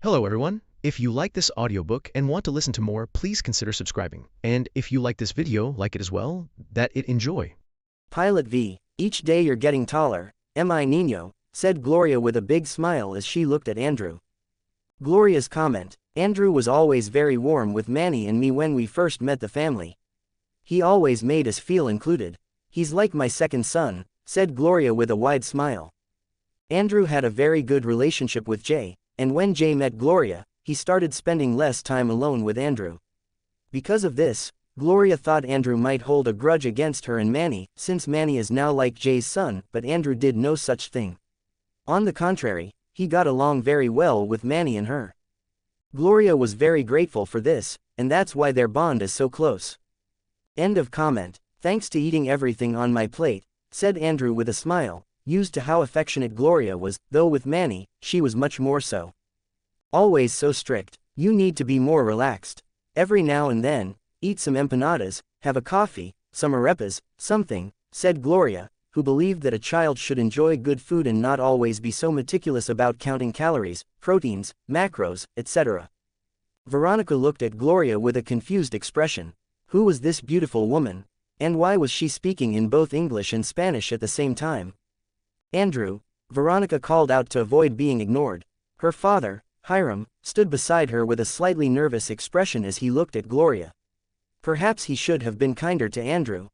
Hello everyone. If you like this audiobook and want to listen to more, please consider subscribing. And if you like this video, like it as well, enjoy. Pilot V, each day you're getting taller, mi Nino, said Gloria with a big smile as she looked at Andrew. Gloria's comment: Andrew was always very warm with Manny and me when we first met the family. He always made us feel included. He's like my second son, said Gloria with a wide smile. Andrew had a very good relationship with Jay, and when Jay met Gloria, he started spending less time alone with Andrew. Because of this, Gloria thought Andrew might hold a grudge against her and Manny, since Manny is now like Jay's son, but Andrew did no such thing. On the contrary, he got along very well with Manny and her. Gloria was very grateful for this, and that's why their bond is so close. End of comment. Thanks to eating everything on my plate, said Andrew with a smile, used to how affectionate Gloria was, though with Manny, she was much more so. Always so strict. You need to be more relaxed. Every now and then, eat some empanadas, have a coffee, some arepas, something, said Gloria, who believed that a child should enjoy good food and not always be so meticulous about counting calories, proteins, macros, etc. Veronica looked at Gloria with a confused expression. Who was this beautiful woman? And why was she speaking in both English and Spanish at the same time? Andrew, Veronica called out to avoid being ignored. Her father, Hiram, stood beside her with a slightly nervous expression as he looked at Gloria. Perhaps he should have been kinder to Andrew.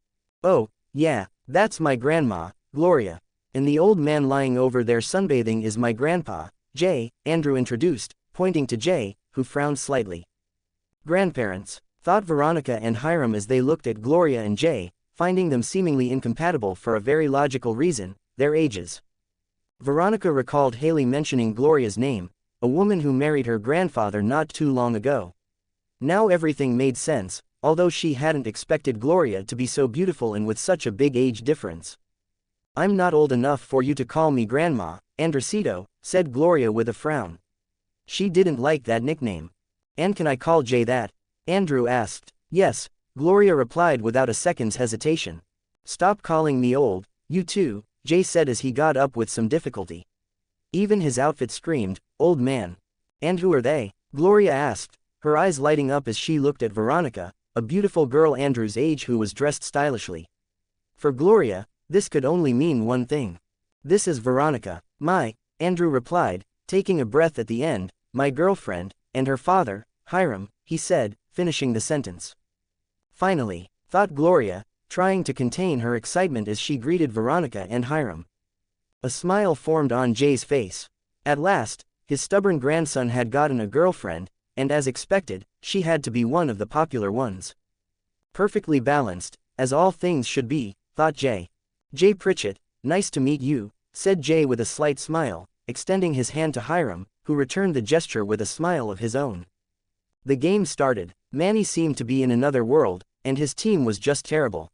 Oh, yeah, that's my grandma, Gloria. And the old man lying over there sunbathing is my grandpa, Jay, Andrew introduced, pointing to Jay, who frowned slightly. Grandparents, thought Veronica and Hiram as they looked at Gloria and Jay, finding them seemingly incompatible for a very logical reason: their ages. Veronica recalled Haley mentioning Gloria's name, a woman who married her grandfather not too long ago. Now everything made sense, although she hadn't expected Gloria to be so beautiful and with such a big age difference. I'm not old enough for you to call me Grandma, Andresito, said Gloria with a frown. She didn't like that nickname. And can I call Jay that? Andrew asked. Yes, Gloria replied without a second's hesitation. Stop calling me old, you too, Jay said as he got up with some difficulty. Even his outfit screamed, old man. And who are they? Gloria asked, her eyes lighting up as she looked at Veronica, a beautiful girl Andrew's age who was dressed stylishly. For Gloria, this could only mean one thing. This is Veronica, Andrew replied, taking a breath at the end, my girlfriend, and her father, Hiram, he said, finishing the sentence. Finally, thought Gloria, trying to contain her excitement as she greeted Veronica and Hiram. A smile formed on Jay's face. At last, his stubborn grandson had gotten a girlfriend, and as expected, she had to be one of the popular ones. Perfectly balanced, as all things should be, thought Jay. Jay Pritchett, nice to meet you, said Jay with a slight smile, extending his hand to Hiram, who returned the gesture with a smile of his own. The game started. Manny seemed to be in another world, and his team was just terrible.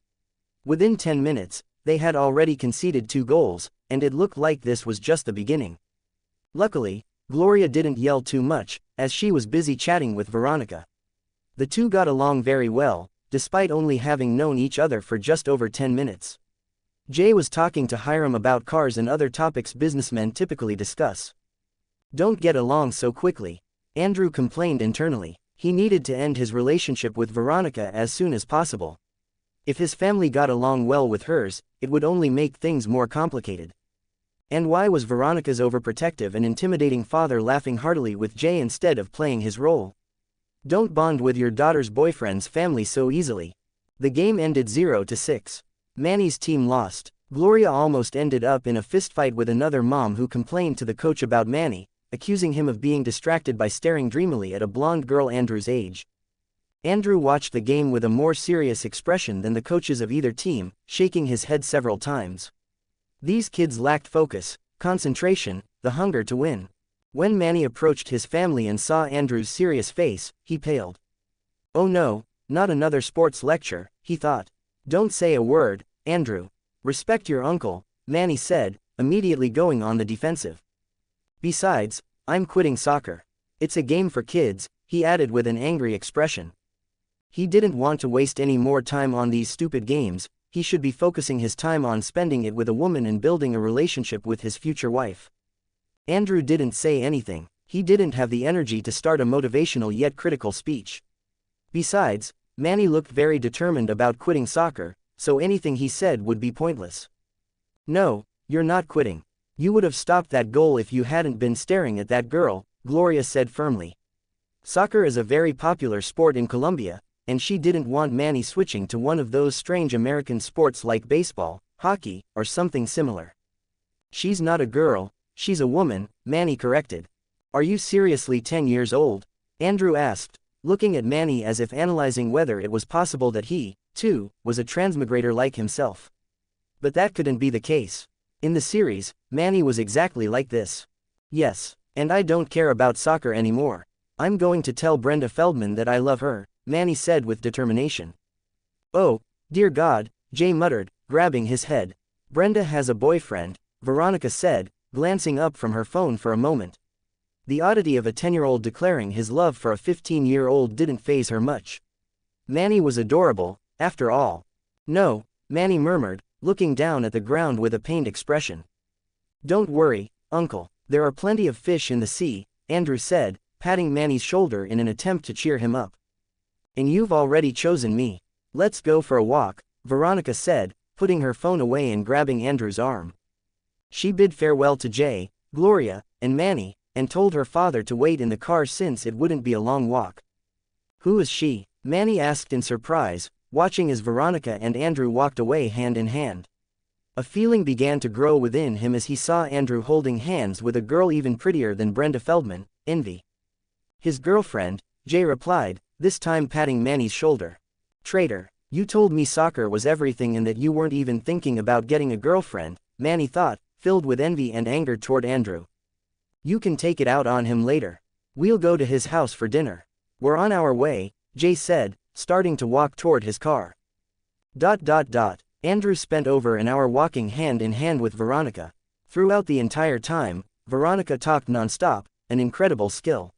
Within 10 minutes, they had already conceded 2 goals, and it looked like this was just the beginning. Luckily, Gloria didn't yell too much, as she was busy chatting with Veronica. The two got along very well, despite only having known each other for just over 10 minutes. Jay was talking to Hiram about cars and other topics businessmen typically discuss. Don't get along so quickly, Andrew complained internally. He needed to end his relationship with Veronica as soon as possible. If his family got along well with hers, it would only make things more complicated. And why was Veronica's overprotective and intimidating father laughing heartily with Jay instead of playing his role? Don't bond with your daughter's boyfriend's family so easily. The game ended 0-6. Manny's team lost. Gloria almost ended up in a fistfight with another mom who complained to the coach about Manny, accusing him of being distracted by staring dreamily at a blonde girl Andrew's age. Andrew watched the game with a more serious expression than the coaches of either team, shaking his head several times. These kids lacked focus, concentration, the hunger to win. When Manny approached his family and saw Andrew's serious face, he paled. Oh no, not another sports lecture, he thought. Don't say a word, Andrew. Respect your uncle, Manny said, immediately going on the defensive. Besides, I'm quitting soccer. It's a game for kids, he added with an angry expression. He didn't want to waste any more time on these stupid games. He should be focusing his time on spending it with a woman and building a relationship with his future wife. Andrew didn't say anything. He didn't have the energy to start a motivational yet critical speech. Besides, Manny looked very determined about quitting soccer, so anything he said would be pointless. No, you're not quitting. You would have stopped that goal if you hadn't been staring at that girl, Gloria said firmly. Soccer is a very popular sport in Colombia, and she didn't want Manny switching to one of those strange American sports like baseball, hockey, or something similar. She's not a girl, she's a woman, Manny corrected. Are you seriously 10 years old? Andrew asked, looking at Manny as if analyzing whether it was possible that he, too, was a transmigrator like himself. But that couldn't be the case. In the series, Manny was exactly like this. Yes, and I don't care about soccer anymore. I'm going to tell Brenda Feldman that I love her, Manny said with determination. Oh, dear God, Jay muttered, grabbing his head. Brenda has a boyfriend, Veronica said, glancing up from her phone for a moment. The oddity of a 10-year-old declaring his love for a 15-year-old didn't faze her much. Manny was adorable, after all. No, Manny murmured, looking down at the ground with a pained expression. Don't worry, Uncle, there are plenty of fish in the sea, Andrew said, patting Manny's shoulder in an attempt to cheer him up. And you've already chosen me. Let's go for a walk, Veronica said, putting her phone away and grabbing Andrew's arm. She bid farewell to Jay, Gloria, and Manny, and told her father to wait in the car since it wouldn't be a long walk. Who is she? Manny asked in surprise, watching as Veronica and Andrew walked away hand in hand. A feeling began to grow within him as he saw Andrew holding hands with a girl even prettier than Brenda Feldman, envy. His girlfriend, Jay replied, this time patting Manny's shoulder. Traitor, you told me soccer was everything and that you weren't even thinking about getting a girlfriend, Manny thought, filled with envy and anger toward Andrew. You can take it out on him later. We'll go to his house for dinner. We're on our way, Jay said, starting to walk toward his car. Andrew spent over an hour walking hand in hand with Veronica. Throughout the entire time, Veronica talked non-stop, an incredible skill.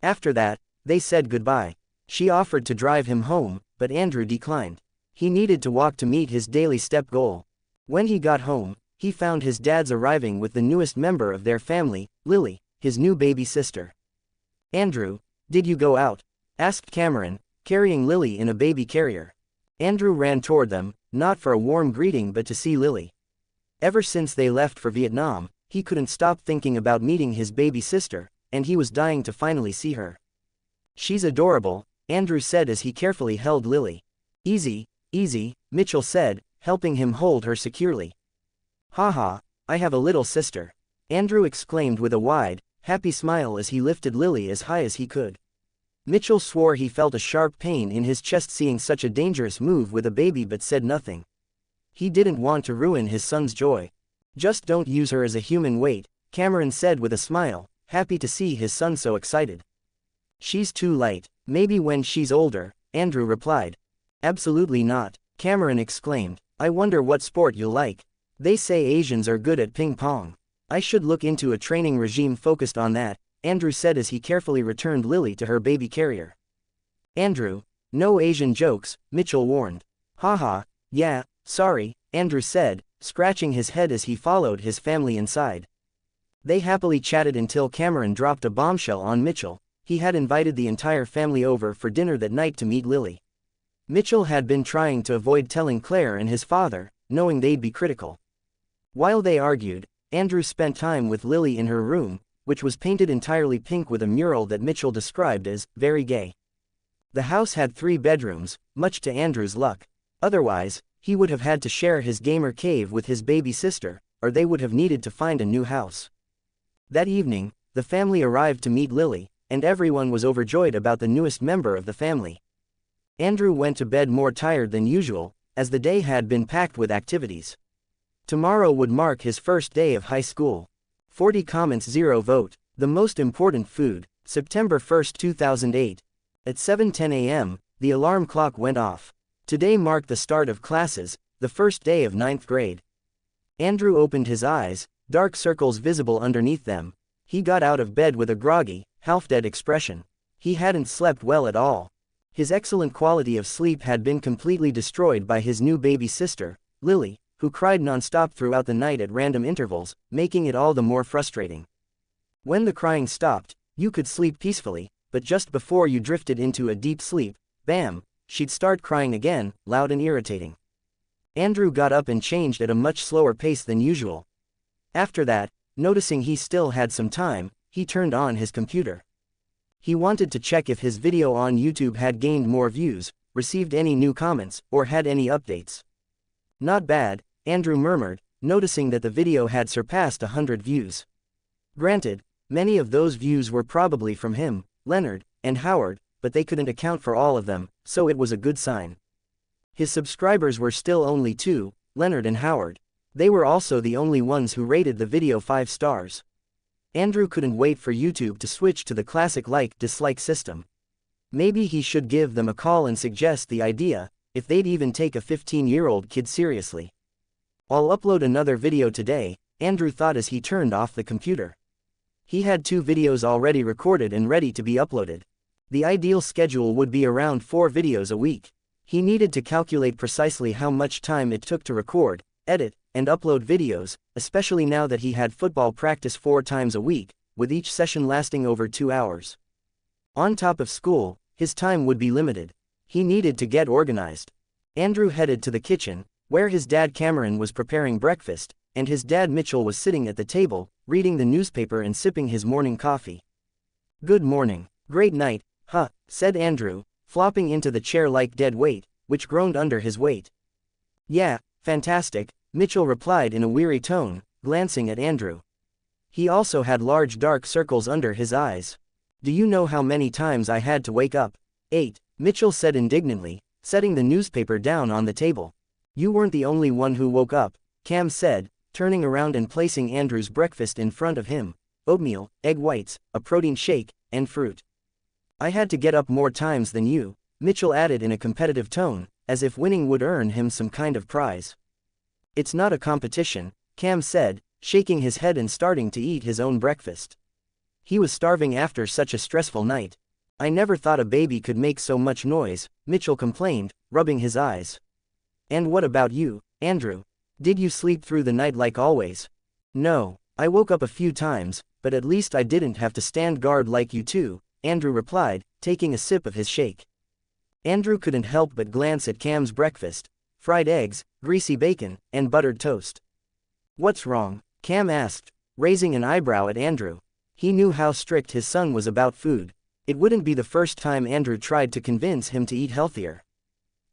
After that, they said goodbye. She offered to drive him home, but Andrew declined. He needed to walk to meet his daily step goal. When he got home, he found his dad's arriving with the newest member of their family, Lily, his new baby sister. Andrew, did you go out? Asked Cameron, carrying Lily in a baby carrier. Andrew ran toward them, not for a warm greeting but to see Lily. Ever since they left for Vietnam, he couldn't stop thinking about meeting his baby sister, and he was dying to finally see her. She's adorable, Andrew said as he carefully held Lily. Easy, Mitchell said, helping him hold her securely. Haha, I have a little sister. Andrew exclaimed with a wide, happy smile as he lifted Lily as high as he could. Mitchell swore he felt a sharp pain in his chest seeing such a dangerous move with a baby but said nothing. He didn't want to ruin his son's joy. Just don't use her as a human weight, Cameron said with a smile, happy to see his son so excited. She's too light, maybe when she's older, Andrew replied. Absolutely not, Cameron exclaimed. I wonder what sport you'll like. They say Asians are good at ping pong. I should look into a training regime focused on that, Andrew said as he carefully returned Lily to her baby carrier. Andrew, no Asian jokes, Mitchell warned. Haha, yeah, sorry, Andrew said, scratching his head as he followed his family inside. They happily chatted until Cameron dropped a bombshell on Mitchell. He had invited the entire family over for dinner that night to meet Lily. Mitchell had been trying to avoid telling Claire and his father, knowing they'd be critical. While they argued, Andrew spent time with Lily in her room, which was painted entirely pink with a mural that Mitchell described as very gay. The house had 3 bedrooms, much to Andrew's luck. Otherwise, he would have had to share his gamer cave with his baby sister, or they would have needed to find a new house. That evening, the family arrived to meet Lily, and everyone was overjoyed about the newest member of the family. Andrew went to bed more tired than usual, as the day had been packed with activities. Tomorrow would mark his first day of high school. 40 comments 0 vote. The most important food, September 1, 2008. At 7:10 a.m., the alarm clock went off. Today marked the start of classes, the first day of 9th grade. Andrew opened his eyes, dark circles visible underneath them. He got out of bed with a groggy, half-dead expression. He hadn't slept well at all. His excellent quality of sleep had been completely destroyed by his new baby sister, Lily, who cried non-stop throughout the night at random intervals, making it all the more frustrating. When the crying stopped, You could sleep peacefully, but just before you drifted into a deep sleep, bam, she'd start crying again, loud and irritating. Andrew got up and changed at a much slower pace than usual. After that, noticing he still had some time, he turned on his computer. He wanted to check if his video on YouTube had gained more views, received any new comments, or had any updates. Not bad, Andrew murmured, noticing that the video had surpassed 100 views. Granted, many of those views were probably from him, Leonard, and Howard, but they couldn't account for all of them, so it was a good sign. His subscribers were still only 2, Leonard and Howard. They were also the only ones who rated the video 5 stars. Andrew couldn't wait for YouTube to switch to the classic like-dislike system. Maybe he should give them a call and suggest the idea, if they'd even take a 15-year-old kid seriously. "I'll upload another video today," Andrew thought as he turned off the computer. He had 2 videos already recorded and ready to be uploaded. The ideal schedule would be around 4 videos a week. He needed to calculate precisely how much time it took to record, edit, and upload videos, especially now that he had football practice 4 times a week, with each session lasting over 2 hours. On top of school, his time would be limited. He needed to get organized. Andrew headed to the kitchen, where his dad Cameron was preparing breakfast, and his dad Mitchell was sitting at the table, reading the newspaper and sipping his morning coffee. "Good morning. Great night, huh?" said Andrew, flopping into the chair like dead weight, which groaned under his weight. "Yeah, fantastic," Mitchell replied in a weary tone, glancing at Andrew. He also had large dark circles under his eyes. "Do you know how many times I had to wake up?" 8, Mitchell said indignantly, setting the newspaper down on the table. "You weren't the only one who woke up," Cam said, turning around and placing Andrew's breakfast in front of him: oatmeal, egg whites, a protein shake, and fruit. "I had to get up more times than you," Mitchell added in a competitive tone, as if winning would earn him some kind of prize. "It's not a competition," Cam said, shaking his head and starting to eat his own breakfast. He was starving after such a stressful night. "I never thought a baby could make so much noise," Mitchell complained, rubbing his eyes. "And what about you, Andrew? Did you sleep through the night like always?" "No, I woke up a few times, but at least I didn't have to stand guard like you two," Andrew replied, taking a sip of his shake. Andrew couldn't help but glance at Cam's breakfast: fried eggs, greasy bacon, and buttered toast. "What's wrong?" Cam asked, raising an eyebrow at Andrew. He knew how strict his son was about food. It wouldn't be the first time Andrew tried to convince him to eat healthier.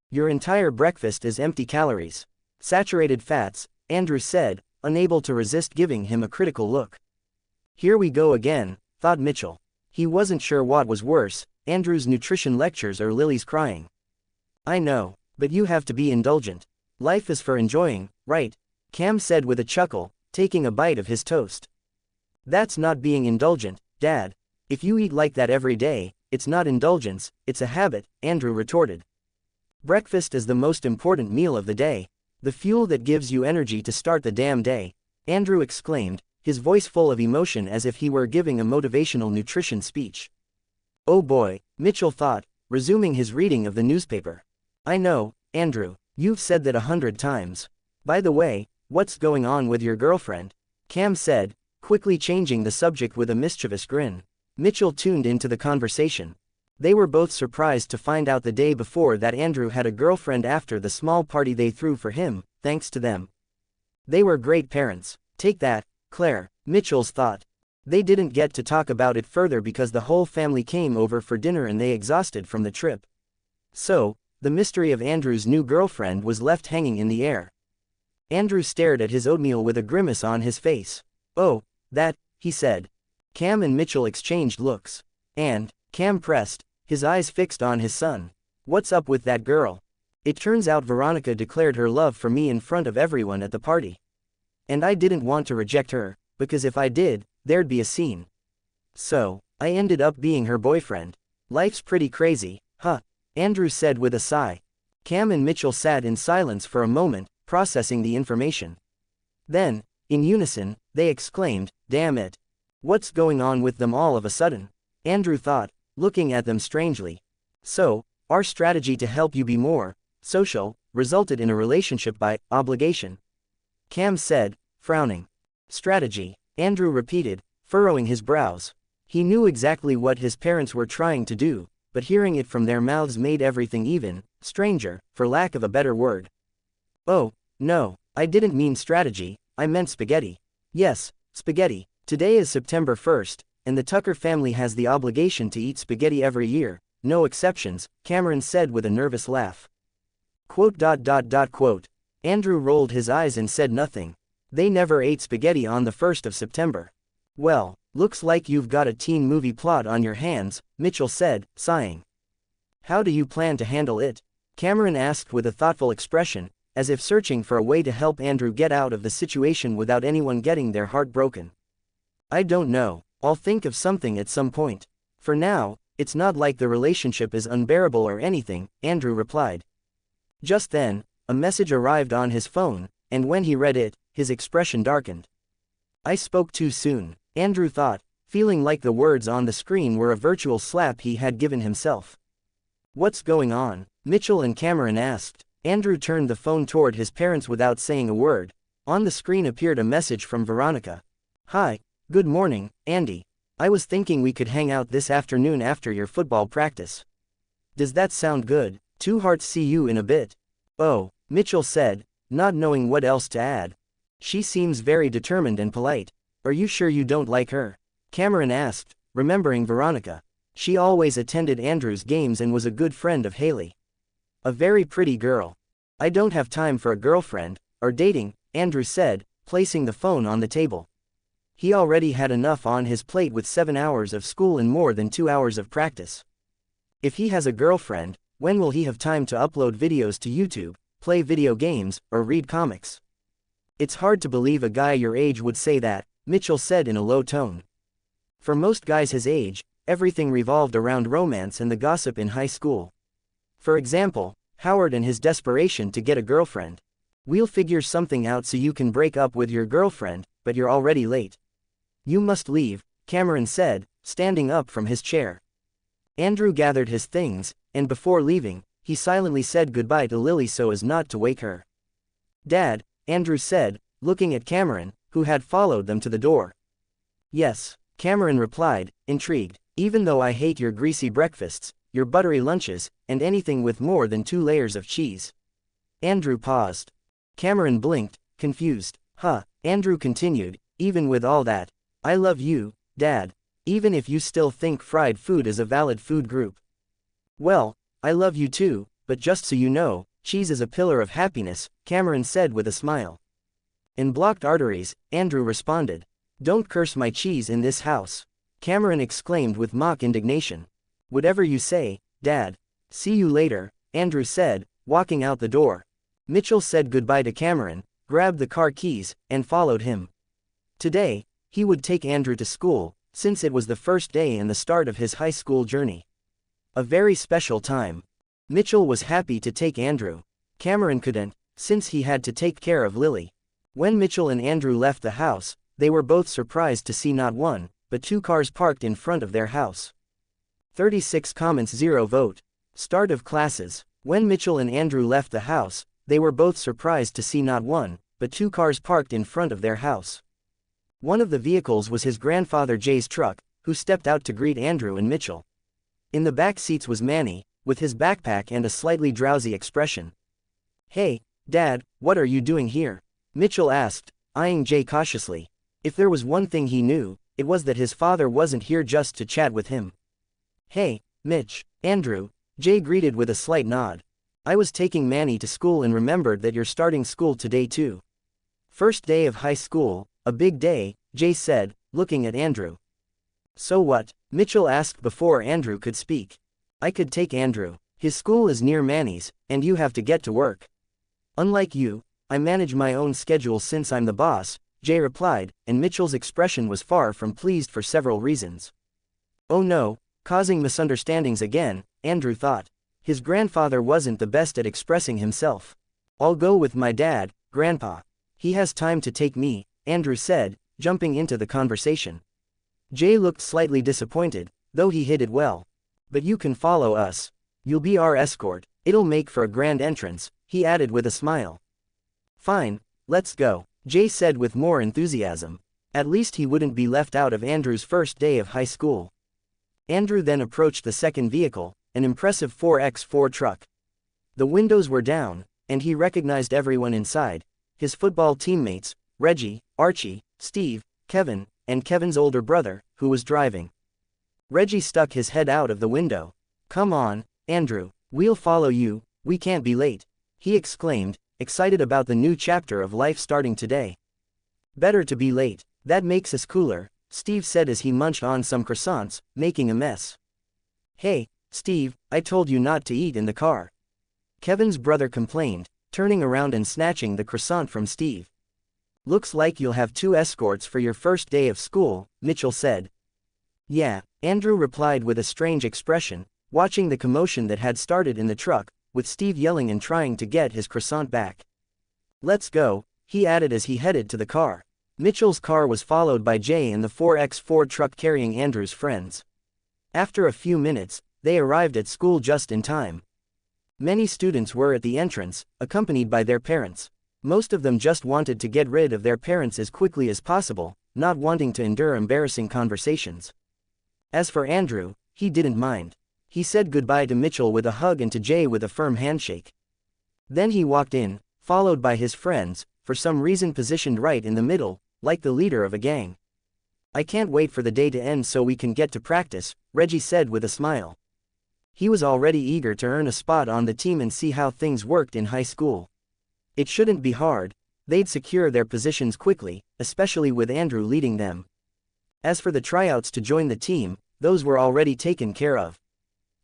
"Your entire breakfast is empty calories. Saturated fats," Andrew said, unable to resist giving him a critical look. "Here we go again," thought Mitchell. He wasn't sure what was worse, Andrew's nutrition lectures or Lily's crying. "I know, but you have to be indulgent. Life is for enjoying, right?" Cam said with a chuckle, taking a bite of his toast. "That's not being indulgent, Dad. If you eat like that every day, it's not indulgence, it's a habit," Andrew retorted. "Breakfast is the most important meal of the day. The fuel that gives you energy to start the damn day," Andrew exclaimed, his voice full of emotion as if he were giving a motivational nutrition speech. "Oh boy," Mitchell thought, resuming his reading of the newspaper. "I know, Andrew, you've said that 100 times. By the way, what's going on with your girlfriend?" Cam said, quickly changing the subject with a mischievous grin. Mitchell tuned into the conversation. They were both surprised to find out the day before that Andrew had a girlfriend after the small party they threw for him, thanks to them. They were great parents. Take that, Claire, Mitchell's thought. They didn't get to talk about it further because the whole family came over for dinner and they exhausted from the trip. So, the mystery of Andrew's new girlfriend was left hanging in the air. Andrew stared at his oatmeal with a grimace on his face. "Oh, that," he said. Cam and Mitchell exchanged looks. "And," Cam pressed, his eyes fixed on his son, "what's up with that girl? It turns out Veronica declared her love for me in front of everyone at the party. And I didn't want to reject her, because if I did, there'd be a scene. So, I ended up being her boyfriend. Life's pretty crazy, huh?" Andrew said with a sigh. Cam and Mitchell sat in silence for a moment, processing the information. Then, in unison, they exclaimed, "Damn it. What's going on with them all of a sudden?" Andrew thought, looking at them strangely. "So, our strategy to help you be more social resulted in a relationship by obligation," Cam said, frowning. "Strategy," Andrew repeated, furrowing his brows. He knew exactly what his parents were trying to do, but hearing it from their mouths made everything even stranger, for lack of a better word. Oh, no, I didn't mean strategy, I meant spaghetti. Yes, spaghetti. Today is September 1st, and the Tucker family has the obligation to eat spaghetti every year, no exceptions, Cameron said with a nervous laugh. Quote. Andrew rolled his eyes and said nothing. They never ate spaghetti on the 1st of September. Well, looks like you've got a teen movie plot on your hands, Mitchell said, sighing. How do you plan to handle it? Cameron asked with a thoughtful expression, as if searching for a way to help Andrew get out of the situation without anyone getting their heart broken. I don't know, I'll think of something at some point. For now, it's not like the relationship is unbearable or anything, Andrew replied. Just then, a message arrived on his phone, and when he read it, his expression darkened. I spoke too soon, Andrew thought, feeling like the words on the screen were a virtual slap he had given himself. What's going on? Mitchell and Cameron asked. Andrew turned the phone toward his parents without saying a word. On the screen appeared a message from Veronica. Hi, good morning, Andy. I was thinking we could hang out this afternoon after your football practice. Does that sound good? Two hearts, see you in a bit. Oh, Mitchell said, not knowing what else to add. She seems very determined and polite. Are you sure you don't like her? Cameron asked, remembering Veronica. She always attended Andrew's games and was a good friend of Haley. A very pretty girl. I don't have time for a girlfriend, or dating, Andrew said, placing the phone on the table. He already had enough on his plate with 7 hours of school and more than 2 hours of practice. If he has a girlfriend, when will he have time to upload videos to YouTube, play video games, or read comics? It's hard to believe a guy your age would say that, Mitchell said in a low tone. For most guys his age, everything revolved around romance and the gossip in high school. For example, Howard and his desperation to get a girlfriend. We'll figure something out so you can break up with your girlfriend, but you're already late. You must leave, Cameron said, standing up from his chair. Andrew gathered his things, and before leaving, he silently said goodbye to Lily so as not to wake her. Dad, Andrew said, looking at Cameron, who had followed them to the door. Yes, Cameron replied, intrigued. Even though I hate your greasy breakfasts, your buttery lunches, and anything with more than 2 layers of cheese. Andrew paused. Cameron blinked, confused. Andrew continued, even with all that, I love you, Dad, even if you still think fried food is a valid food group. Well, I love you too, but just so you know, cheese is a pillar of happiness, Cameron said with a smile. In blocked arteries, Andrew responded. Don't curse my cheese in this house, Cameron exclaimed with mock indignation. Whatever you say, Dad. See you later, Andrew said, walking out the door. Mitchell said goodbye to Cameron, grabbed the car keys, and followed him. Today, he would take Andrew to school, since it was the first day and the start of his high school journey. A very special time. Mitchell was happy to take Andrew. Cameron couldn't, since he had to take care of Lily. When Mitchell and Andrew left the house, they were both surprised to see not one, but 2 cars parked in front of their house. 36 comments, 0 vote. Start of classes. When Mitchell and Andrew left the house, they were both surprised to see not one, but 2 cars parked in front of their house. One of the vehicles was his grandfather Jay's truck, who stepped out to greet Andrew and Mitchell. In the back seats was Manny, with his backpack and a slightly drowsy expression. Hey, Dad, what are you doing here? Mitchell asked, eyeing Jay cautiously. If there was one thing he knew, it was that his father wasn't here just to chat with him. Hey, Mitch, Andrew, Jay greeted with a slight nod. I was taking Manny to school and remembered that you're starting school today too. First day of high school, a big day, Jay said, looking at Andrew. So what? Mitchell asked before Andrew could speak. I could take Andrew. His school is near Manny's, and you have to get to work. Unlike you, I manage my own schedule since I'm the boss, Jay replied, and Mitchell's expression was far from pleased for several reasons. Oh no, causing misunderstandings again, Andrew thought. His grandfather wasn't the best at expressing himself. I'll go with my dad, Grandpa. He has time to take me, Andrew said, jumping into the conversation. Jay looked slightly disappointed, though he hid it well. But you can follow us. You'll be our escort, it'll make for a grand entrance, he added with a smile. Fine, let's go, Jay said with more enthusiasm. At least he wouldn't be left out of Andrew's first day of high school. Andrew then approached the second vehicle, an impressive 4x4 truck. The windows were down, and he recognized everyone inside: his football teammates, Reggie, Archie, Steve, Kevin, and Kevin's older brother, who was driving. Reggie stuck his head out of the window. "Come on, Andrew, we'll follow you, we can't be late," he exclaimed, excited about the new chapter of life starting today. "Better to be late, that makes us cooler," Steve said as he munched on some croissants, making a mess. "Hey, Steve, I told you not to eat in the car," Kevin's brother complained, turning around and snatching the croissant from Steve. "Looks like you'll have 2 escorts for your first day of school," Mitchell said. "Yeah," Andrew replied with a strange expression, watching the commotion that had started in the truck, with Steve yelling and trying to get his croissant back. "Let's go," he added as he headed to the car. Mitchell's car was followed by Jay and the 4x4 truck carrying Andrew's friends. After a few minutes, they arrived at school just in time. Many students were at the entrance, accompanied by their parents. Most of them just wanted to get rid of their parents as quickly as possible, not wanting to endure embarrassing conversations. As for Andrew, he didn't mind. He said goodbye to Mitchell with a hug and to Jay with a firm handshake. Then he walked in, followed by his friends, for some reason positioned right in the middle, like the leader of a gang. "I can't wait for the day to end so we can get to practice," Reggie said with a smile. He was already eager to earn a spot on the team and see how things worked in high school. It shouldn't be hard, they'd secure their positions quickly, especially with Andrew leading them. As for the tryouts to join the team, those were already taken care of.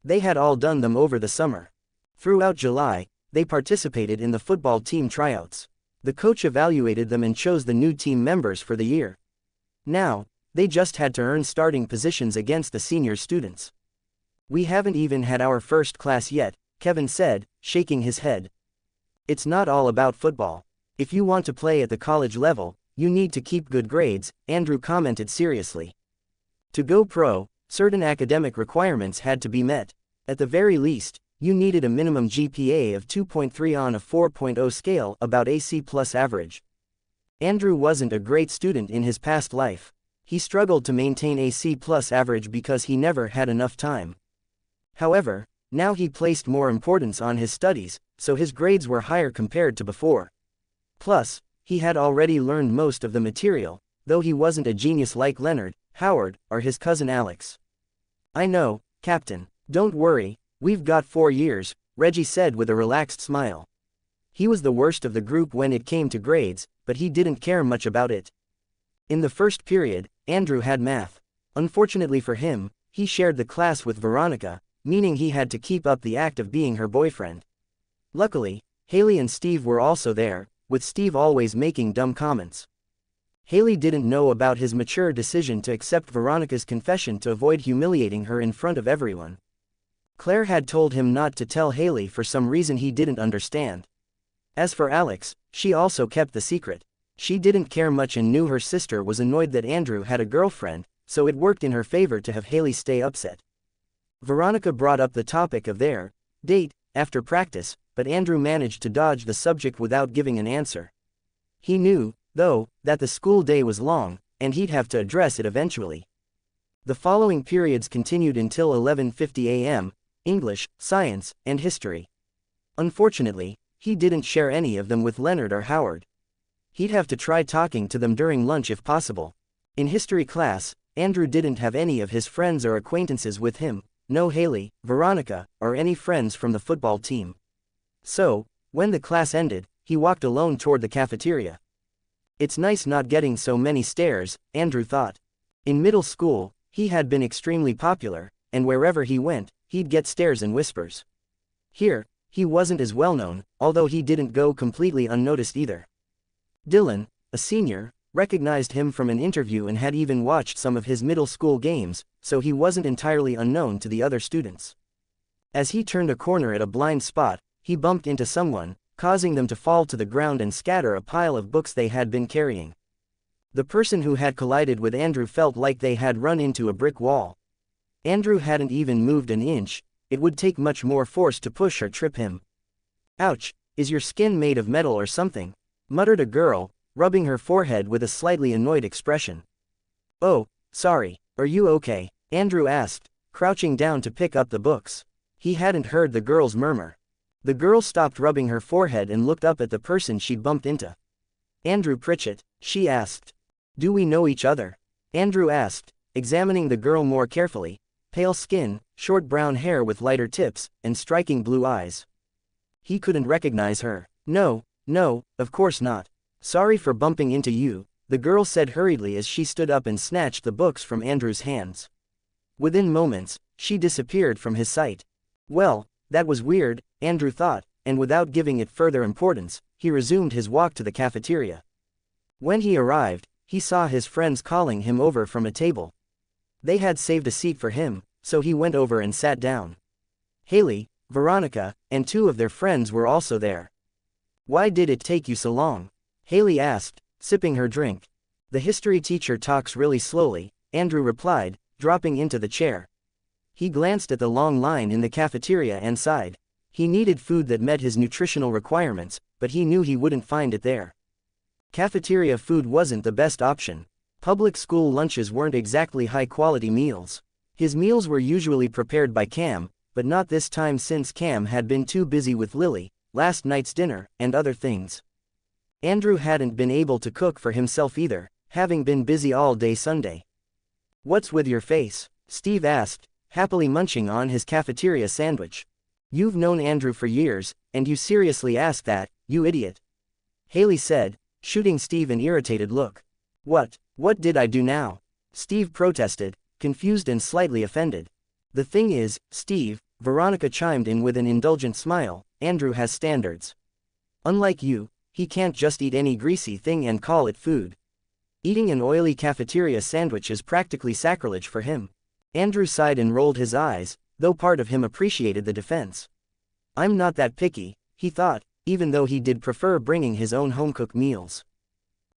They had all done them over the summer. Throughout July, they participated in the football team tryouts. The coach evaluated them and chose the new team members for the year. Now, they just had to earn starting positions against the senior students. "We haven't even had our first class yet," Kevin said, shaking his head. "It's not all about football. If you want to play at the college level, you need to keep good grades," Andrew commented seriously. To go pro, certain academic requirements had to be met. At the very least, you needed a minimum GPA of 2.3 on a 4.0 scale, about a C+ average. Andrew wasn't a great student in his past life. He struggled to maintain a C+ average because he never had enough time. However, now he placed more importance on his studies, so his grades were higher compared to before. Plus, he had already learned most of the material, though he wasn't a genius like Leonard, Howard, or his cousin Alex. "I know, Captain, don't worry, we've got 4 years, Reggie said with a relaxed smile. He was the worst of the group when it came to grades, but he didn't care much about it. In the first period, Andrew had math. Unfortunately for him, he shared the class with Veronica, meaning he had to keep up the act of being her boyfriend. Luckily, Haley and Steve were also there, with Steve always making dumb comments. Haley didn't know about his mature decision to accept Veronica's confession to avoid humiliating her in front of everyone. Claire had told him not to tell Haley for some reason he didn't understand. As for Alex, she also kept the secret. She didn't care much and knew her sister was annoyed that Andrew had a girlfriend, so it worked in her favor to have Haley stay upset. Veronica brought up the topic of their date after practice, but Andrew managed to dodge the subject without giving an answer. He knew, though, that the school day was long, and he'd have to address it eventually. The following periods continued until 11:50 a.m., English, science, and history. Unfortunately, he didn't share any of them with Leonard or Howard. He'd have to try talking to them during lunch if possible. In history class, Andrew didn't have any of his friends or acquaintances with him, no Haley, Veronica, or any friends from the football team. So, when the class ended, he walked alone toward the cafeteria. It's nice not getting so many stares, Andrew thought. In middle school, he had been extremely popular, and wherever he went, he'd get stares and whispers. Here, he wasn't as well known, although he didn't go completely unnoticed either. Dylan, a senior, recognized him from an interview and had even watched some of his middle school games, so he wasn't entirely unknown to the other students. As he turned a corner at a blind spot, he bumped into someone, causing them to fall to the ground and scatter a pile of books they had been carrying. The person who had collided with Andrew felt like they had run into a brick wall. Andrew hadn't even moved an inch, it would take much more force to push or trip him. "Ouch, is your skin made of metal or something?" muttered a girl, rubbing her forehead with a slightly annoyed expression. "Oh, sorry, are you okay?" Andrew asked, crouching down to pick up the books. He hadn't heard the girl's murmur. The girl stopped rubbing her forehead and looked up at the person she'd bumped into. "Andrew Pritchett," she asked. "Do we know each other?" Andrew asked, examining the girl more carefully. Pale skin, short brown hair with lighter tips, and striking blue eyes. He couldn't recognize her. No, of course not. "Sorry for bumping into you," the girl said hurriedly as she stood up and snatched the books from Andrew's hands. Within moments, she disappeared from his sight. Well, that was weird, Andrew thought, and without giving it further importance, he resumed his walk to the cafeteria. When he arrived, he saw his friends calling him over from a table. They had saved a seat for him, so he went over and sat down. Haley, Veronica, and two of their friends were also there. "Why did it take you so long?" Haley asked, sipping her drink. "The history teacher talks really slowly," Andrew replied, dropping into the chair. He glanced at the long line in the cafeteria and sighed. He needed food that met his nutritional requirements, but he knew he wouldn't find it there. Cafeteria food wasn't the best option. Public school lunches weren't exactly high-quality meals. His meals were usually prepared by Cam, but not this time since Cam had been too busy with Lily, last night's dinner, and other things. Andrew hadn't been able to cook for himself either, having been busy all day Sunday. "What's with your face?" Steve asked, happily munching on his cafeteria sandwich. "You've known Andrew for years, and you seriously ask that, you idiot," Haley said, shooting Steve an irritated look. What did I do now?" Steve protested, confused and slightly offended. "The thing is, Steve," Veronica chimed in with an indulgent smile, "Andrew has standards. Unlike you, he can't just eat any greasy thing and call it food. Eating an oily cafeteria sandwich is practically sacrilege for him." Andrew sighed and rolled his eyes, though part of him appreciated the defense. "I'm not that picky," he thought, even though he did prefer bringing his own home-cooked meals.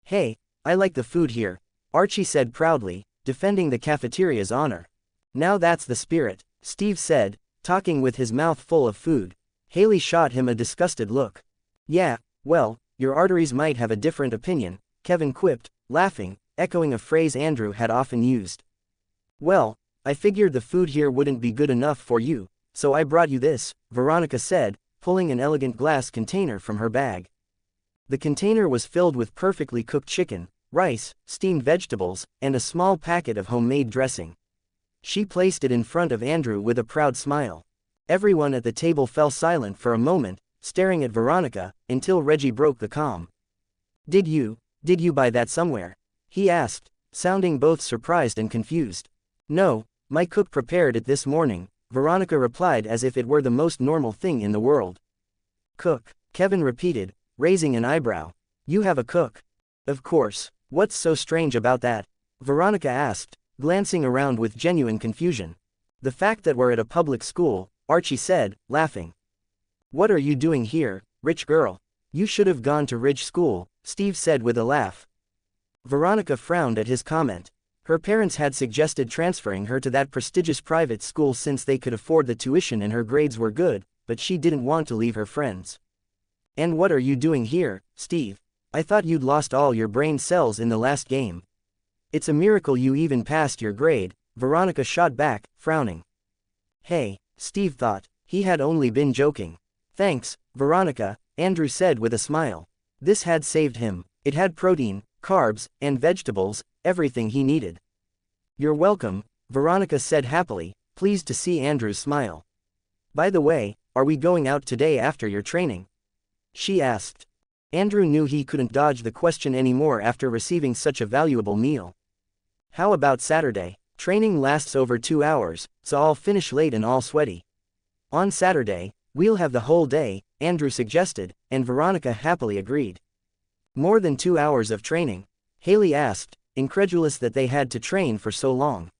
"Hey, I like the food here," Archie said proudly, defending the cafeteria's honor. "Now that's the spirit," Steve said, talking with his mouth full of food. Haley shot him a disgusted look. "Yeah, well, your arteries might have a different opinion," Kevin quipped, laughing, echoing a phrase Andrew had often used. "Well, I figured the food here wouldn't be good enough for you, so I brought you this," Veronica said, pulling an elegant glass container from her bag. The container was filled with perfectly cooked chicken, rice, steamed vegetables, and a small packet of homemade dressing. She placed it in front of Andrew with a proud smile. Everyone at the table fell silent for a moment, staring at Veronica, until Reggie broke the calm. Did you buy that somewhere?" he asked, sounding both surprised and confused. "No, my cook prepared it this morning," Veronica replied as if it were the most normal thing in the world. "Cook?" Kevin repeated, raising an eyebrow. "You have a cook?" "Of course. What's so strange about that?" Veronica asked, glancing around with genuine confusion. "The fact that we're at a public school," Archie said, laughing. "What are you doing here, rich girl? You should have gone to Ridge School," Steve said with a laugh. Veronica frowned at his comment. Her parents had suggested transferring her to that prestigious private school since they could afford the tuition and her grades were good, but she didn't want to leave her friends. "And what are you doing here, Steve? I thought you'd lost all your brain cells in the last game." "It's a miracle you even passed your grade," Veronica shot back, frowning. "Hey," Steve thought, he had only been joking. "Thanks, Veronica," Andrew said with a smile. This had saved him. It had protein, carbs, and vegetables, everything he needed. "You're welcome," Veronica said happily, pleased to see Andrew's smile. "By the way, are we going out today after your training?" she asked. Andrew knew he couldn't dodge the question anymore after receiving such a valuable meal. "How about Saturday? Training lasts over 2 hours, so I'll finish late and all sweaty." "On Saturday, we'll have the whole day," Andrew suggested, and Veronica happily agreed. "More than 2 hours of training?" Haley asked, incredulous that they had to train for so long.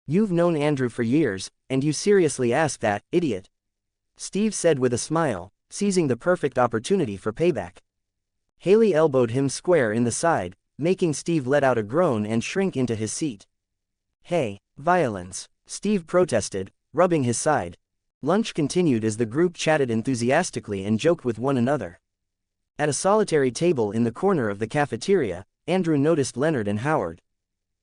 "You've known Andrew for years, and you seriously ask that, idiot?" Steve said with a smile, seizing the perfect opportunity for payback. Haley elbowed him square in the side, making Steve let out a groan and shrink into his seat. "Hey, violence," Steve protested, rubbing his side. Lunch continued as the group chatted enthusiastically and joked with one another. At a solitary table in the corner of the cafeteria, Andrew noticed Leonard and Howard.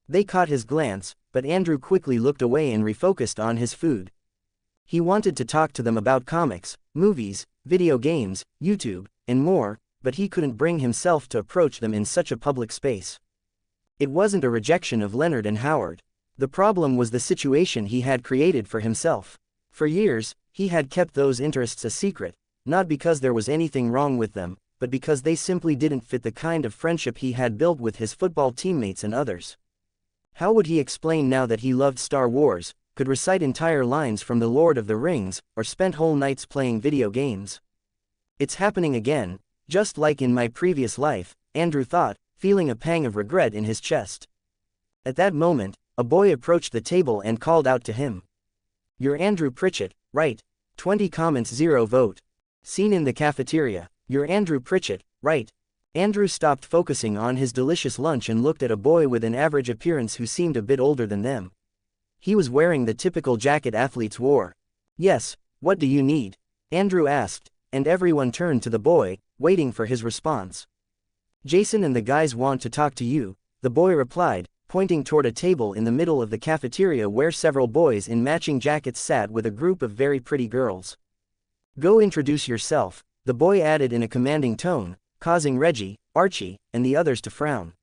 They caught his glance, but Andrew quickly looked away and refocused on his food. He wanted to talk to them about comics, movies, video games, YouTube, and more, but he couldn't bring himself to approach them in such a public space. It wasn't a rejection of Leonard and Howard. The problem was the situation he had created for himself. For years, he had kept those interests a secret, not because there was anything wrong with them, but because they simply didn't fit the kind of friendship he had built with his football teammates and others. How would he explain now that he loved Star Wars, could recite entire lines from The Lord of the Rings, or spent whole nights playing video games? It's happening again, just like in my previous life, Andrew thought, feeling a pang of regret in his chest. At that moment, a boy approached the table and called out to him. "You're Andrew Pritchett, right? 20 comments 0 vote. Seen in the cafeteria. You're Andrew Pritchett, right?" Andrew stopped focusing on his delicious lunch and looked at a boy with an average appearance who seemed a bit older than them. He was wearing the typical jacket athletes wore. "Yes, what do you need?" Andrew asked, and everyone turned to the boy, waiting for his response. "Jason and the guys want to talk to you," the boy replied, pointing toward a table in the middle of the cafeteria where several boys in matching jackets sat with a group of very pretty girls. "Go introduce yourself," the boy added in a commanding tone, causing Reggie, Archie, and the others to frown.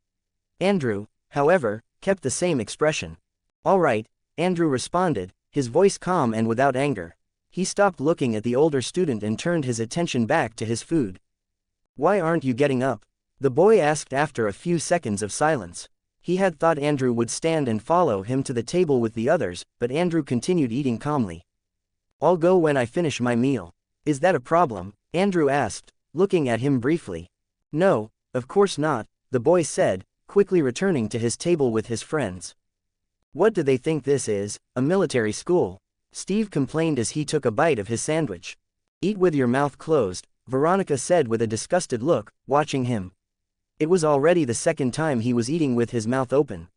Andrew, however, kept the same expression. "All right," Andrew responded, his voice calm and without anger. He stopped looking at the older student and turned his attention back to his food. "Why aren't you getting up?" the boy asked after a few seconds of silence. He had thought Andrew would stand and follow him to the table with the others, but Andrew continued eating calmly. "I'll go when I finish my meal." "Is that a problem?" Andrew asked, looking at him briefly. "No, of course not," the boy said, quickly returning to his table with his friends. "What do they think this is, a military school?" Steve complained as he took a bite of his sandwich. "Eat with your mouth closed," Veronica said with a disgusted look, watching him. It was already the second time he was eating with his mouth open.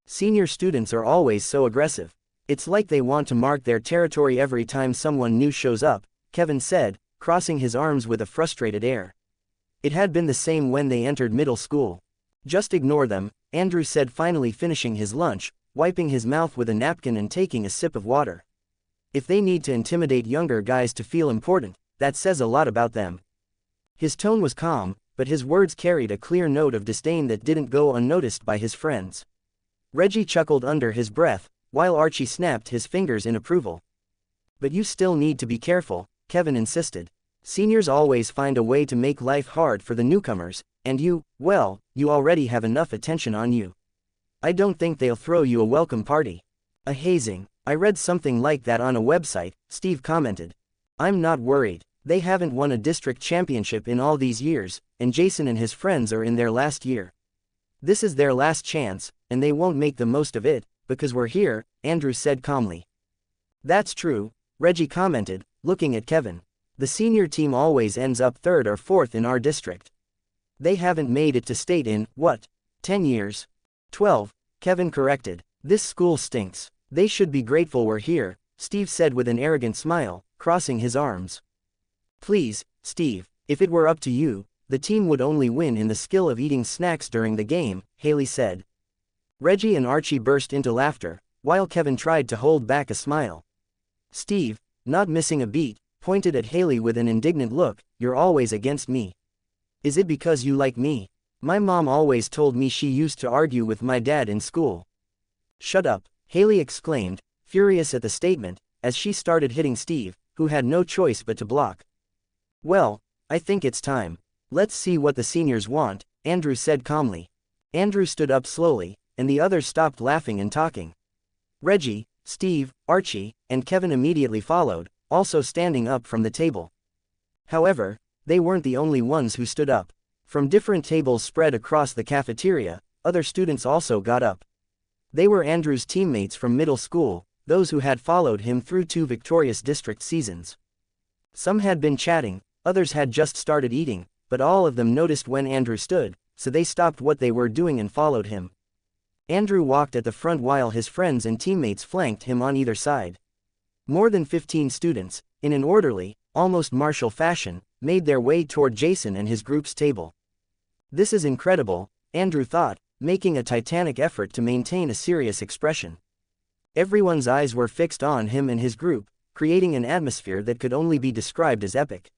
"Senior students are always so aggressive. It's like they want to mark their territory every time someone new shows up," Kevin said, crossing his arms with a frustrated air. It had been the same when they entered middle school. "Just ignore them," Andrew said, finally finishing his lunch, wiping his mouth with a napkin and taking a sip of water. "If they need to intimidate younger guys to feel important, that says a lot about them." His tone was calm, but his words carried a clear note of disdain that didn't go unnoticed by his friends. Reggie chuckled under his breath, while Archie snapped his fingers in approval. "But you still need to be careful," Kevin insisted. "Seniors always find a way to make life hard for the newcomers, and you, well, you already have enough attention on you. I don't think they'll throw you a welcome party." "A hazing. I read something like that on a website," Steve commented. "I'm not worried. They haven't won a district championship in all these years, and Jason and his friends are in their last year. This is their last chance, and they won't make the most of it, because we're here," Andrew said calmly. "That's true," Reggie commented, looking at Kevin. "The senior team always ends up 3rd or 4th in our district. They haven't made it to state in, what, 10 years? 12, Kevin corrected. "This school stinks. They should be grateful we're here," Steve said with an arrogant smile, crossing his arms. "Please, Steve, if it were up to you, the team would only win in the skill of eating snacks during the game," Haley said. Reggie and Archie burst into laughter, while Kevin tried to hold back a smile. Steve, not missing a beat, pointed at Haley with an indignant look. "You're always against me. Is it because you like me? My mom always told me she used to argue with my dad in school." "Shut up," Haley exclaimed, furious at the statement, as she started hitting Steve, who had no choice but to block. "Well, I think it's time. Let's see what the seniors want," Andrew said calmly. Andrew stood up slowly, and the others stopped laughing and talking. Reggie, Steve, Archie, and Kevin immediately followed, also standing up from the table. However, they weren't the only ones who stood up. From different tables spread across the cafeteria, other students also got up. They were Andrew's teammates from middle school, those who had followed him through 2 victorious district seasons. Some had been chatting, others had just started eating, but all of them noticed when Andrew stood, so they stopped what they were doing and followed him. Andrew walked at the front while his friends and teammates flanked him on either side. More than 15 students, in an orderly, almost martial fashion, made their way toward Jason and his group's table. This is incredible, Andrew thought, making a titanic effort to maintain a serious expression. Everyone's eyes were fixed on him and his group, creating an atmosphere that could only be described as epic.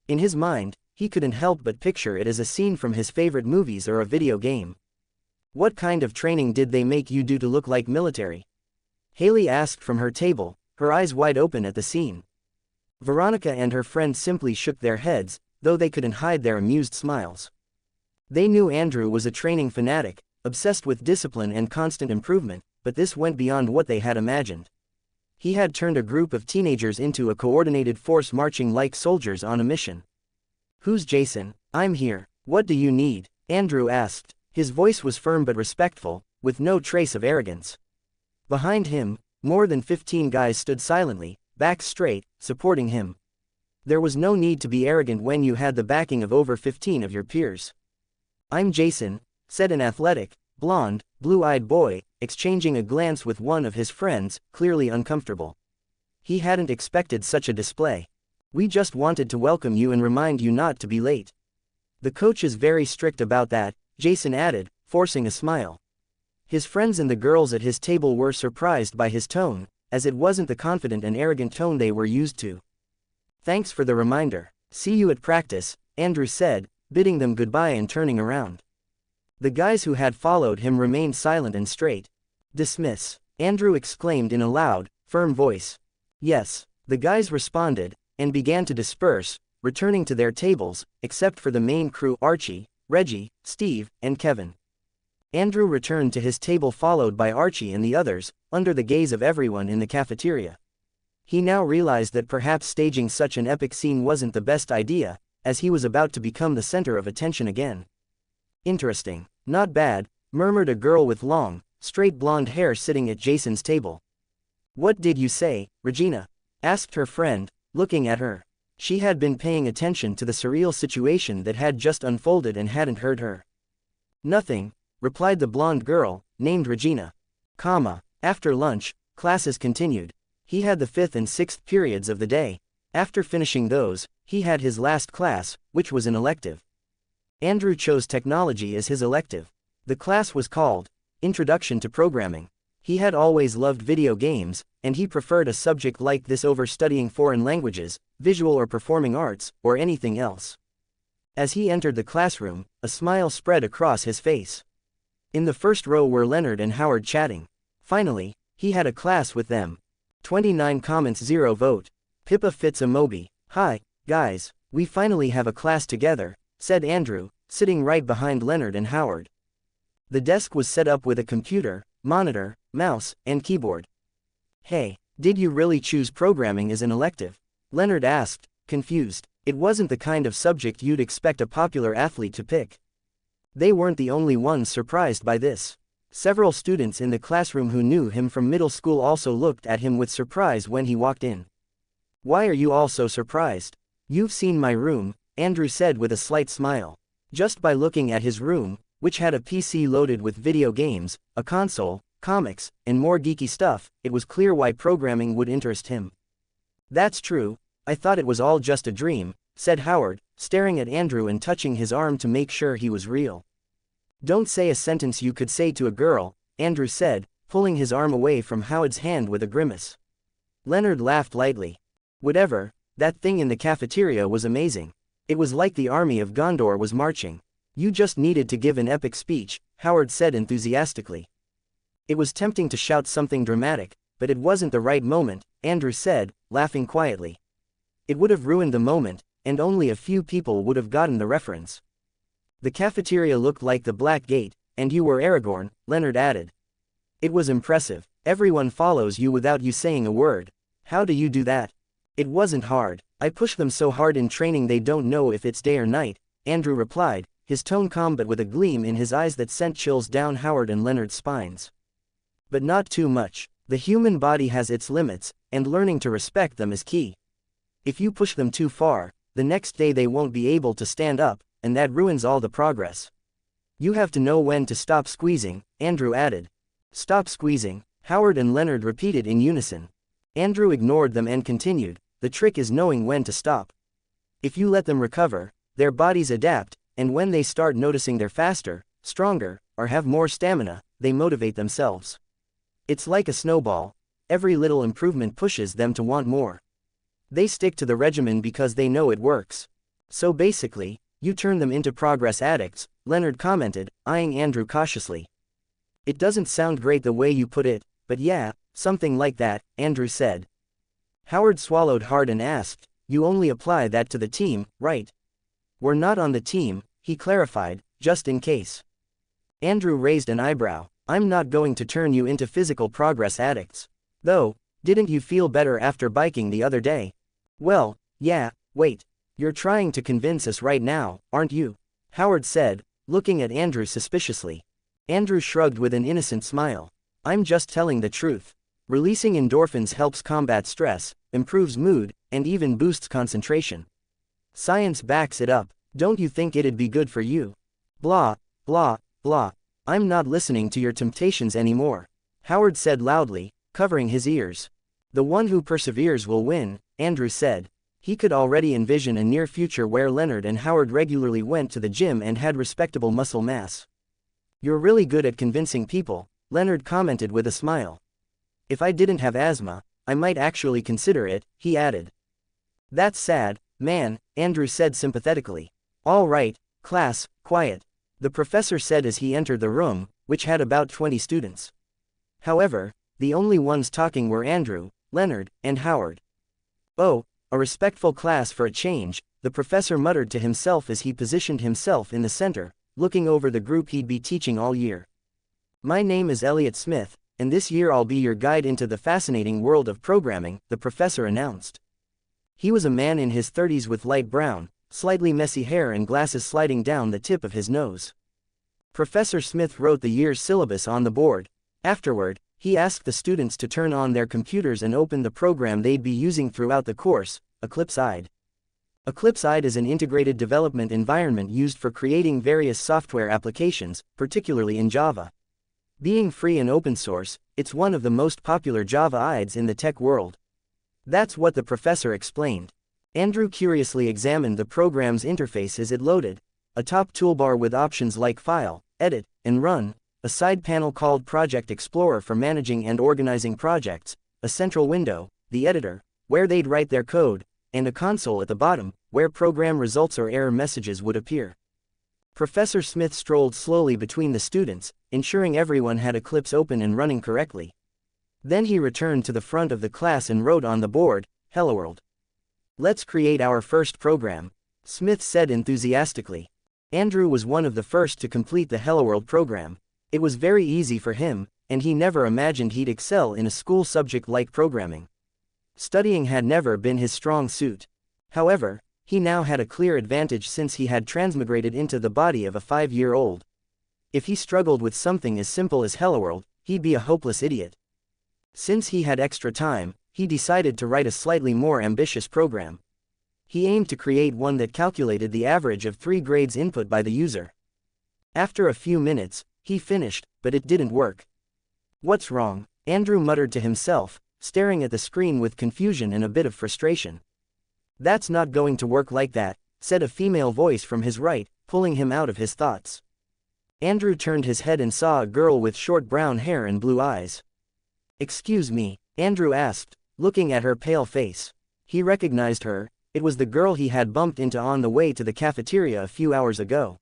In his mind, he couldn't help but picture it as a scene from his favorite movies or a video game. "What kind of training did they make you do to look like military?" Haley asked from her table, her eyes wide open at the scene. Veronica and her friend simply shook their heads, though they couldn't hide their amused smiles. They knew Andrew was a training fanatic, obsessed with discipline and constant improvement, but this went beyond what they had imagined. He had turned a group of teenagers into a coordinated force marching like soldiers on a mission. "Who's Jason? I'm here. What do you need?" Andrew asked. His voice was firm but respectful, with no trace of arrogance. Behind him, more than 15 guys stood silently, backs straight, supporting him. There was no need to be arrogant when you had the backing of over 15 of your peers. "I'm Jason," said an athletic, blonde, blue-eyed boy, exchanging a glance with one of his friends, clearly uncomfortable. He hadn't expected such a display. "We just wanted to welcome you and remind you not to be late." "The coach is very strict about that," Jason added, forcing a smile. His friends and the girls at his table were surprised by his tone, as it wasn't the confident and arrogant tone they were used to. "Thanks for the reminder. See you at practice," Andrew said, bidding them goodbye and turning around. The guys who had followed him remained silent and straight. "Dismiss," Andrew exclaimed in a loud, firm voice. "Yes," the guys responded, and began to disperse, returning to their tables, except for the main crew: Archie, Reggie, Steve, and Kevin. Andrew returned to his table followed by Archie and the others, under the gaze of everyone in the cafeteria. He now realized that perhaps staging such an epic scene wasn't the best idea, as he was about to become the center of attention again. "Interesting. Not bad," murmured a girl with long, straight blonde hair sitting at Jason's table. "What did you say, Regina?" asked her friend, looking at her. She had been paying attention to the surreal situation that had just unfolded and hadn't heard her. "Nothing," replied the blonde girl, named Regina. After lunch, classes continued. He had the 5th and 6th periods of the day. After finishing those, he had his last class, which was an elective. Andrew chose technology as his elective. The class was called Introduction to Programming. He had always loved video games, and he preferred a subject like this over studying foreign languages, visual or performing arts, or anything else. As he entered the classroom, a smile spread across his face. In the first row were Leonard and Howard chatting. Finally, he had a class with them. 29 comments, 0 vote. Pippa Fitz emoji. "Hi, guys, we finally have a class together," said Andrew, sitting right behind Leonard and Howard. The desk was set up with a computer, monitor, mouse, and keyboard. "Hey, did you really choose programming as an elective?" Leonard asked, confused. It wasn't the kind of subject you'd expect a popular athlete to pick. They weren't the only ones surprised by this. Several students in the classroom who knew him from middle school also looked at him with surprise when he walked in. "Why are you all so surprised?" "You've seen my room," Andrew said with a slight smile. Just by looking at his room, which had a PC loaded with video games, a console, comics, and more geeky stuff, it was clear why programming would interest him. "That's true, I thought it was all just a dream," said Howard, staring at Andrew and touching his arm to make sure he was real. "Don't say a sentence you could say to a girl," Andrew said, pulling his arm away from Howard's hand with a grimace. Leonard laughed lightly. "Whatever, that thing in the cafeteria was amazing. It was like the army of Gondor was marching. You just needed to give an epic speech," Howard said enthusiastically. "It was tempting to shout something dramatic, but it wasn't the right moment," Andrew said, laughing quietly. "It would have ruined the moment, and only a few people would have gotten the reference." "The cafeteria looked like the Black Gate, and you were Aragorn," Leonard added. "It was impressive. Everyone follows you without you saying a word. How do you do that?" "It wasn't hard. I push them so hard in training they don't know if it's day or night," Andrew replied, his tone calm but with a gleam in his eyes that sent chills down Howard and Leonard's spines. "But not too much. The human body has its limits, and learning to respect them is key. If you push them too far, the next day they won't be able to stand up, and that ruins all the progress. You have to know when to stop squeezing," Andrew added. "Stop squeezing," Howard and Leonard repeated in unison. Andrew ignored them and continued, "The trick is knowing when to stop. If you let them recover, their bodies adapt, and when they start noticing they're faster, stronger, or have more stamina, they motivate themselves. It's like a snowball. Every little improvement pushes them to want more. They stick to the regimen because they know it works. So basically, you turn them into progress addicts, Leonard commented, eyeing Andrew cautiously. It doesn't sound great the way you put it, but yeah, something like that, Andrew said. Howard swallowed hard and asked, you only apply that to the team, right? We're not on the team, he clarified, just in case. Andrew raised an eyebrow. I'm not going to turn you into physical progress addicts. Though, didn't you feel better after biking the other day? Well, yeah, wait. You're trying to convince us right now, aren't you? Howard said, looking at Andrew suspiciously. Andrew shrugged with an innocent smile. I'm just telling the truth. Releasing endorphins helps combat stress, improves mood, and even boosts concentration. Science backs it up. Don't you think it'd be good for you? Blah, blah, blah. I'm not listening to your temptations anymore, Howard said loudly, covering his ears. The one who perseveres will win, Andrew said. He could already envision a near future where Leonard and Howard regularly went to the gym and had respectable muscle mass. You're really good at convincing people, Leonard commented with a smile. If I didn't have asthma, I might actually consider it, he added. That's sad, man, Andrew said sympathetically. All right, class, quiet, the professor said as he entered the room, which had about 20 students. However, the only ones talking were Andrew, Leonard, and Howard. Oh, a respectful class for a change, the professor muttered to himself as he positioned himself in the center, looking over the group he'd be teaching all year. My name is Elliot Smith, and this year I'll be your guide into the fascinating world of programming, the professor announced. He was a man in his 30s with light brown, slightly messy hair and glasses sliding down the tip of his nose. Professor Smith wrote the year's syllabus on the board. Afterward, he asked the students to turn on their computers and open the program they'd be using throughout the course, Eclipse-IDE. Eclipse-IDE is an integrated development environment used for creating various software applications, particularly in Java. Being free and open source, it's one of the most popular Java IDEs in the tech world. That's what the professor explained. Andrew curiously examined the program's interface as it loaded. A top toolbar with options like File, Edit, and Run, a side panel called Project Explorer for managing and organizing projects, a central window, the editor, where they'd write their code, and a console at the bottom, where program results or error messages would appear. Professor Smith strolled slowly between the students, ensuring everyone had Eclipse open and running correctly. Then he returned to the front of the class and wrote on the board, Hello World. Let's create our first program, Smith said enthusiastically. Andrew was one of the first to complete the Hello World program. It was very easy for him, and he never imagined he'd excel in a school subject like programming. Studying had never been his strong suit. However, he now had a clear advantage since he had transmigrated into the body of a 5-year-old. If he struggled with something as simple as Hello World, he'd be a hopeless idiot. Since he had extra time, he decided to write a slightly more ambitious program. He aimed to create one that calculated the average of 3 grades input by the user. After a few minutes, he finished, but it didn't work. What's wrong? Andrew muttered to himself, staring at the screen with confusion and a bit of frustration. That's not going to work like that, said a female voice from his right, pulling him out of his thoughts. Andrew turned his head and saw a girl with short brown hair and blue eyes. Excuse me, Andrew asked, looking at her pale face. He recognized her. It was the girl he had bumped into on the way to the cafeteria a few hours ago.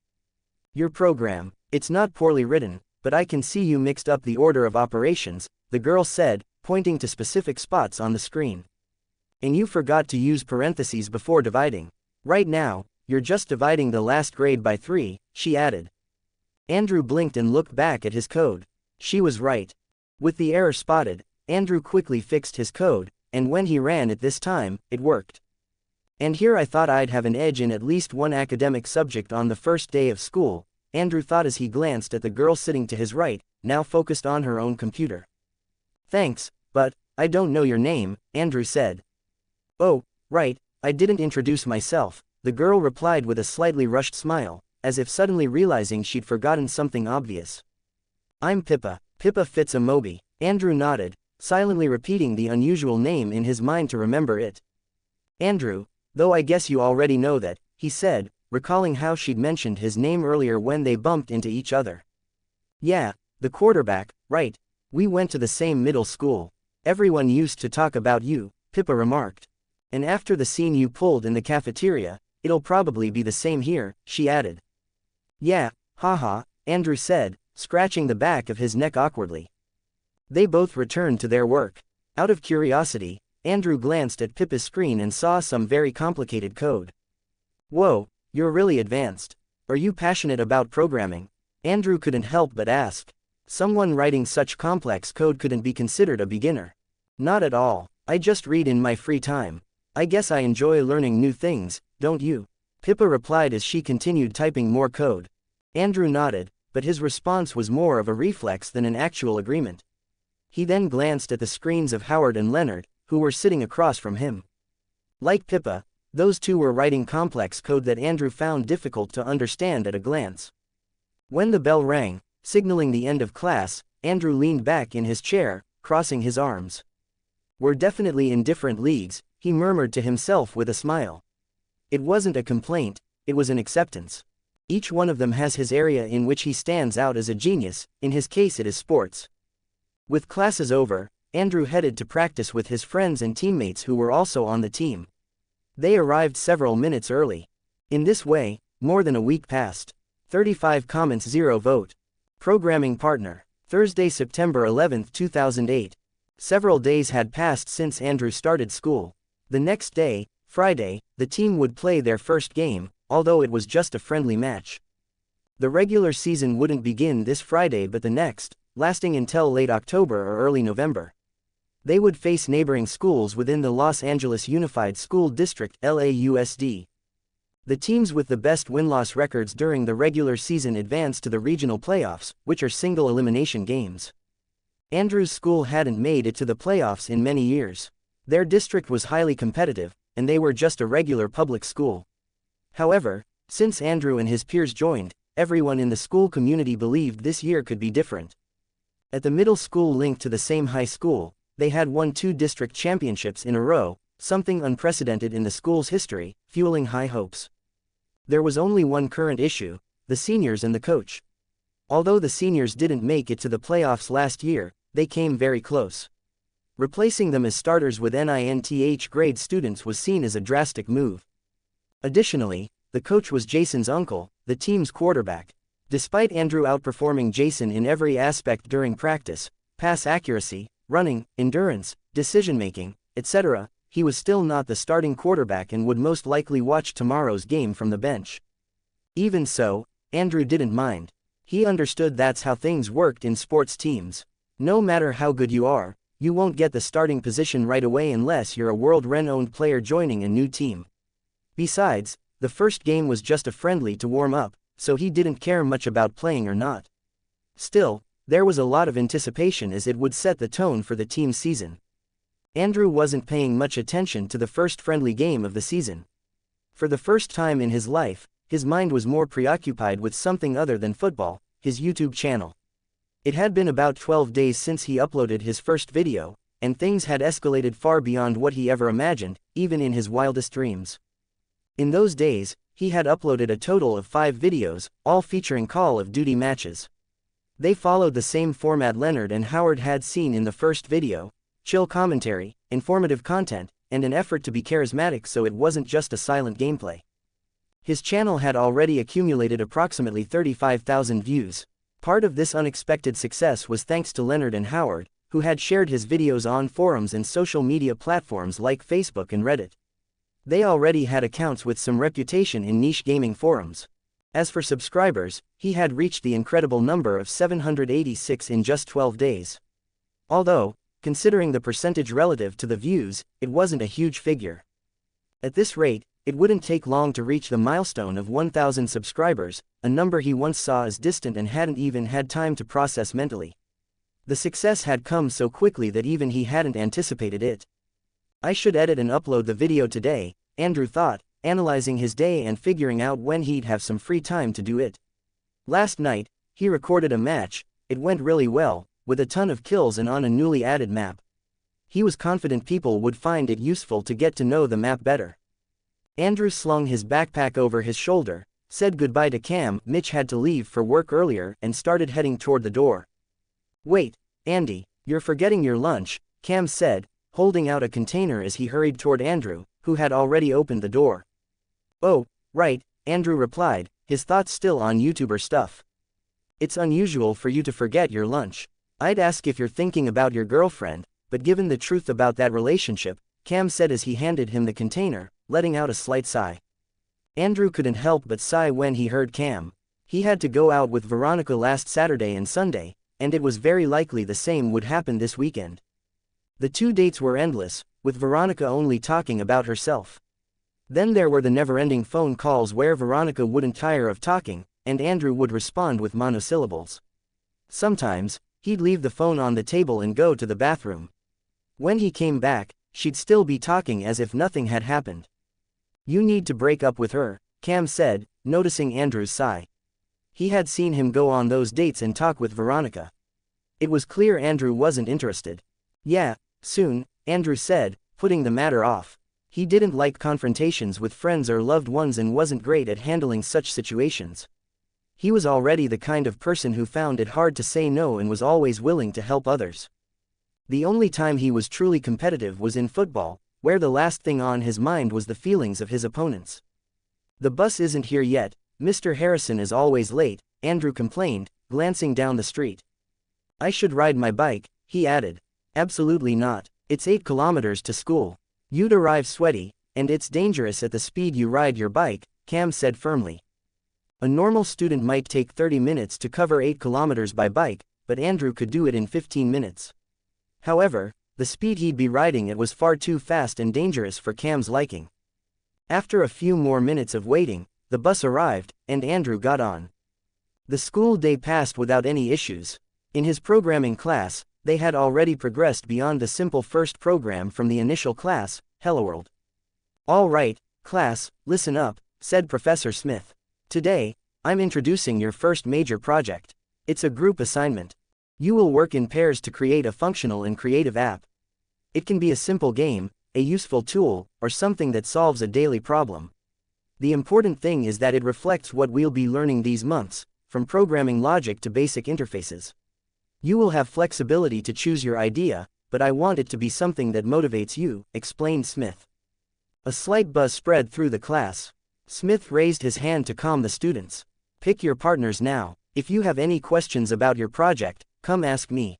Your program, it's not poorly written, but I can see you mixed up the order of operations, the girl said, pointing to specific spots on the screen. And you forgot to use parentheses before dividing. Right now, you're just dividing the last grade by 3, she added. Andrew blinked and looked back at his code. She was right. With the error spotted, Andrew quickly fixed his code, and when he ran it this time, it worked. And here I thought I'd have an edge in at least one academic subject on the first day of school, Andrew thought as he glanced at the girl sitting to his right, now focused on her own computer. Thanks, but I don't know your name, Andrew said. Oh, right, I didn't introduce myself, the girl replied with a slightly rushed smile, as if suddenly realizing she'd forgotten something obvious. I'm Pippa, Pippa Fitz-Amobi, Andrew nodded, silently repeating the unusual name in his mind to remember it. Andrew, Though I guess you already know that, he said, recalling how she'd mentioned his name earlier when they bumped into each other. Yeah, the quarterback, right. We went to the same middle school. Everyone used to talk about you, Pippa remarked. And after the scene you pulled in the cafeteria, it'll probably be the same here, she added. Yeah, haha, Andrew said, scratching the back of his neck awkwardly. They both returned to their work. Out of curiosity, Andrew glanced at Pippa's screen and saw some very complicated code. Whoa, you're really advanced. Are you passionate about programming? Andrew couldn't help but ask. Someone writing such complex code couldn't be considered a beginner. Not at all, I just read in my free time. I guess I enjoy learning new things, don't you? Pippa replied as she continued typing more code. Andrew nodded, but his response was more of a reflex than an actual agreement. He then glanced at the screens of Howard and Leonard, who were sitting across from him. Like Pippa, those two were writing complex code that Andrew found difficult to understand at a glance. When the bell rang, signaling the end of class, Andrew leaned back in his chair, crossing his arms. We're definitely in different leagues, he murmured to himself with a smile. It wasn't a complaint, it was an acceptance. Each one of them has his area in which he stands out as a genius, in his case it is sports. With classes over, Andrew headed to practice with his friends and teammates who were also on the team. They arrived several minutes early. In this way, more than a week passed. 35 comments 0 vote. Programming partner. Thursday, September 11, 2008. Several days had passed since Andrew started school. The next day, Friday, the team would play their first game, although it was just a friendly match. The regular season wouldn't begin this Friday but the next, lasting until late October or early November. They would face neighboring schools within the Los Angeles Unified School District (LAUSD). The teams with the best win-loss records during the regular season advanced to the regional playoffs, which are single-elimination games. Andrew's school hadn't made it to the playoffs in many years. Their district was highly competitive, and they were just a regular public school. However, since Andrew and his peers joined, everyone in the school community believed this year could be different. At the middle school linked to the same high school, they had won 2 district championships in a row, something unprecedented in the school's history, fueling high hopes. There was only one current issue: the seniors and the coach. Although the seniors didn't make it to the playoffs last year, they came very close. Replacing them as starters with NINTH grade students was seen as a drastic move. Additionally, the coach was Jason's uncle, the team's quarterback. Despite Andrew outperforming Jason in every aspect during practice, pass accuracy, running, endurance, decision-making, etc., he was still not the starting quarterback and would most likely watch tomorrow's game from the bench. Even so, Andrew didn't mind. He understood that's how things worked in sports teams. No matter how good you are, you won't get the starting position right away unless you're a world-renowned player joining a new team. Besides, the first game was just a friendly to warm up, so he didn't care much about playing or not. Still, there was a lot of anticipation as it would set the tone for the team's season. Andrew wasn't paying much attention to the first friendly game of the season. For the first time in his life, his mind was more preoccupied with something other than football, his YouTube channel. It had been about 12 days since he uploaded his first video, and things had escalated far beyond what he ever imagined, even in his wildest dreams. In those days, he had uploaded a total of 5 videos, all featuring Call of Duty matches. They followed the same format Leonard and Howard had seen in the first video: chill commentary, informative content, and an effort to be charismatic so it wasn't just a silent gameplay. His channel had already accumulated approximately 35,000 views. Part of this unexpected success was thanks to Leonard and Howard, who had shared his videos on forums and social media platforms like Facebook and Reddit. They already had accounts with some reputation in niche gaming forums. As for subscribers, he had reached the incredible number of 786 in just 12 days. Although, considering the percentage relative to the views, it wasn't a huge figure. At this rate, it wouldn't take long to reach the milestone of 1,000 subscribers, a number he once saw as distant and hadn't even had time to process mentally. The success had come so quickly that even he hadn't anticipated it. I should edit and upload the video today, Andrew thought, analyzing his day and figuring out when he'd have some free time to do it. Last night, he recorded a match. It went really well, with a ton of kills and on a newly added map. He was confident people would find it useful to get to know the map better. Andrew slung his backpack over his shoulder, said goodbye to Cam. Mitch had to leave for work earlier and started heading toward the door. "Wait, Andy, you're forgetting your lunch," Cam said, holding out a container as he hurried toward Andrew, who had already opened the door. "Oh, right," Andrew replied, his thoughts still on YouTuber stuff. "It's unusual for you to forget your lunch. I'd ask if you're thinking about your girlfriend, but given the truth about that relationship," Cam said as he handed him the container, letting out a slight sigh. Andrew couldn't help but sigh when he heard Cam. He had to go out with Veronica last Saturday and Sunday, and it was very likely the same would happen this weekend. The 2 dates were endless, with Veronica only talking about herself. Then there were the never-ending phone calls where Veronica wouldn't tire of talking, and Andrew would respond with monosyllables. Sometimes, he'd leave the phone on the table and go to the bathroom. When he came back, she'd still be talking as if nothing had happened. "You need to break up with her," Cam said, noticing Andrew's sigh. He had seen him go on those dates and talk with Veronica. It was clear Andrew wasn't interested. "Yeah, soon," Andrew said, putting the matter off. He didn't like confrontations with friends or loved ones and wasn't great at handling such situations. He was already the kind of person who found it hard to say no and was always willing to help others. The only time he was truly competitive was in football, where the last thing on his mind was the feelings of his opponents. "The bus isn't here yet, Mr. Harrison is always late," Andrew complained, glancing down the street. "I should ride my bike," he added. "Absolutely not. It's 8 kilometers to school. You'd arrive sweaty, and it's dangerous at the speed you ride your bike," Cam said firmly. A normal student might take 30 minutes to cover 8 kilometers by bike, but Andrew could do it in 15 minutes. However, the speed he'd be riding at was far too fast and dangerous for Cam's liking. After a few more minutes of waiting, the bus arrived, and Andrew got on. The school day passed without any issues. In his programming class, they had already progressed beyond the simple first program from the initial class, Helloworld. "All right, class, listen up," said Professor Smith. "Today, I'm introducing your first major project. It's a group assignment. You will work in pairs to create a functional and creative app. It can be a simple game, a useful tool, or something that solves a daily problem. The important thing is that it reflects what we'll be learning these months, from programming logic to basic interfaces. You will have flexibility to choose your idea, but I want it to be something that motivates you," explained Smith. A slight buzz spread through the class. Smith raised his hand to calm the students. "Pick your partners now. If you have any questions about your project, come ask me.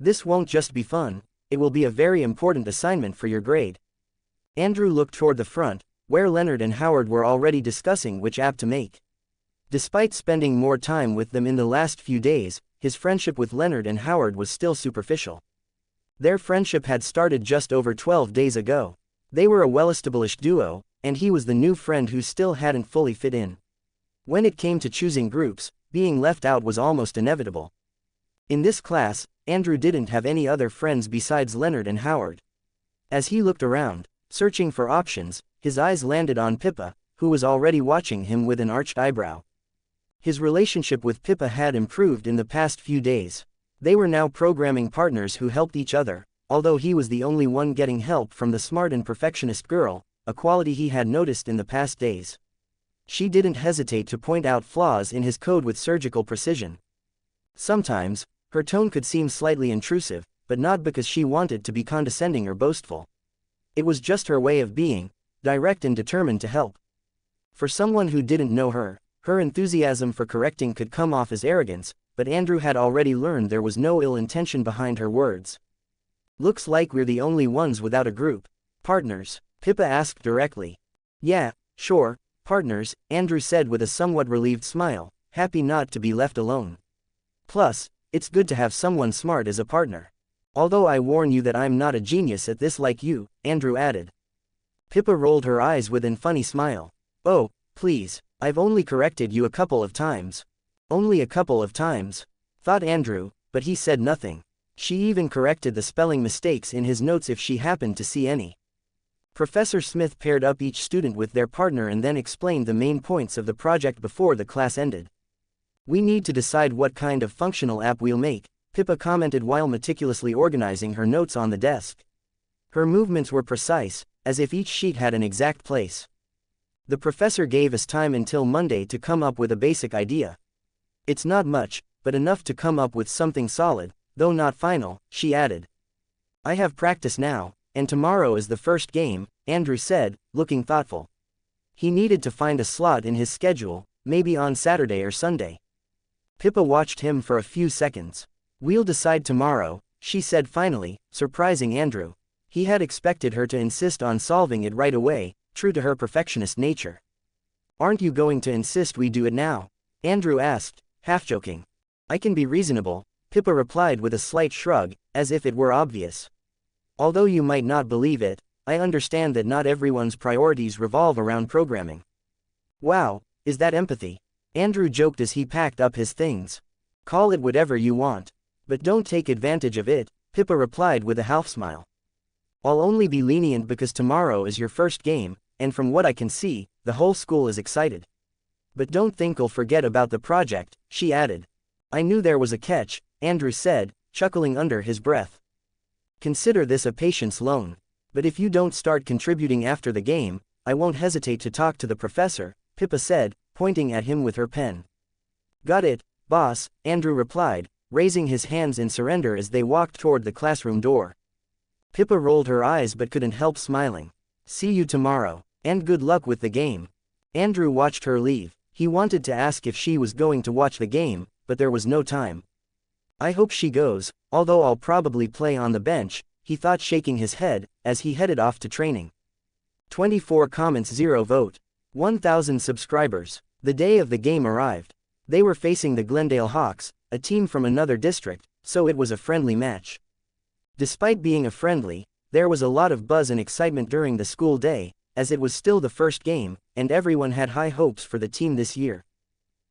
This won't just be fun, it will be a very important assignment for your grade." Andrew looked toward the front, where Leonard and Howard were already discussing which app to make. Despite spending more time with them in the last few days, his friendship with Leonard and Howard was still superficial. Their friendship had started just over 12 days ago. They were a well-established duo, and he was the new friend who still hadn't fully fit in. When it came to choosing groups, being left out was almost inevitable. In this class, Andrew didn't have any other friends besides Leonard and Howard. As he looked around, searching for options, his eyes landed on Pippa, who was already watching him with an arched eyebrow. His relationship with Pippa had improved in the past few days. They were now programming partners who helped each other, although he was the only one getting help from the smart and perfectionist girl, a quality he had noticed in the past days. She didn't hesitate to point out flaws in his code with surgical precision. Sometimes, her tone could seem slightly intrusive, but not because she wanted to be condescending or boastful. It was just her way of being, direct and determined to help. For someone who didn't know her, her enthusiasm for correcting could come off as arrogance, but Andrew had already learned there was no ill intention behind her words. "Looks like we're the only ones without a group. Partners?" Pippa asked directly. "Yeah, sure, partners," Andrew said with a somewhat relieved smile, happy not to be left alone. "Plus, it's good to have someone smart as a partner. Although I warn you that I'm not a genius at this like you," Andrew added. Pippa rolled her eyes with a funny smile. "Oh, please, I've only corrected you a couple of times." "Only a couple of times," thought Andrew, but he said nothing. She even corrected the spelling mistakes in his notes if she happened to see any. Professor Smith paired up each student with their partner and then explained the main points of the project before the class ended. "We need to decide what kind of functional app we'll make," Pippa commented while meticulously organizing her notes on the desk. Her movements were precise, as if each sheet had an exact place. The professor gave us time until Monday to come up with a basic idea. It's not much, but enough to come up with something solid, though not final, she added. I have practice now, and tomorrow is the first game, Andrew said, looking thoughtful. He needed to find a slot in his schedule, maybe on Saturday or Sunday. Pippa watched him for a few seconds. We'll decide tomorrow, she said finally, surprising Andrew. He had expected her to insist on solving it right away, true to her perfectionist nature. Aren't you going to insist we do it now? Andrew asked, half joking. I can be reasonable, Pippa replied with a slight shrug, as if it were obvious. Although you might not believe it, I understand that not everyone's priorities revolve around programming. Wow, is that empathy? Andrew joked as he packed up his things. Call it whatever you want. But don't take advantage of it, Pippa replied with a half smile. I'll only be lenient because tomorrow is your first game, and from what I can see, the whole school is excited. But don't think I'll forget about the project, she added. I knew there was a catch, Andrew said, chuckling under his breath. Consider this a patience loan. But if you don't start contributing after the game, I won't hesitate to talk to the professor, Pippa said, pointing at him with her pen. Got it, boss, Andrew replied, raising his hands in surrender as they walked toward the classroom door. Pippa rolled her eyes but couldn't help smiling. See you tomorrow, and good luck with the game. Andrew watched her leave. He wanted to ask if she was going to watch the game, but there was no time. I hope she goes, although I'll probably play on the bench, he thought, shaking his head, as he headed off to training. 24 comments, 0 vote. 1,000 subscribers. The day of the game arrived. They were facing the Glendale Hawks, a team from another district, so it was a friendly match. Despite being a friendly, there was a lot of buzz and excitement during the school day, as it was still the first game, and everyone had high hopes for the team this year.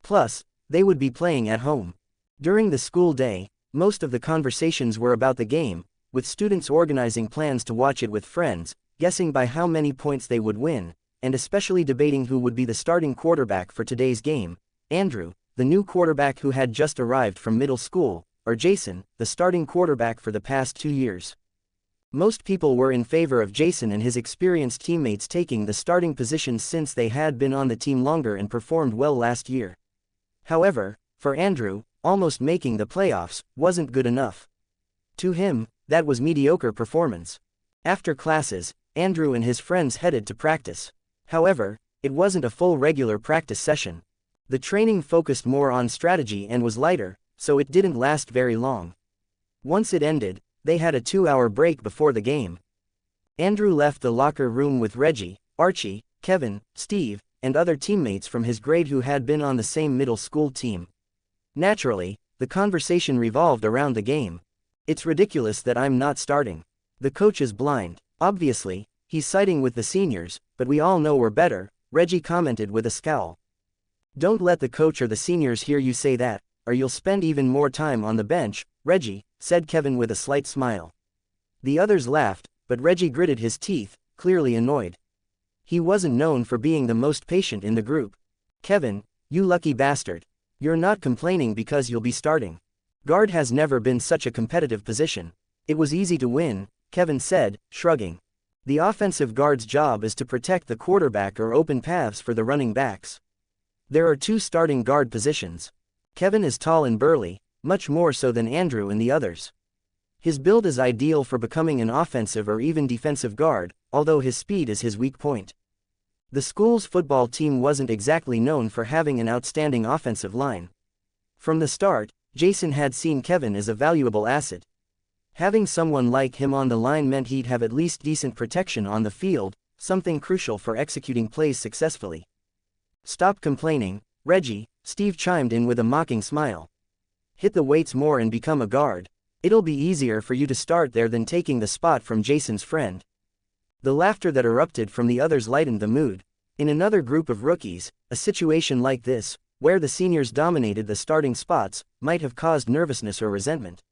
Plus, they would be playing at home. During the school day, most of the conversations were about the game, with students organizing plans to watch it with friends, guessing by how many points they would win, and especially debating who would be the starting quarterback for today's game, Andrew, the new quarterback who had just arrived from middle school, or Jason, the starting quarterback for the past 2 years. Most people were in favor of Jason and his experienced teammates taking the starting positions since they had been on the team longer and performed well last year. However, for Andrew, almost making the playoffs wasn't good enough. To him, that was mediocre performance. After classes, Andrew and his friends headed to practice. However, it wasn't a full regular practice session. The training focused more on strategy and was lighter, so it didn't last very long. Once it ended, they had a 2-hour break before the game. Andrew left the locker room with Reggie, Archie, Kevin, Steve, and other teammates from his grade who had been on the same middle school team. Naturally, the conversation revolved around the game. It's ridiculous that I'm not starting. The coach is blind. Obviously, he's siding with the seniors, but we all know we're better, Reggie commented with a scowl. Don't let the coach or the seniors hear you say that, or you'll spend even more time on the bench, Reggie, said Kevin with a slight smile. The others laughed, but Reggie gritted his teeth, clearly annoyed. He wasn't known for being the most patient in the group. Kevin, you lucky bastard. You're not complaining because you'll be starting. Guard has never been such a competitive position. It was easy to win, Kevin said, shrugging. The offensive guard's job is to protect the quarterback or open paths for the running backs. There are 2 starting guard positions. Kevin is tall and burly, much more so than Andrew and the others. His build is ideal for becoming an offensive or even defensive guard, although his speed is his weak point. The school's football team wasn't exactly known for having an outstanding offensive line. From the start, Jason had seen Kevin as a valuable asset. Having someone like him on the line meant he'd have at least decent protection on the field, something crucial for executing plays successfully. Stop complaining, Reggie, Steve chimed in with a mocking smile. Hit the weights more and become a guard. It'll be easier for you to start there than taking the spot from Jason's friend. The laughter that erupted from the others lightened the mood. In another group of rookies, a situation like this, where the seniors dominated the starting spots, might have caused nervousness or resentment.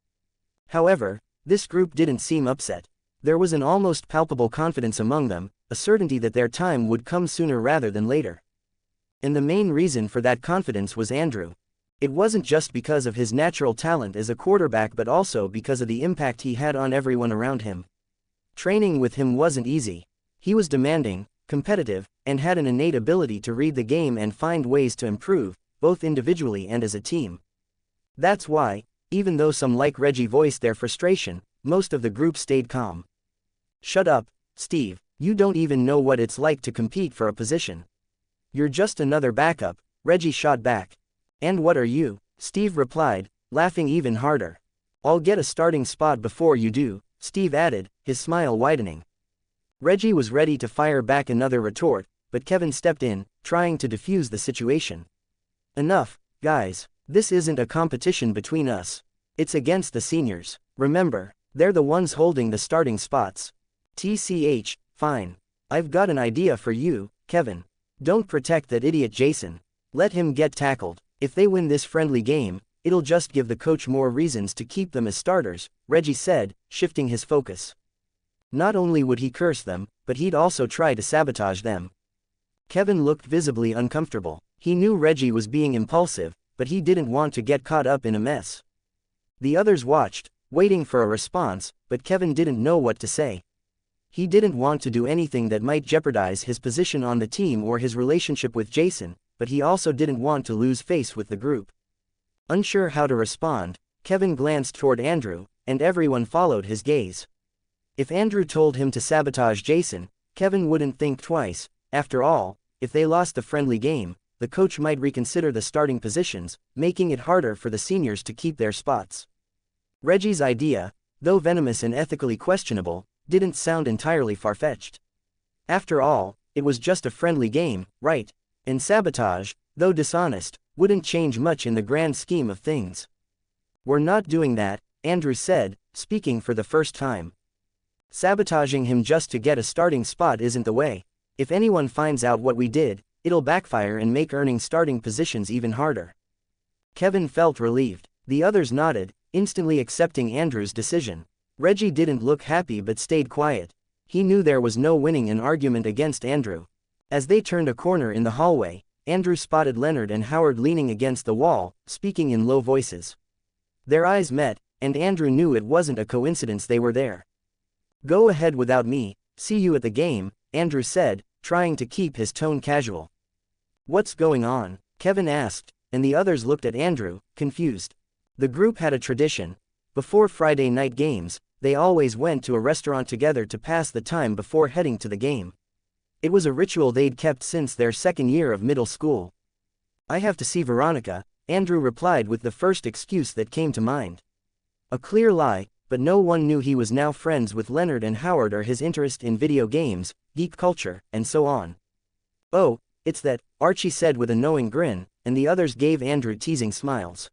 However, this group didn't seem upset. There was an almost palpable confidence among them, a certainty that their time would come sooner rather than later. And the main reason for that confidence was Andrew. It wasn't just because of his natural talent as a quarterback but also because of the impact he had on everyone around him. Training with him wasn't easy. He was demanding, competitive, and had an innate ability to read the game and find ways to improve, both individually and as a team. That's why, even though some like Reggie voiced their frustration, most of the group stayed calm. "Shut up, Steve, you don't even know what it's like to compete for a position. You're just another backup," Reggie shot back. "And what are you?" Steve replied, laughing even harder. "I'll get a starting spot before you do," Steve added, his smile widening. Reggie was ready to fire back another retort, but Kevin stepped in, trying to defuse the situation. "Enough, guys. This isn't a competition between us. It's against the seniors. Remember, they're the ones holding the starting spots." "TCH, fine. I've got an idea for you, Kevin. Don't protect that idiot Jason. Let him get tackled. If they win this friendly game, it'll just give the coach more reasons to keep them as starters," Reggie said, shifting his focus. Not only would he curse them, but he'd also try to sabotage them. Kevin looked visibly uncomfortable. He knew Reggie was being impulsive, but he didn't want to get caught up in a mess. The others watched, waiting for a response, but Kevin didn't know what to say. He didn't want to do anything that might jeopardize his position on the team or his relationship with Jason, but he also didn't want to lose face with the group. Unsure how to respond, Kevin glanced toward Andrew, and everyone followed his gaze. If Andrew told him to sabotage Jason, Kevin wouldn't think twice. After all, if they lost the friendly game, the coach might reconsider the starting positions, making it harder for the seniors to keep their spots. Reggie's idea, though venomous and ethically questionable, didn't sound entirely far-fetched. After all, it was just a friendly game, right? And sabotage, though dishonest, wouldn't change much in the grand scheme of things. "We're not doing that," Andrew said, speaking for the first time. "Sabotaging him just to get a starting spot isn't the way. If anyone finds out what we did, it'll backfire and make earning starting positions even harder." Kevin felt relieved. The others nodded, instantly accepting Andrew's decision. Reggie didn't look happy but stayed quiet. He knew there was no winning an argument against Andrew. As they turned a corner in the hallway, Andrew spotted Leonard and Howard leaning against the wall, speaking in low voices. Their eyes met, and Andrew knew it wasn't a coincidence they were there. "Go ahead without me, see you at the game," Andrew said, trying to keep his tone casual. "What's going on?" Kevin asked, and the others looked at Andrew, confused. The group had a tradition. Before Friday night games, they always went to a restaurant together to pass the time before heading to the game. It was a ritual they'd kept since their second year of middle school. "I have to see Veronica," Andrew replied with the first excuse that came to mind. A clear lie, but no one knew he was now friends with Leonard and Howard or his interest in video games, geek culture, and so on. "Oh, it's that," Archie said with a knowing grin, and the others gave Andrew teasing smiles.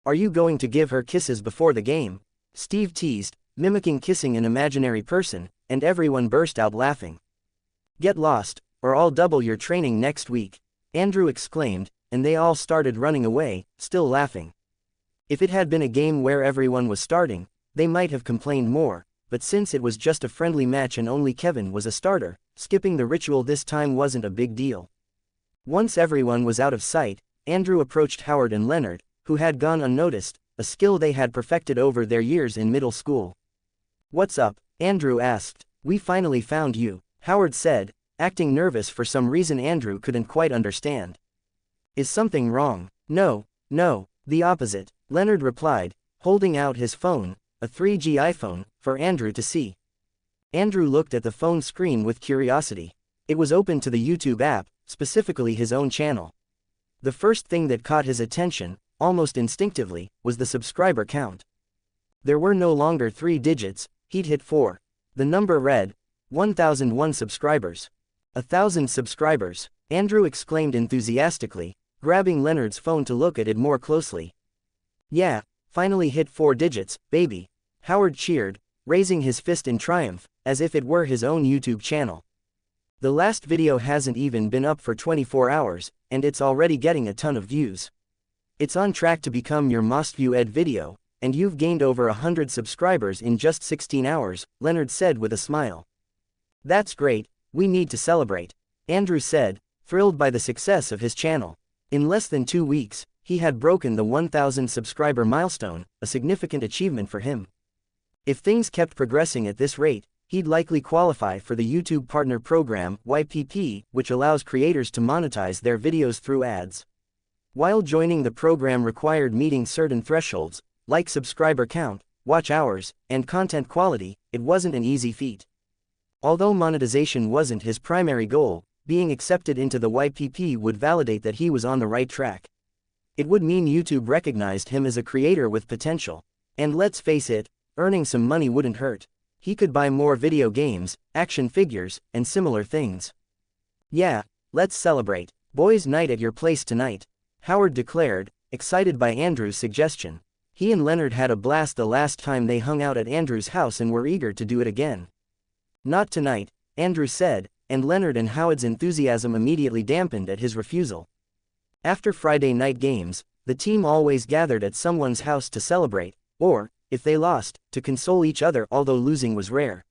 "Are you going to give her kisses before the game?" Steve teased, mimicking kissing an imaginary person, and everyone burst out laughing. "Get lost, or I'll double your training next week," Andrew exclaimed, and they all started running away, still laughing. If it had been a game where everyone was starting, they might have complained more, but since it was just a friendly match and only Kevin was a starter, skipping the ritual this time wasn't a big deal. Once everyone was out of sight, Andrew approached Howard and Leonard, who had gone unnoticed, a skill they had perfected over their years in middle school. "What's up?" Andrew asked. "We finally found you," Howard said, acting nervous for some reason Andrew couldn't quite understand. "Is something wrong?" No, the opposite," Leonard replied, holding out his phone, a 3G iPhone, for Andrew to see. Andrew looked at the phone screen with curiosity. It was open to the YouTube app, specifically his own channel. The first thing that caught his attention, almost instinctively, was the subscriber count. There were no longer 3 digits, he'd hit 4. The number read, 1001 subscribers. 1,000 subscribers, Andrew exclaimed enthusiastically, grabbing Leonard's phone to look at it more closely. "Yeah, finally hit 4 digits, baby," Howard cheered, raising his fist in triumph, as if it were his own YouTube channel. "The last video hasn't even been up for 24 hours, and it's already getting a ton of views. It's on track to become your most viewed video, and you've gained over 100 subscribers in just 16 hours, Leonard said with a smile. "That's great, we need to celebrate," Andrew said, thrilled by the success of his channel. In less than 2 weeks, he had broken the 1,000 subscriber milestone, a significant achievement for him. If things kept progressing at this rate, he'd likely qualify for the YouTube Partner Program, YPP, which allows creators to monetize their videos through ads. While joining the program required meeting certain thresholds, like subscriber count, watch hours, and content quality, it wasn't an easy feat. Although monetization wasn't his primary goal, being accepted into the YPP would validate that he was on the right track. It would mean YouTube recognized him as a creator with potential. And let's face it, earning some money wouldn't hurt. He could buy more video games, action figures, and similar things. "Yeah, let's celebrate. Boys' night at your place tonight," Howard declared, excited by Andrew's suggestion. He and Leonard had a blast the last time they hung out at Andrew's house and were eager to do it again. "Not tonight," Andrew said, and Leonard and Howard's enthusiasm immediately dampened at his refusal. After Friday night games, the team always gathered at someone's house to celebrate, or, if they lost, to console each other, although losing was rare.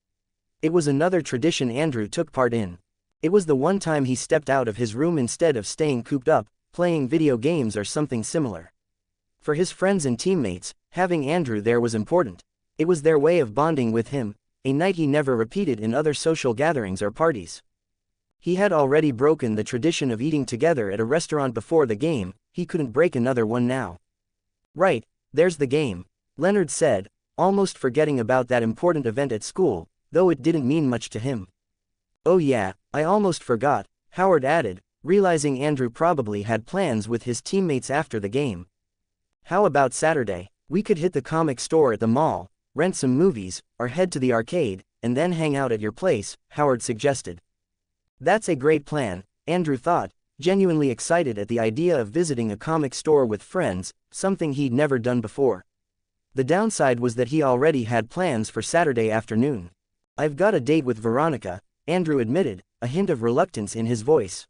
It was another tradition Andrew took part in. It was the one time he stepped out of his room instead of staying cooped up, playing video games or something similar. For his friends and teammates, having Andrew there was important. It was their way of bonding with him, a night he never repeated in other social gatherings or parties. He had already broken the tradition of eating together at a restaurant before the game, he couldn't break another one now. "Right, there's the game," Leonard said, almost forgetting about that important event at school, though it didn't mean much to him. "Oh yeah, I almost forgot," Howard added, realizing Andrew probably had plans with his teammates after the game. "How about Saturday? We could hit the comic store at the mall, rent some movies, or head to the arcade, and then hang out at your place," Howard suggested. That's a great plan, Andrew thought, genuinely excited at the idea of visiting a comic store with friends, something he'd never done before. The downside was that he already had plans for Saturday afternoon. "I've got a date with Veronica," Andrew admitted, a hint of reluctance in his voice.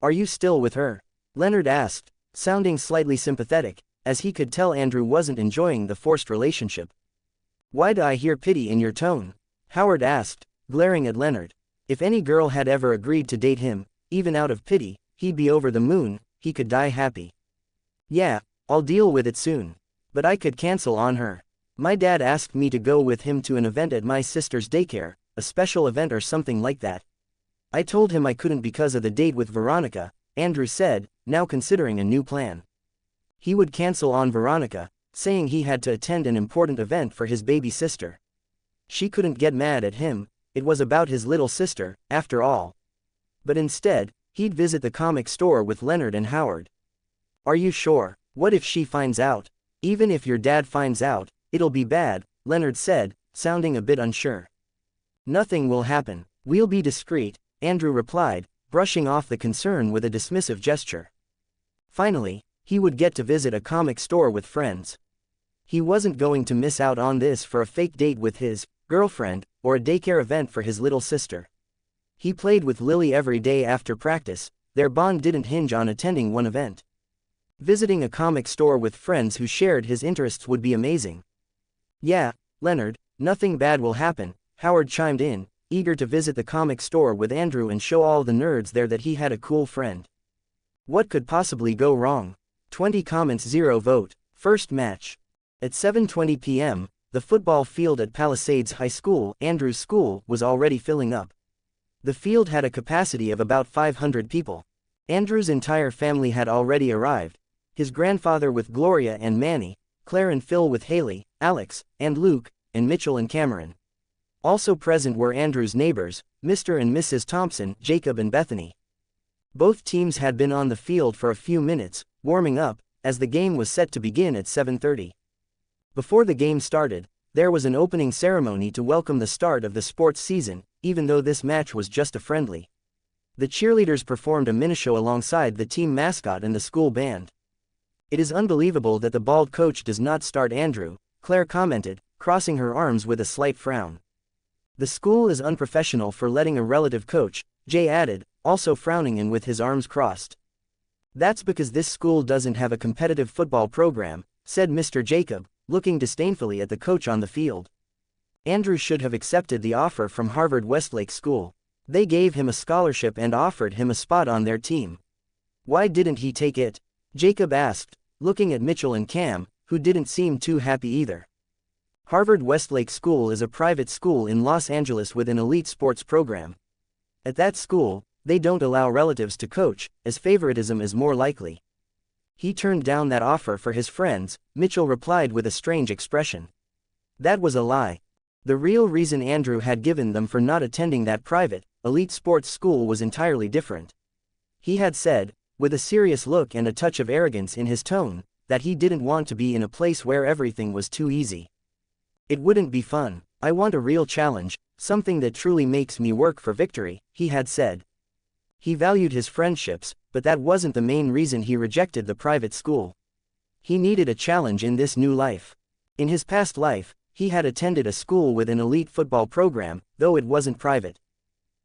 "Are you still with her?" Leonard asked, sounding slightly sympathetic, as he could tell Andrew wasn't enjoying the forced relationship. "Why do I hear pity in your tone?" Howard asked, glaring at Leonard. If any girl had ever agreed to date him, even out of pity, he'd be over the moon, he could die happy. "Yeah, I'll deal with it soon. But I could cancel on her. My dad asked me to go with him to an event at my sister's daycare, a special event or something like that. I told him I couldn't because of the date with Veronica," Andrew said, now considering a new plan. He would cancel on Veronica, saying he had to attend an important event for his baby sister. She couldn't get mad at him, it was about his little sister, after all. But instead, he'd visit the comic store with Leonard and Howard. "Are you sure? What if she finds out?" "Even if your dad finds out, it'll be bad," Leonard said, sounding a bit unsure. "Nothing will happen. We'll be discreet," Andrew replied, brushing off the concern with a dismissive gesture. Finally, he would get to visit a comic store with friends. He wasn't going to miss out on this for a fake date with his girlfriend, or a daycare event for his little sister. He played with Lily every day after practice, their bond didn't hinge on attending one event. Visiting a comic store with friends who shared his interests would be amazing. "Yeah, Leonard, nothing bad will happen," Howard chimed in, eager to visit the comic store with Andrew and show all the nerds there that he had a cool friend. What could possibly go wrong? 20 comments 0 vote. First match. At 7:20 p.m., the football field at Palisades High School, Andrew's school, was already filling up. The field had a capacity of about 500 people. Andrew's entire family had already arrived. His grandfather with Gloria and Manny, Claire and Phil with Haley, Alex, and Luke, and Mitchell and Cameron. Also present were Andrew's neighbors, Mr. and Mrs. Thompson, Jacob and Bethany. Both teams had been on the field for a few minutes, warming up, as the game was set to begin at 7:30. Before the game started, there was an opening ceremony to welcome the start of the sports season, even though this match was just a friendly. The cheerleaders performed a mini-show alongside the team mascot and the school band. "It is unbelievable that the bald coach does not start Andrew," Claire commented, crossing her arms with a slight frown. "The school is unprofessional for letting a relative coach," Jay added, also frowning and with his arms crossed. "That's because this school doesn't have a competitive football program," said Mr. Jacob, looking disdainfully at the coach on the field. Andrew should have accepted the offer from Harvard Westlake School. They gave him a scholarship and offered him a spot on their team. Why didn't he take it? Jacob asked, looking at Mitchell and Cam, who didn't seem too happy either. Harvard Westlake School is a private school in Los Angeles with an elite sports program. At that school, they don't allow relatives to coach, as favoritism is more likely. He turned down that offer for his friends, Mitchell replied with a strange expression. That was a lie. The real reason Andrew had given them for not attending that private, elite sports school was entirely different. He had said, with a serious look and a touch of arrogance in his tone, that he didn't want to be in a place where everything was too easy. It wouldn't be fun. I want a real challenge, something that truly makes me work for victory, he had said. He valued his friendships, but that wasn't the main reason he rejected the private school. He needed a challenge in this new life. In his past life, he had attended a school with an elite football program, though it wasn't private.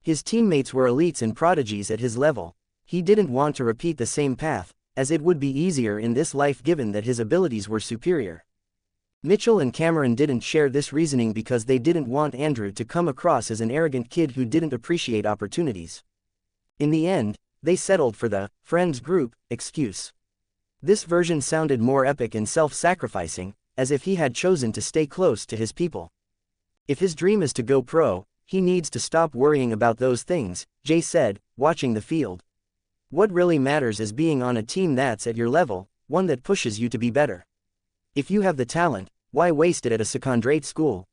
His teammates were elites and prodigies at his level. He didn't want to repeat the same path, as it would be easier in this life given that his abilities were superior. Mitchell and Cameron didn't share this reasoning because they didn't want Andrew to come across as an arrogant kid who didn't appreciate opportunities. In the end, they settled for the friends group excuse. This version sounded more epic and self-sacrificing, as if he had chosen to stay close to his people. If his dream is to go pro, he needs to stop worrying about those things, Jay said, watching the field. What really matters is being on a team that's at your level, one that pushes you to be better. If you have the talent, why waste it at a second-rate school?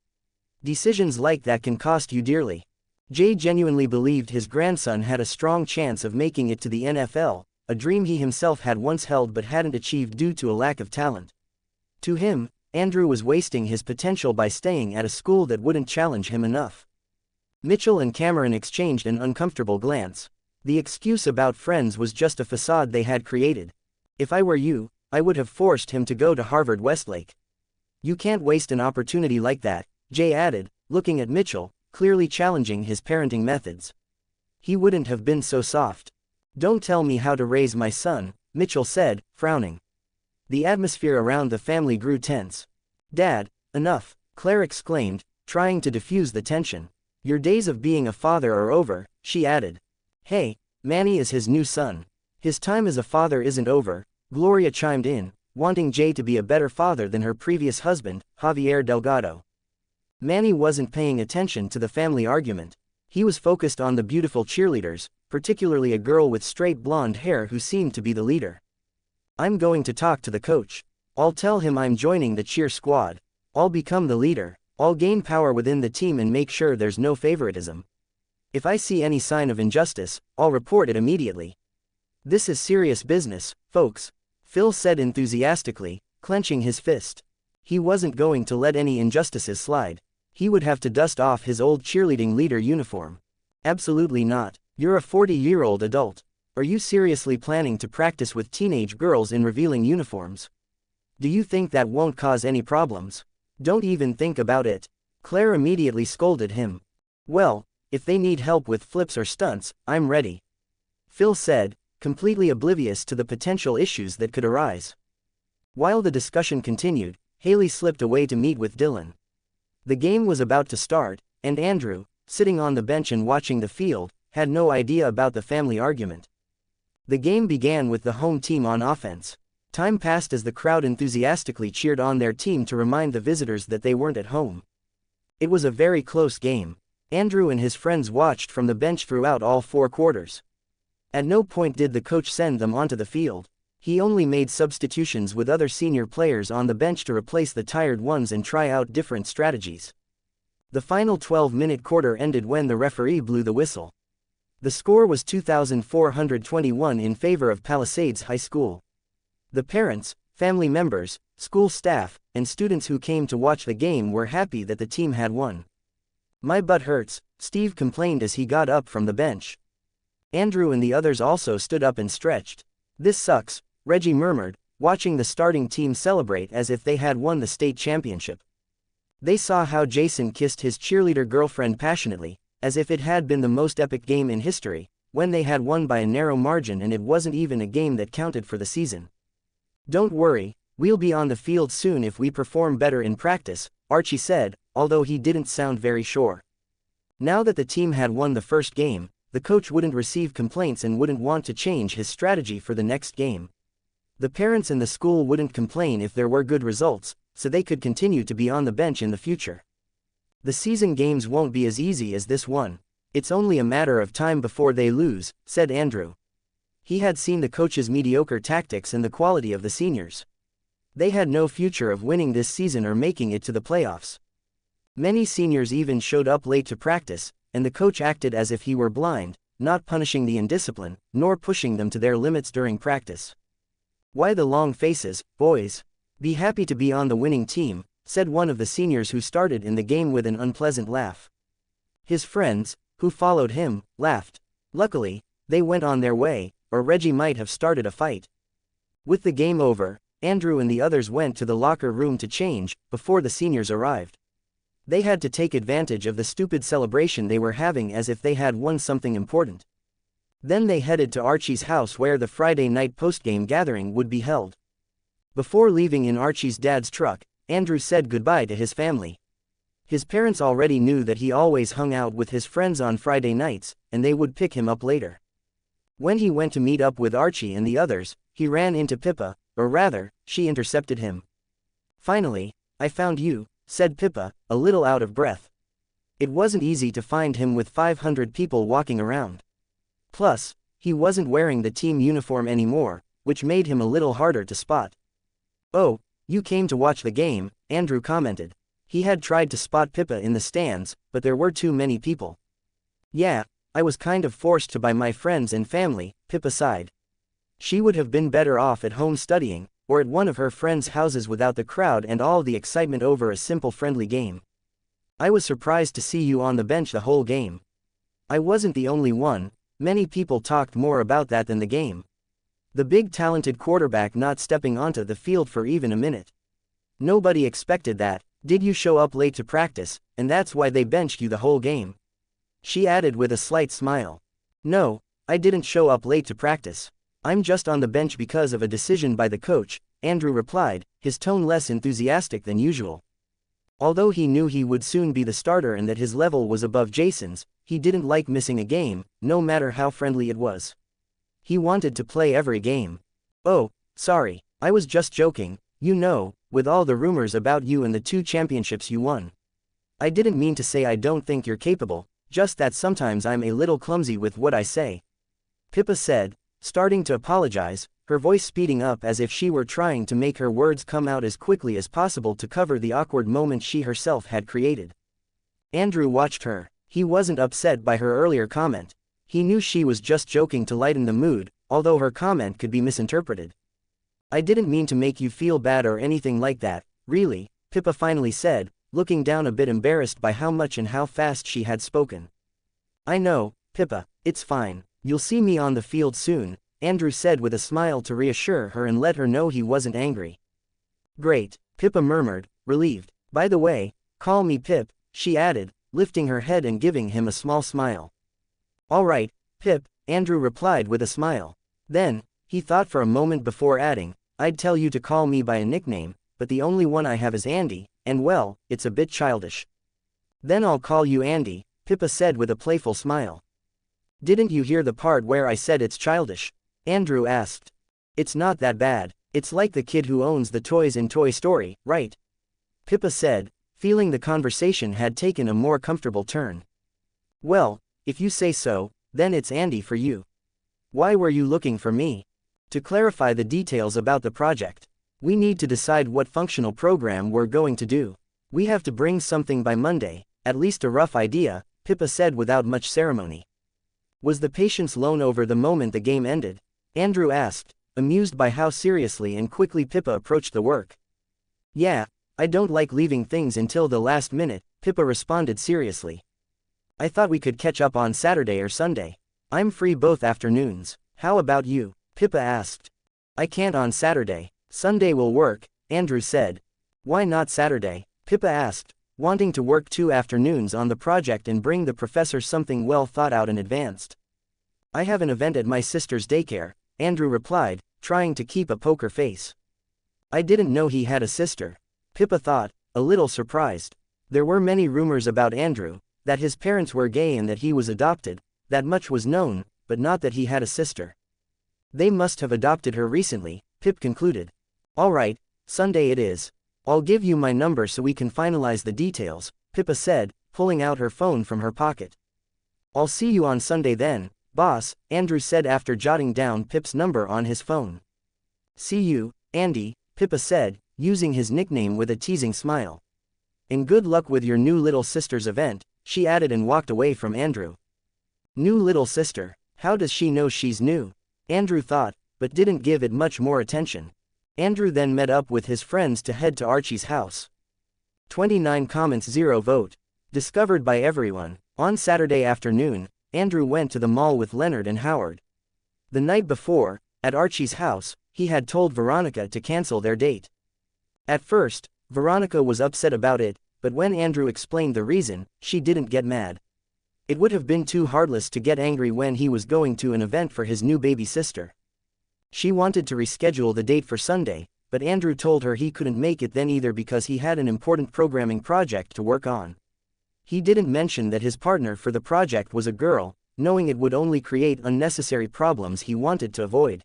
Decisions like that can cost you dearly. Jay genuinely believed his grandson had a strong chance of making it to the NFL, a dream he himself had once held but hadn't achieved due to a lack of talent. To him, Andrew was wasting his potential by staying at a school that wouldn't challenge him enough. Mitchell and Cameron exchanged an uncomfortable glance. The excuse about friends was just a facade they had created. If I were you, I would have forced him to go to Harvard Westlake. You can't waste an opportunity like that, Jay added, looking at Mitchell, clearly challenging his parenting methods. He wouldn't have been so soft. Don't tell me how to raise my son, Mitchell said, frowning. The atmosphere around the family grew tense. Dad, enough, Claire exclaimed, trying to diffuse the tension. Your days of being a father are over, she added. Hey, Manny is his new son. His time as a father isn't over, Gloria chimed in, wanting Jay to be a better father than her previous husband, Javier Delgado. Manny wasn't paying attention to the family argument. He was focused on the beautiful cheerleaders, particularly a girl with straight blonde hair who seemed to be the leader. I'm going to talk to the coach. I'll tell him I'm joining the cheer squad. I'll become the leader. I'll gain power within the team and make sure there's no favoritism. If I see any sign of injustice, I'll report it immediately. This is serious business, folks, Phil said enthusiastically, clenching his fist. He wasn't going to let any injustices slide. He would have to dust off his old cheerleading leader uniform. Absolutely not. You're a 40-year-old adult. Are you seriously planning to practice with teenage girls in revealing uniforms? Do you think that won't cause any problems? Don't even think about it. Claire immediately scolded him. Well, if they need help with flips or stunts, I'm ready. Phil said, completely oblivious to the potential issues that could arise. While the discussion continued, Haley slipped away to meet with Dylan. The game was about to start, and Andrew, sitting on the bench and watching the field, had no idea about the family argument. The game began with the home team on offense. Time passed as the crowd enthusiastically cheered on their team to remind the visitors that they weren't at home. It was a very close game. Andrew and his friends watched from the bench throughout all 4 quarters. At no point did the coach send them onto the field. He only made substitutions with other senior players on the bench to replace the tired ones and try out different strategies. The final 12-minute quarter ended when the referee blew the whistle. The score was 2,421 in favor of Palisades High School. The parents, family members, school staff, and students who came to watch the game were happy that the team had won. My butt hurts, Steve complained as he got up from the bench. Andrew and the others also stood up and stretched. This sucks, Reggie murmured, watching the starting team celebrate as if they had won the state championship. They saw how Jason kissed his cheerleader girlfriend passionately, as if it had been the most epic game in history, when they had won by a narrow margin and it wasn't even a game that counted for the season. Don't worry, we'll be on the field soon if we perform better in practice, Archie said, although he didn't sound very sure. Now that the team had won the first game, the coach wouldn't receive complaints and wouldn't want to change his strategy for the next game. The parents in the school wouldn't complain if there were good results, so they could continue to be on the bench in the future. The season games won't be as easy as this one. It's only a matter of time before they lose, said Andrew. He had seen the coach's mediocre tactics and the quality of the seniors. They had no future of winning this season or making it to the playoffs. Many seniors even showed up late to practice, and the coach acted as if he were blind, not punishing the indiscipline, nor pushing them to their limits during practice. Why the long faces, boys? Be happy to be on the winning team, said one of the seniors who started in the game with an unpleasant laugh. His friends, who followed him, laughed. Luckily, they went on their way, or Reggie might have started a fight. With the game over, Andrew and the others went to the locker room to change, before the seniors arrived. They had to take advantage of the stupid celebration they were having as if they had won something important. Then they headed to Archie's house where the Friday night postgame gathering would be held. Before leaving in Archie's dad's truck, Andrew said goodbye to his family. His parents already knew that he always hung out with his friends on Friday nights, and they would pick him up later. When he went to meet up with Archie and the others, he ran into Pippa, or rather, she intercepted him. Finally, I found you, said Pippa, a little out of breath. It wasn't easy to find him with 500 people walking around. Plus, he wasn't wearing the team uniform anymore, which made him a little harder to spot. Oh, you came to watch the game, Andrew commented. He had tried to spot Pippa in the stands, but there were too many people. Yeah, I was kind of forced to by my friends and family, Pippa sighed. She would have been better off at home studying, or at one of her friends' houses without the crowd and all the excitement over a simple friendly game. I was surprised to see you on the bench the whole game. I wasn't the only one, many people talked more about that than the game. The big talented quarterback not stepping onto the field for even a minute. Nobody expected that. Did you show up late to practice, and that's why they benched you the whole game? She added with a slight smile. No, I didn't show up late to practice. I'm just on the bench because of a decision by the coach, Andrew replied, his tone less enthusiastic than usual. Although he knew he would soon be the starter and that his level was above Jason's, he didn't like missing a game, no matter how friendly it was. He wanted to play every game. Oh, sorry, I was just joking, you know, with all the rumors about you and the 2 championships you won. I didn't mean to say I don't think you're capable, just that sometimes I'm a little clumsy with what I say. Pippa said, starting to apologize, her voice speeding up as if she were trying to make her words come out as quickly as possible to cover the awkward moment she herself had created. Andrew watched her. He wasn't upset by her earlier comment. He knew she was just joking to lighten the mood, although her comment could be misinterpreted. I didn't mean to make you feel bad or anything like that, really, Pippa finally said, looking down a bit embarrassed by how much and how fast she had spoken. I know, Pippa, it's fine, you'll see me on the field soon, Andrew said with a smile to reassure her and let her know he wasn't angry. Great, Pippa murmured, relieved. By the way, call me Pip, she added, lifting her head and giving him a small smile. All right, Pip, Andrew replied with a smile. Then, he thought for a moment before adding, I'd tell you to call me by a nickname, but the only one I have is Andy, and well, it's a bit childish. Then I'll call you Andy, Pippa said with a playful smile. Didn't you hear the part where I said it's childish? Andrew asked. It's not that bad, it's like the kid who owns the toys in Toy Story, right? Pippa said, feeling the conversation had taken a more comfortable turn. Well, if you say so, then it's Andy for you. Why were you looking for me? To clarify the details about the project. We need to decide what functional program we're going to do. We have to bring something by Monday, at least a rough idea, Pippa said without much ceremony. Was the patient's loan over the moment the game ended? Andrew asked, amused by how seriously and quickly Pippa approached the work. Yeah, I don't like leaving things until the last minute, Pippa responded seriously. I thought we could catch up on Saturday or Sunday. I'm free both afternoons. How about you? Pippa asked. I can't on Saturday. Sunday will work, Andrew said. Why not Saturday? Pippa asked, wanting to work 2 afternoons on the project and bring the professor something well thought out and advanced. I have an event at my sister's daycare, Andrew replied, trying to keep a poker face. I didn't know he had a sister. Pippa thought, a little surprised. There were many rumors about Andrew, that his parents were gay and that he was adopted, that much was known, but not that he had a sister. They must have adopted her recently, Pip concluded. All right, Sunday it is. I'll give you my number so we can finalize the details, Pippa said, pulling out her phone from her pocket. I'll see you on Sunday then, boss, Andrew said after jotting down Pip's number on his phone. See you, Andy, Pippa said, using his nickname with a teasing smile. And good luck with your new little sister's event, she added and walked away from Andrew. New little sister, how does she know she's new? Andrew thought, but didn't give it much more attention. Andrew then met up with his friends to head to Archie's house. 29 comments 0 vote. Discovered by everyone. On Saturday afternoon, Andrew went to the mall with Leonard and Howard. The night before, at Archie's house, he had told Veronica to cancel their date. At first, Veronica was upset about it, but when Andrew explained the reason, she didn't get mad. It would have been too heartless to get angry when he was going to an event for his new baby sister. She wanted to reschedule the date for Sunday, but Andrew told her he couldn't make it then either because he had an important programming project to work on. He didn't mention that his partner for the project was a girl, knowing it would only create unnecessary problems he wanted to avoid.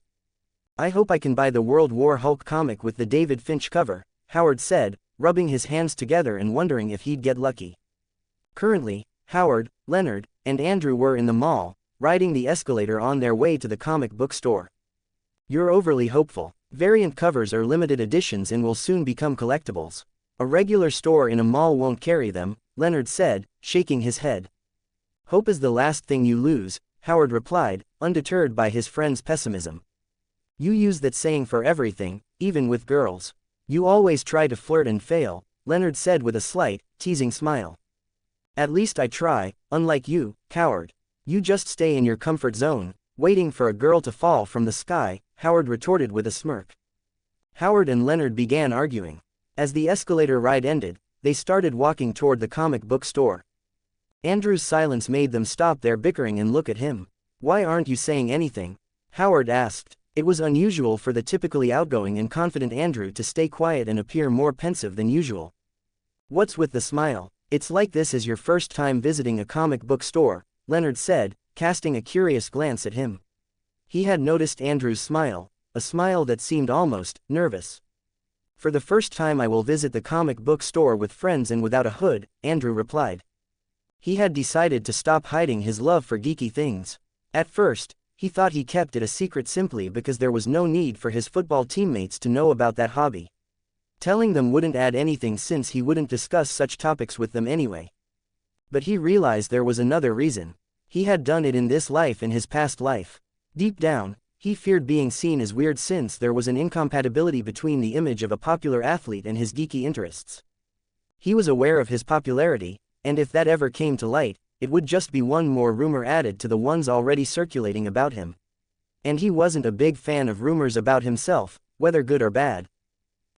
I hope I can buy the World War Hulk comic with the David Finch cover, Howard said, rubbing his hands together and wondering if he'd get lucky. Currently, Howard, Leonard, and Andrew were in the mall, riding the escalator on their way to the comic book store. You're overly hopeful. Variant covers are limited editions and will soon become collectibles. A regular store in a mall won't carry them, Leonard said, shaking his head. Hope is the last thing you lose, Howard replied, undeterred by his friend's pessimism. You use that saying for everything, even with girls. You always try to flirt and fail, Leonard said with a slight, teasing smile. At least I try, unlike you, coward. You just stay in your comfort zone, waiting for a girl to fall from the sky, Howard retorted with a smirk. Howard and Leonard began arguing. As the escalator ride ended, they started walking toward the comic book store. Andrew's silence made them stop their bickering and look at him. Why aren't you saying anything? Howard asked. It was unusual for the typically outgoing and confident Andrew to stay quiet and appear more pensive than usual. What's with the smile? It's like this is your first time visiting a comic book store, Leonard said, casting a curious glance at him. He had noticed Andrew's smile, a smile that seemed almost nervous. For the first time I will visit the comic book store with friends and without a hood, Andrew replied. He had decided to stop hiding his love for geeky things. At first, he thought he kept it a secret simply because there was no need for his football teammates to know about that hobby. Telling them wouldn't add anything since he wouldn't discuss such topics with them anyway. But he realized there was another reason. He had done it in this life and his past life. Deep down, he feared being seen as weird since there was an incompatibility between the image of a popular athlete and his geeky interests. He was aware of his popularity, and if that ever came to light, it would just be one more rumor added to the ones already circulating about him. And he wasn't a big fan of rumors about himself, whether good or bad.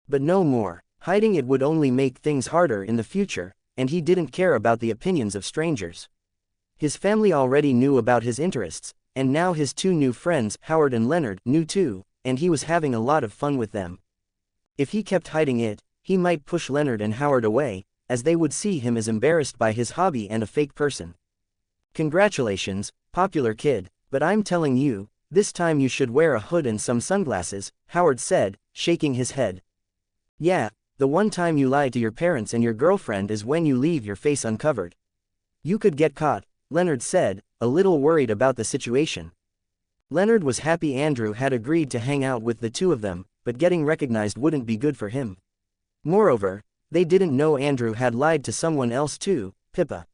But no more. Hiding it would only make things harder in the future, and he didn't care about the opinions of strangers. His family already knew about his interests, and now his two new friends, Howard and Leonard, knew too, and he was having a lot of fun with them. If he kept hiding it, he might push Leonard and Howard away, as they would see him as embarrassed by his hobby and a fake person. Congratulations, popular kid, but I'm telling you, this time you should wear a hood and some sunglasses, Howard said, shaking his head. Yeah, the one time you lie to your parents and your girlfriend is when you leave your face uncovered. You could get caught, Leonard said, a little worried about the situation. Leonard was happy Andrew had agreed to hang out with the two of them, but getting recognized wouldn't be good for him. Moreover, they didn't know Andrew had lied to someone else too, Pippa.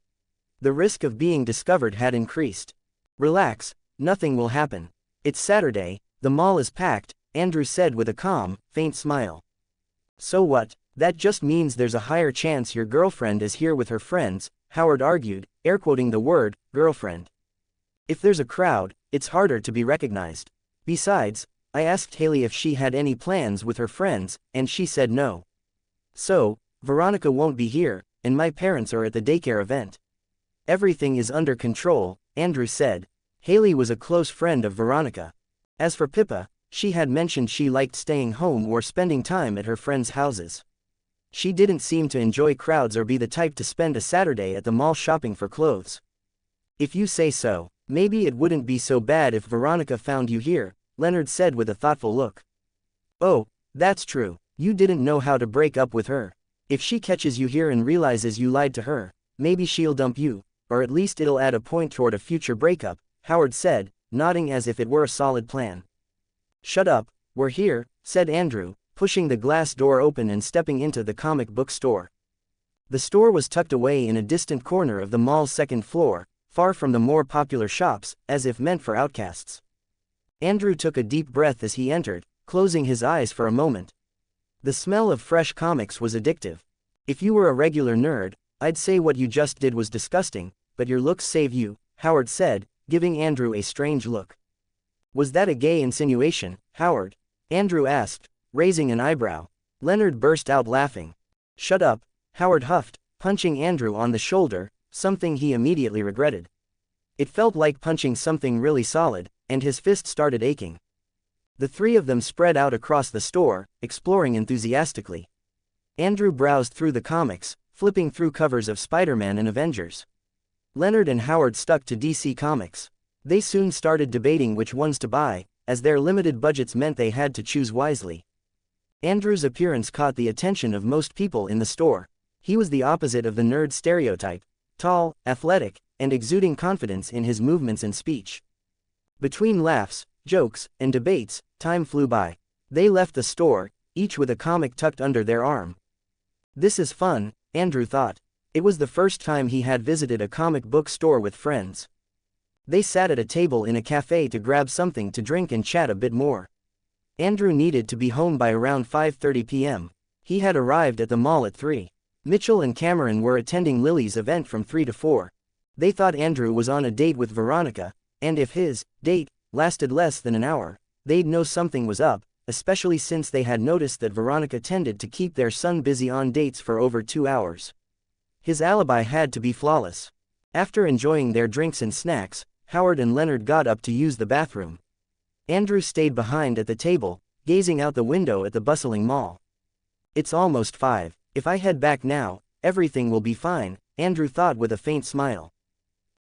The risk of being discovered had increased. Relax, nothing will happen. It's Saturday, the mall is packed, Andrew said with a calm, faint smile. So what? That just means there's a higher chance your girlfriend is here with her friends, Howard argued, air quoting the word, girlfriend. If there's a crowd, it's harder to be recognized. Besides, I asked Haley if she had any plans with her friends, and she said no. So, Veronica won't be here, and my parents are at the daycare event. Everything is under control, Andrew said. Haley was a close friend of Veronica. As for Pippa, she had mentioned she liked staying home or spending time at her friends' houses. She didn't seem to enjoy crowds or be the type to spend a Saturday at the mall shopping for clothes. If you say so, maybe it wouldn't be so bad if Veronica found you here, Leonard said with a thoughtful look. Oh, that's true. You didn't know how to break up with her. If she catches you here and realizes you lied to her, maybe she'll dump you, or at least it'll add a point toward a future breakup, Howard said, nodding as if it were a solid plan. Shut up, we're here, said Andrew, pushing the glass door open and stepping into the comic book store. The store was tucked away in a distant corner of the mall's second floor, far from the more popular shops, as if meant for outcasts. Andrew took a deep breath as he entered, closing his eyes for a moment. The smell of fresh comics was addictive. If you were a regular nerd, I'd say what you just did was disgusting, but your looks save you, Howard said, giving Andrew a strange look. Was that a gay insinuation, Howard? Andrew asked, raising an eyebrow. Leonard burst out laughing. Shut up, Howard huffed, punching Andrew on the shoulder, something he immediately regretted. It felt like punching something really solid, and his fist started aching. The three of them spread out across the store, exploring enthusiastically. Andrew browsed through the comics, flipping through covers of Spider-Man and Avengers. Leonard and Howard stuck to DC Comics. They soon started debating which ones to buy, as their limited budgets meant they had to choose wisely. Andrew's appearance caught the attention of most people in the store. He was the opposite of the nerd stereotype, tall, athletic, and exuding confidence in his movements and speech. Between laughs, jokes, and debates, time flew by. They left the store, each with a comic tucked under their arm. This is fun, Andrew thought. It was the first time he had visited a comic book store with friends. They sat at a table in a cafe to grab something to drink and chat a bit more. Andrew needed to be home by around 5:30 p.m. He had arrived at the mall at 3. Mitchell and Cameron were attending Lily's event from 3 to 4. They thought Andrew was on a date with Veronica, and if his date lasted less than an hour, they'd know something was up, especially since they had noticed that Veronica tended to keep their son busy on dates for over 2 hours. His alibi had to be flawless. After enjoying their drinks and snacks, Howard and Leonard got up to use the bathroom. Andrew stayed behind at the table, gazing out the window at the bustling mall. It's almost 5. If I head back now, everything will be fine, Andrew thought with a faint smile.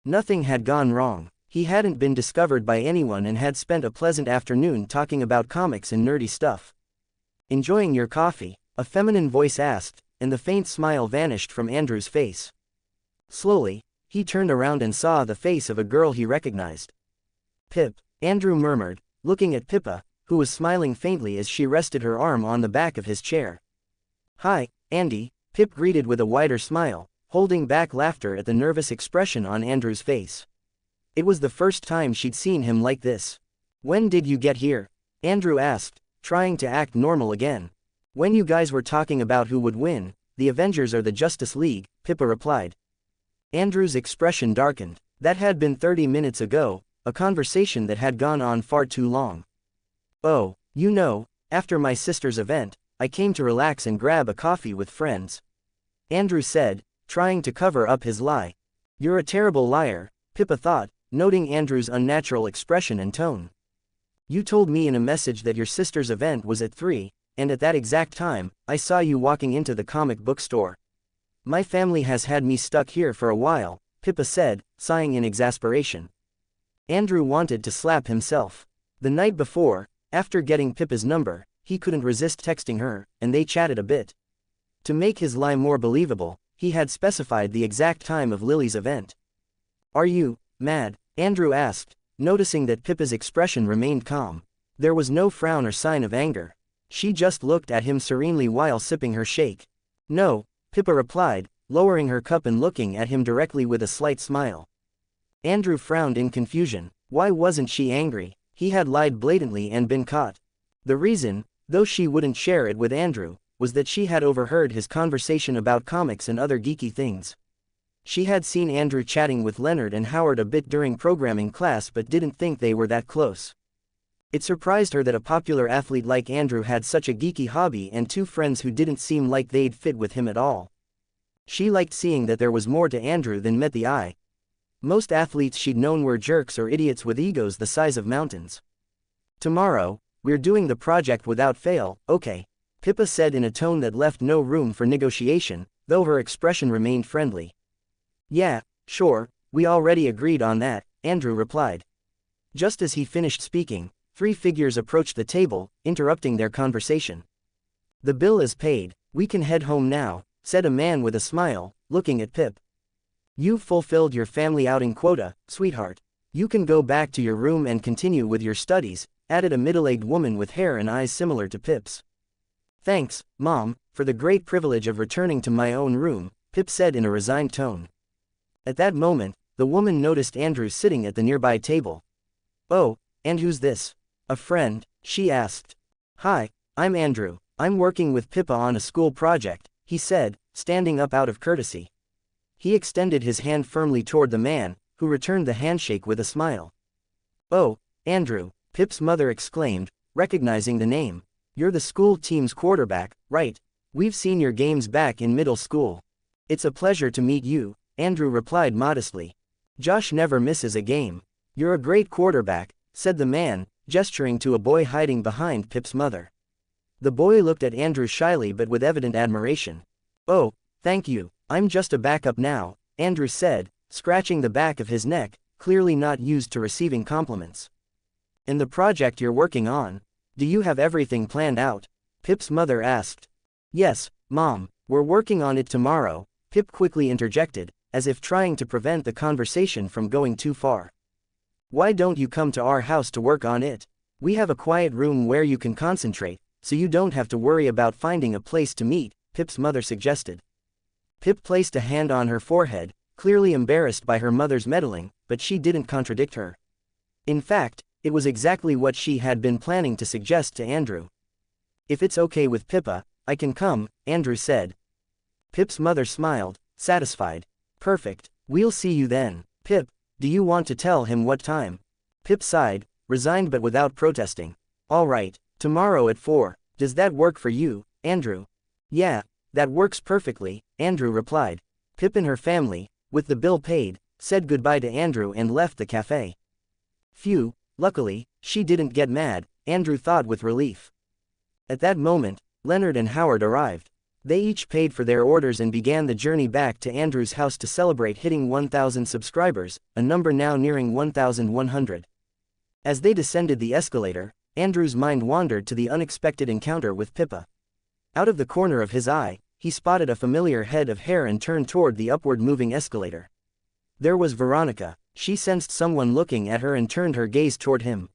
Nothing had gone wrong. He hadn't been discovered by anyone and had spent a pleasant afternoon talking about comics and nerdy stuff. Enjoying your coffee? A feminine voice asked, and the faint smile vanished from Andrew's face. Slowly, he turned around and saw the face of a girl he recognized. Pip, Andrew murmured, looking at Pippa, who was smiling faintly as she rested her arm on the back of his chair. Hi, Andy, Pip greeted with a wider smile, holding back laughter at the nervous expression on Andrew's face. It was the first time she'd seen him like this. When did you get here? Andrew asked, trying to act normal again. When you guys were talking about who would win, the Avengers or the Justice League, Pippa replied. Andrew's expression darkened. That had been 30 minutes ago, a conversation that had gone on far too long. Oh, you know, after my sister's event, I came to relax and grab a coffee with friends. Andrew said, trying to cover up his lie. You're a terrible liar, Pippa thought, noting Andrew's unnatural expression and tone. You told me in a message that your sister's event was at 3, and at that exact time, I saw you walking into the comic book store. My family has had me stuck here for a while, Pippa said, sighing in exasperation. Andrew wanted to slap himself. The night before, after getting Pippa's number, he couldn't resist texting her, and they chatted a bit. To make his lie more believable, he had specified the exact time of Lily's event. Are you mad? Andrew asked, noticing that Pippa's expression remained calm. There was no frown or sign of anger. She just looked at him serenely while sipping her shake. No, Pippa replied, lowering her cup and looking at him directly with a slight smile. Andrew frowned in confusion. Why wasn't she angry? He had lied blatantly and been caught. The reason, though she wouldn't share it with Andrew, was that she had overheard his conversation about comics and other geeky things. She had seen Andrew chatting with Leonard and Howard a bit during programming class but didn't think they were that close. It surprised her that a popular athlete like Andrew had such a geeky hobby and 2 friends who didn't seem like they'd fit with him at all. She liked seeing that there was more to Andrew than met the eye. Most athletes she'd known were jerks or idiots with egos the size of mountains. Tomorrow, we're doing the project without fail, okay? Pippa said in a tone that left no room for negotiation, though her expression remained friendly. Yeah, sure, we already agreed on that, Andrew replied. Just as he finished speaking, 3 figures approached the table, interrupting their conversation. The bill is paid, we can head home now, said a man with a smile, looking at Pip. You've fulfilled your family outing quota, sweetheart. You can go back to your room and continue with your studies, added a middle-aged woman with hair and eyes similar to Pip's. Thanks, Mom, for the great privilege of returning to my own room, Pip said in a resigned tone. At that moment, the woman noticed Andrew sitting at the nearby table. Oh, and who's this? A friend, she asked. Hi, I'm Andrew. I'm working with Pippa on a school project, he said, standing up out of courtesy. He extended his hand firmly toward the man, who returned the handshake with a smile. Oh, Andrew, Pip's mother exclaimed, recognizing the name. You're the school team's quarterback, right? We've seen your games back in middle school. It's a pleasure to meet you, Andrew replied modestly. Josh never misses a game. You're a great quarterback, said the man, gesturing to a boy hiding behind Pip's mother. The boy looked at Andrew shyly but with evident admiration. Oh, thank you, I'm just a backup now, Andrew said, scratching the back of his neck, clearly not used to receiving compliments. In the project you're working on, do you have everything planned out? Pip's mother asked. Yes, Mom, we're working on it tomorrow, Pip quickly interjected, as if trying to prevent the conversation from going too far. Why don't you come to our house to work on it? We have a quiet room where you can concentrate, so you don't have to worry about finding a place to meet, Pip's mother suggested. Pip placed a hand on her forehead, clearly embarrassed by her mother's meddling, but she didn't contradict her. In fact, it was exactly what she had been planning to suggest to Andrew. If it's okay with Pippa, I can come, Andrew said. Pip's mother smiled, satisfied. Perfect, we'll see you then. Pip, do you want to tell him what time? Pip sighed, resigned but without protesting. All right, tomorrow at 4, does that work for you, Andrew? Yeah, that works perfectly, Andrew replied. Pip and her family, with the bill paid, said goodbye to Andrew and left the cafe. Phew, luckily, she didn't get mad, Andrew thought with relief. At that moment, Leonard and Howard arrived. They each paid for their orders and began the journey back to Andrew's house to celebrate hitting 1,000 subscribers, a number now nearing 1,100. As they descended the escalator, Andrew's mind wandered to the unexpected encounter with Pippa. Out of the corner of his eye, he spotted a familiar head of hair and turned toward the upward-moving escalator. There was Veronica. She sensed someone looking at her and turned her gaze toward him.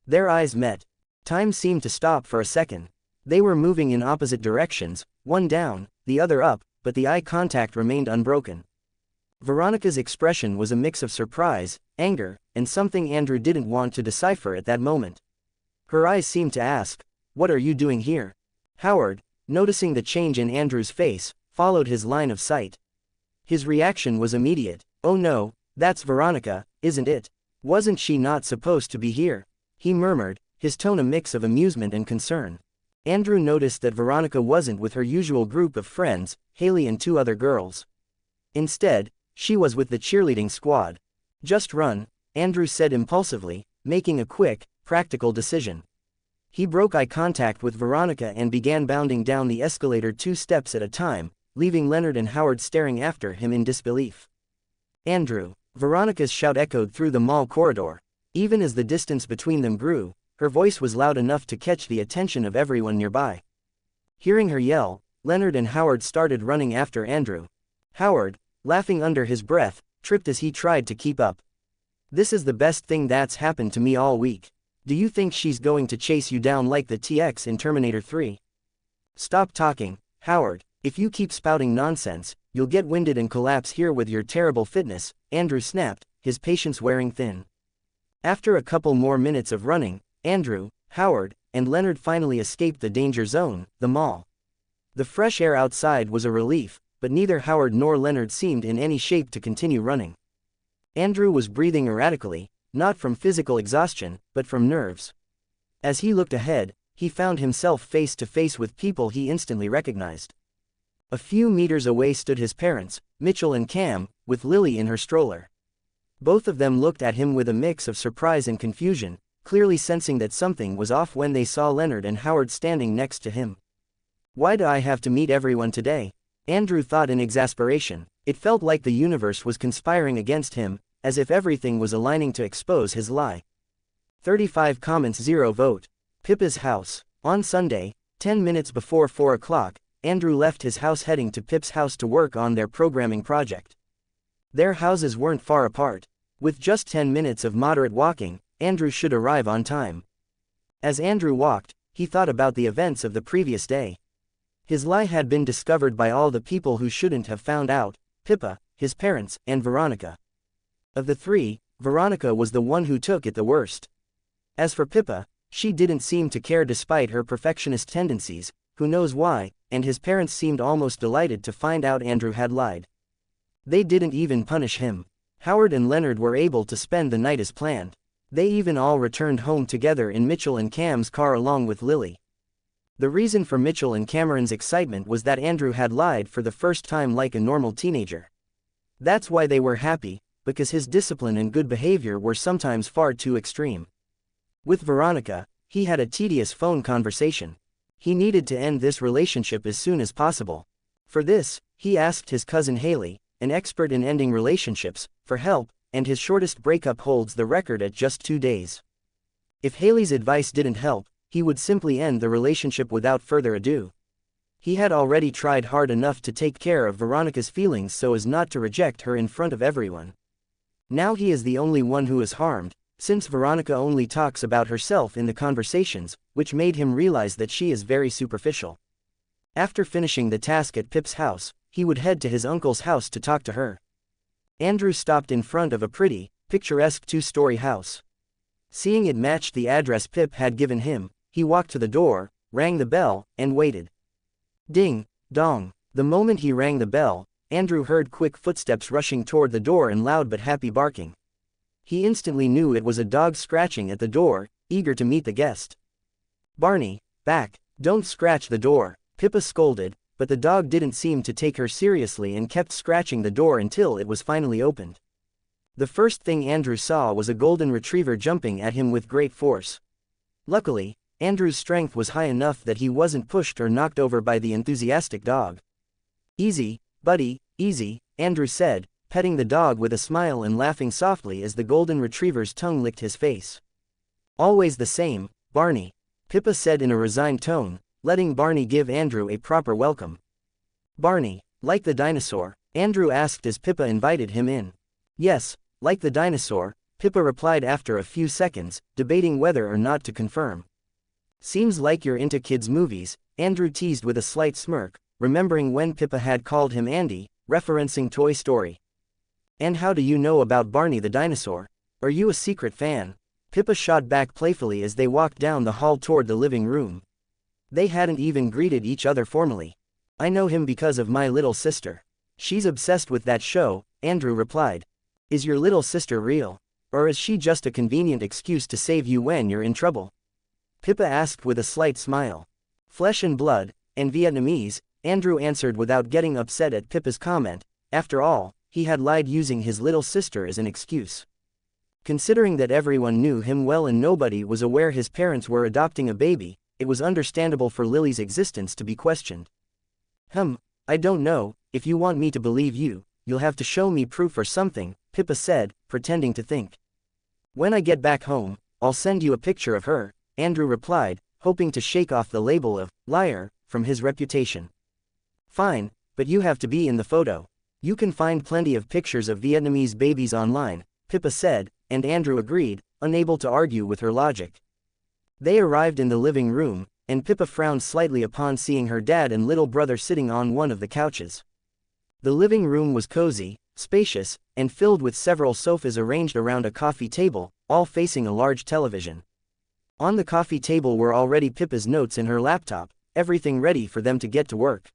Their eyes met. Time seemed to stop for a second. They were moving in opposite directions, one down, the other up, but the eye contact remained unbroken. Veronica's expression was a mix of surprise, anger, and something Andrew didn't want to decipher at that moment. Her eyes seemed to ask, "What are you doing here?" Howard, noticing the change in Andrew's face, followed his line of sight. His reaction was immediate. "Oh no, that's Veronica, isn't it? Wasn't she not supposed to be here?" he murmured, his tone a mix of amusement and concern. Andrew noticed that Veronica wasn't with her usual group of friends, Haley and 2 other girls. Instead, she was with the cheerleading squad. "Just run," Andrew said impulsively, making a quick, practical decision. He broke eye contact with Veronica and began bounding down the escalator 2 steps at a time, leaving Leonard and Howard staring after him in disbelief. "Andrew!" Veronica's shout echoed through the mall corridor. Even as the distance between them grew, her voice was loud enough to catch the attention of everyone nearby. Hearing her yell, Leonard and Howard started running after Andrew. Howard, laughing under his breath, tripped as he tried to keep up. "This is the best thing that's happened to me all week. Do you think she's going to chase you down like the TX in Terminator 3? Stop talking, Howard. If you keep spouting nonsense, you'll get winded and collapse here with your terrible fitness," Andrew snapped, his patience wearing thin. After a couple more minutes of running, Andrew, Howard, and Leonard finally escaped the danger zone, the mall. The fresh air outside was a relief, but neither Howard nor Leonard seemed in any shape to continue running. Andrew was breathing erratically, not from physical exhaustion, but from nerves. As he looked ahead, he found himself face to face with people he instantly recognized. A few meters away stood his parents, Mitchell and Cam, with Lily in her stroller. Both of them looked at him with a mix of surprise and confusion, clearly sensing that something was off when they saw Leonard and Howard standing next to him. "Why do I have to meet everyone today?" Andrew thought in exasperation. It felt like the universe was conspiring against him, as if everything was aligning to expose his lie. 35 comments 0 vote. Pippa's house. On Sunday, 10 minutes before 4 o'clock, Andrew left his house heading to Pip's house to work on their programming project. Their houses weren't far apart. With just 10 minutes of moderate walking, Andrew should arrive on time. As Andrew walked, he thought about the events of the previous day. His lie had been discovered by all the people who shouldn't have found out: Pippa, his parents, and Veronica. Of the three, Veronica was the one who took it the worst. As for Pippa, she didn't seem to care despite her perfectionist tendencies, who knows why, and his parents seemed almost delighted to find out Andrew had lied. They didn't even punish him. Howard and Leonard were able to spend the night as planned. They even all returned home together in Mitchell and Cam's car along with Lily. The reason for Mitchell and Cameron's excitement was that Andrew had lied for the first time like a normal teenager. That's why they were happy, because his discipline and good behavior were sometimes far too extreme. With Veronica, he had a tedious phone conversation. He needed to end this relationship as soon as possible. For this, he asked his cousin Haley, an expert in ending relationships, for help, and his shortest breakup holds the record at just 2 days. If Haley's advice didn't help, he would simply end the relationship without further ado. He had already tried hard enough to take care of Veronica's feelings so as not to reject her in front of everyone. Now he is the only one who is harmed, since Veronica only talks about herself in the conversations, which made him realize that she is very superficial. After finishing the task at Pip's house, he would head to his uncle's house to talk to her. Andrew stopped in front of a pretty, picturesque 2-story house. Seeing it matched the address Pip had given him, he walked to the door, rang the bell, and waited. Ding, dong. The moment he rang the bell, Andrew heard quick footsteps rushing toward the door and loud but happy barking. He instantly knew it was a dog scratching at the door, eager to meet the guest. "Barney, back, don't scratch the door," Pippa scolded, but the dog didn't seem to take her seriously and kept scratching the door until it was finally opened. The first thing Andrew saw was a golden retriever jumping at him with great force. Luckily, Andrew's strength was high enough that he wasn't pushed or knocked over by the enthusiastic dog. "Easy, buddy, easy," Andrew said, petting the dog with a smile and laughing softly as the golden retriever's tongue licked his face. "Always the same, Barney," Pippa said in a resigned tone, letting Barney give Andrew a proper welcome. "Barney, like the dinosaur?" Andrew asked as Pippa invited him in. "Yes, like the dinosaur," Pippa replied after a few seconds, debating whether or not to confirm. "Seems like you're into kids' movies," Andrew teased with a slight smirk, remembering when Pippa had called him Andy, referencing Toy Story. "And how do you know about Barney the dinosaur? Are you a secret fan?" Pippa shot back playfully as they walked down the hall toward the living room. They hadn't even greeted each other formally. "I know him because of my little sister. She's obsessed with that show," Andrew replied. "Is your little sister real? Or is she just a convenient excuse to save you when you're in trouble?" Pippa asked with a slight smile. "Flesh and blood, and Vietnamese," Andrew answered without getting upset at Pippa's comment. After all, he had lied using his little sister as an excuse. Considering that everyone knew him well and nobody was aware his parents were adopting a baby, it was understandable for Lily's existence to be questioned. I don't know. If you want me to believe you, you'll have to show me proof or something," Pippa said, pretending to think. "When I get back home, I'll send you a picture of her," Andrew replied, hoping to shake off the label of liar from his reputation. "Fine, but you have to be in the photo. You can find plenty of pictures of Vietnamese babies online," Pippa said, and Andrew agreed, unable to argue with her logic. They arrived in the living room, and Pippa frowned slightly upon seeing her dad and little brother sitting on one of the couches. The living room was cozy, spacious, and filled with several sofas arranged around a coffee table, all facing a large television. On the coffee table were already Pippa's notes in her laptop, everything ready for them to get to work.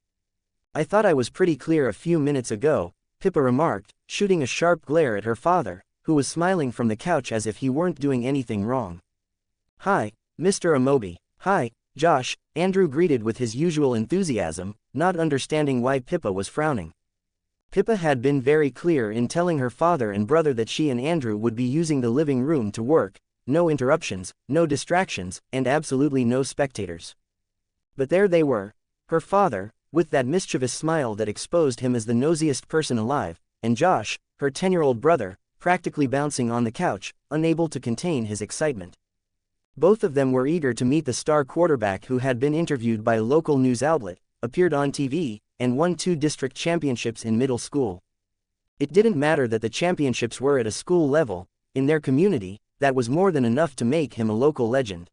"I thought I was pretty clear a few minutes ago," Pippa remarked, shooting a sharp glare at her father, who was smiling from the couch as if he weren't doing anything wrong. "Hi, Mr. Amobi." "Hi, Josh," Andrew greeted with his usual enthusiasm, not understanding why Pippa was frowning. Pippa had been very clear in telling her father and brother that she and Andrew would be using the living room to work, no interruptions, no distractions, and absolutely no spectators. But there they were, her father, with that mischievous smile that exposed him as the nosiest person alive, and Josh, her 10-year-old brother, practically bouncing on the couch, unable to contain his excitement. Both of them were eager to meet the star quarterback who had been interviewed by a local news outlet, appeared on TV, and won 2 district championships in middle school. It didn't matter that the championships were at a school level, in their community, that was more than enough to make him a local legend.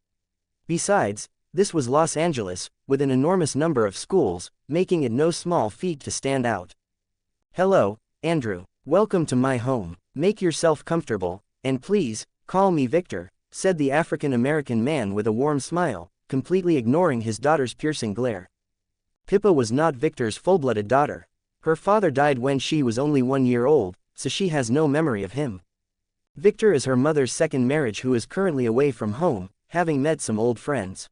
Besides, this was Los Angeles, with an enormous number of schools, making it no small feat to stand out. "Hello, Andrew. Welcome to my home. Make yourself comfortable, and please, call me Victor," said the African-American man with a warm smile, completely ignoring his daughter's piercing glare. Pippa was not Victor's full-blooded daughter. Her father died when she was only 1 year old, so she has no memory of him. Victor is her mother's second marriage who is currently away from home, having met some old friends.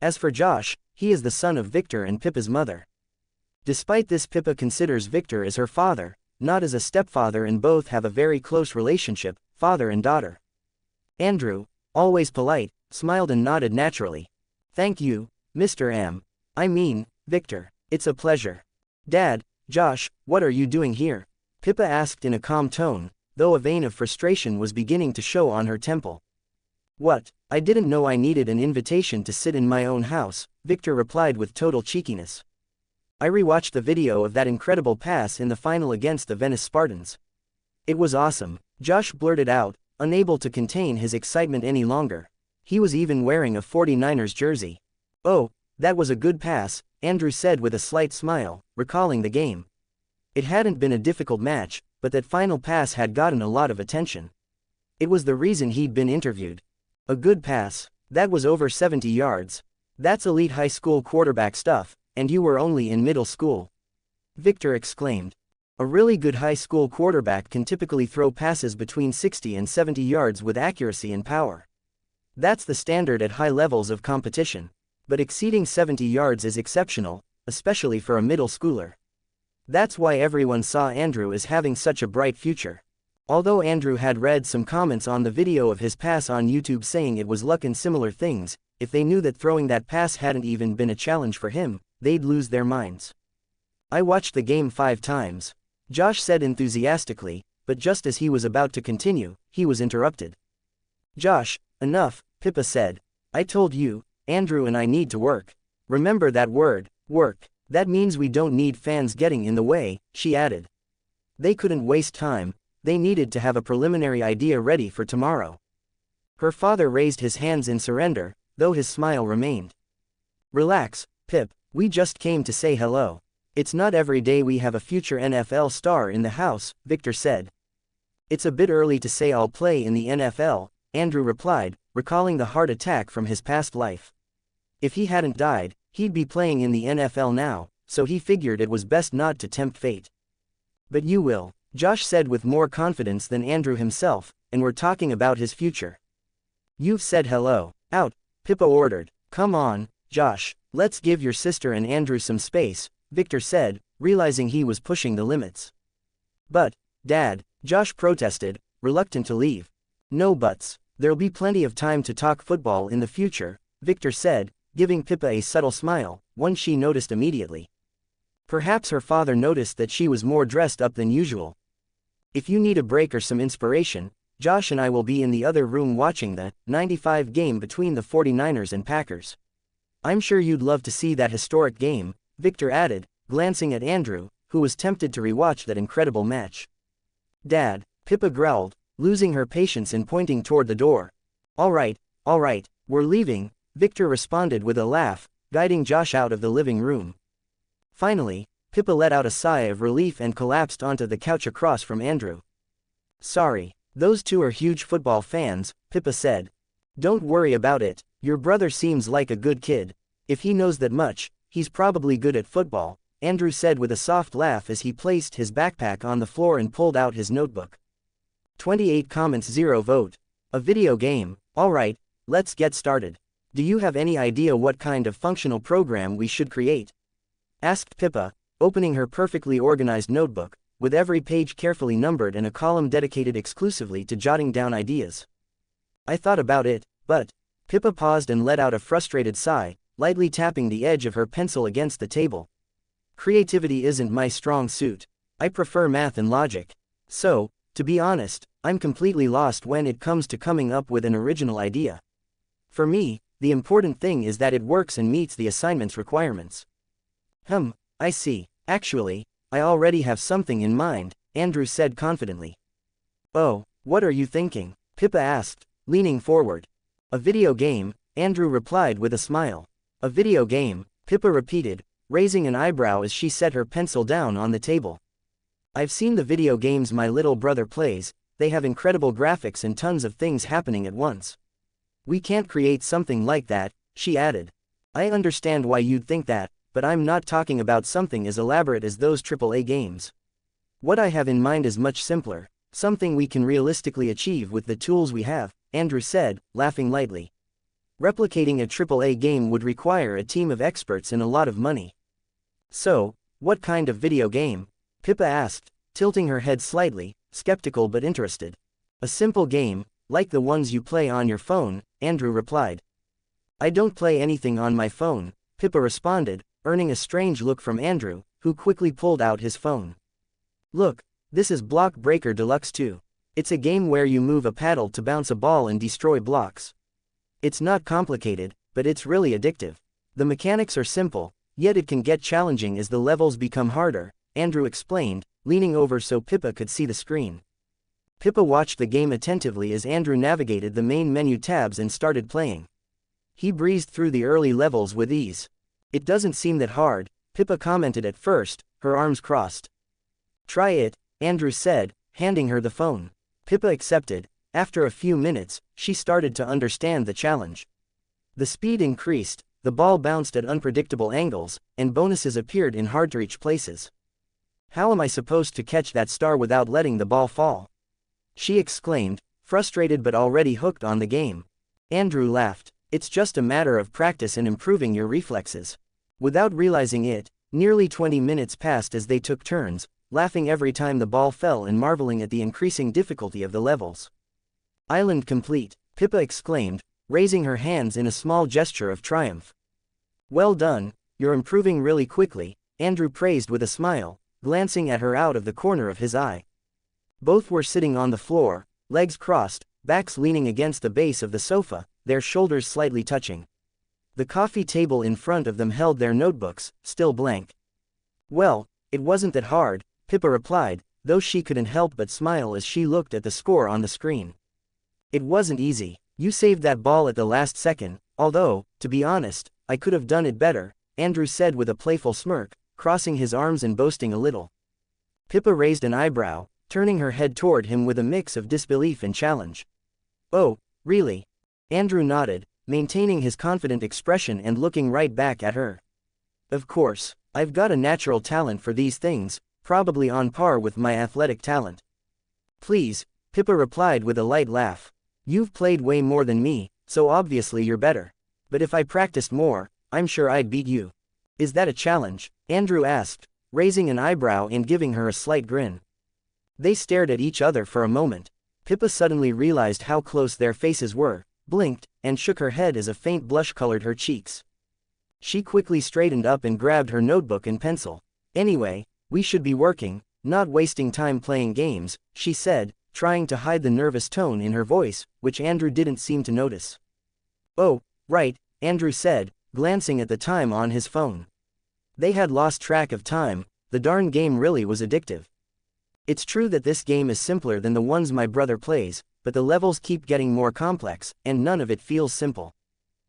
As for Josh, he is the son of Victor and Pippa's mother. Despite this, Pippa considers Victor as her father, not as a stepfather, and both have a very close relationship, father and daughter. Andrew, always polite, smiled and nodded naturally. "Thank you, Mr. Victor. It's a pleasure." "Dad, Josh, what are you doing here?" Pippa asked in a calm tone, though a vein of frustration was beginning to show on her temple. "What, I didn't know I needed an invitation to sit in my own house," Victor replied with total cheekiness. "I rewatched the video of that incredible pass in the final against the Venice Spartans. It was awesome," Josh blurted out, unable to contain his excitement any longer. He was even wearing a 49ers jersey. "Oh, that was a good pass," Andrew said with a slight smile, recalling the game. It hadn't been a difficult match, but that final pass had gotten a lot of attention. It was the reason he'd been interviewed. "A good pass. That was over 70 yards. That's elite high school quarterback stuff, and you were only in middle school," Victor exclaimed. A really good high school quarterback can typically throw passes between 60 and 70 yards with accuracy and power. That's the standard at high levels of competition. But exceeding 70 yards is exceptional, especially for a middle schooler. That's why everyone saw Andrew as having such a bright future. Although Andrew had read some comments on the video of his pass on YouTube saying it was luck and similar things, if they knew that throwing that pass hadn't even been a challenge for him, they'd lose their minds. "I watched the game 5 times. Josh said enthusiastically, but just as he was about to continue, he was interrupted. "Josh, enough," Pippa said. "I told you, Andrew and I need to work. Remember that word, work. That means we don't need fans getting in the way," she added. They couldn't waste time, they needed to have a preliminary idea ready for tomorrow. Her father raised his hands in surrender, though his smile remained. "Relax, Pip, we just came to say hello. It's not every day we have a future NFL star in the house," Victor said. "It's a bit early to say I'll play in the NFL," Andrew replied, recalling the heart attack from his past life. If he hadn't died, he'd be playing in the NFL now, so he figured it was best not to tempt fate. "But you will," Josh said with more confidence than Andrew himself, "and we're talking about his future." "You've said hello. Out," Pippa ordered. "Come on, Josh, let's give your sister and Andrew some space," Victor said, realizing he was pushing the limits. "But, Dad," Josh protested, reluctant to leave. "No buts. There'll be plenty of time to talk football in the future," Victor said, giving Pippa a subtle smile, one she noticed immediately. Perhaps her father noticed that she was more dressed up than usual. "If you need a break or some inspiration, Josh and I will be in the other room watching the '95 game between the 49ers and Packers. I'm sure you'd love to see that historic game," Victor added, glancing at Andrew, who was tempted to rewatch that incredible match. "Dad," Pippa growled, losing her patience and pointing toward the door. All right, we're leaving," Victor responded with a laugh, guiding Josh out of the living room. Finally, Pippa let out a sigh of relief and collapsed onto the couch across from Andrew. "Sorry, those two are huge football fans," Pippa said. "Don't worry about it, your brother seems like a good kid. If he knows that much, he's probably good at football," Andrew said with a soft laugh as he placed his backpack on the floor and pulled out his notebook. 28 comments 0 vote. A video game, alright, let's get started. Do you have any idea what kind of functional program we should create?" asked Pippa, opening her perfectly organized notebook, with every page carefully numbered and a column dedicated exclusively to jotting down ideas. "I thought about it, but..." Pippa paused and let out a frustrated sigh, lightly tapping the edge of her pencil against the table. "Creativity isn't my strong suit. I prefer math and logic. So, to be honest, I'm completely lost when it comes to coming up with an original idea." For me, the important thing is that it works and meets the assignment's requirements. I see. Actually, I already have something in mind, Andrew said confidently. Oh, what are you thinking? Pippa asked, leaning forward. A video game, Andrew replied with a smile. A video game, Pippa repeated, raising an eyebrow as she set her pencil down on the table. I've seen the video games my little brother plays. They have incredible graphics and tons of things happening at once. We can't create something like that, she added. I understand why you'd think that, but I'm not talking about something as elaborate as those AAA games. What I have in mind is much simpler, something we can realistically achieve with the tools we have, Andrew said, laughing lightly. Replicating a AAA game would require a team of experts and a lot of money. So, what kind of video game? Pippa asked, tilting her head slightly, skeptical but interested. A simple game, like the ones you play on your phone, Andrew replied. I don't play anything on my phone, Pippa responded, earning a strange look from Andrew, who quickly pulled out his phone. Look, this is Block Breaker Deluxe 2. It's a game where you move a paddle to bounce a ball and destroy blocks. It's not complicated, but it's really addictive. The mechanics are simple, yet it can get challenging as the levels become harder, Andrew explained, leaning over so Pippa could see the screen. Pippa watched the game attentively as Andrew navigated the main menu tabs and started playing. He breezed through the early levels with ease. It doesn't seem that hard, Pippa commented at first, her arms crossed. Try it, Andrew said, handing her the phone. Pippa accepted. After a few minutes, she started to understand the challenge. The speed increased, the ball bounced at unpredictable angles, and bonuses appeared in hard-to-reach places. How am I supposed to catch that star without letting the ball fall? She exclaimed, frustrated but already hooked on the game. Andrew laughed. It's just a matter of practice and improving your reflexes. Without realizing it, nearly 20 minutes passed as they took turns, laughing every time the ball fell and marveling at the increasing difficulty of the levels. Island complete, Pippa exclaimed, raising her hands in a small gesture of triumph. Well done, you're improving really quickly, Andrew praised with a smile, glancing at her out of the corner of his eye. Both were sitting on the floor, legs crossed, backs leaning against the base of the sofa, their shoulders slightly touching. The coffee table in front of them held their notebooks, still blank. Well, it wasn't that hard, Pippa replied, though she couldn't help but smile as she looked at the score on the screen. It wasn't easy. You saved that ball at the last second, although, to be honest, I could have done it better, Andrew said with a playful smirk, crossing his arms and boasting a little. Pippa raised an eyebrow, turning her head toward him with a mix of disbelief and challenge. Oh, really? Andrew nodded, maintaining his confident expression and looking right back at her. Of course, I've got a natural talent for these things, probably on par with my athletic talent. Please, Pippa replied with a light laugh. You've played way more than me, so obviously you're better. But if I practiced more, I'm sure I'd beat you. Is that a challenge? Andrew asked, raising an eyebrow and giving her a slight grin. They stared at each other for a moment. Pippa suddenly realized how close their faces were, blinked, and shook her head as a faint blush colored her cheeks. She quickly straightened up and grabbed her notebook and pencil. Anyway, we should be working, not wasting time playing games, she said, trying to hide the nervous tone in her voice, which Andrew didn't seem to notice. Oh, right, Andrew said, glancing at the time on his phone. They had lost track of time. The darn game really was addictive. It's true that this game is simpler than the ones my brother plays, but the levels keep getting more complex, and none of it feels simple.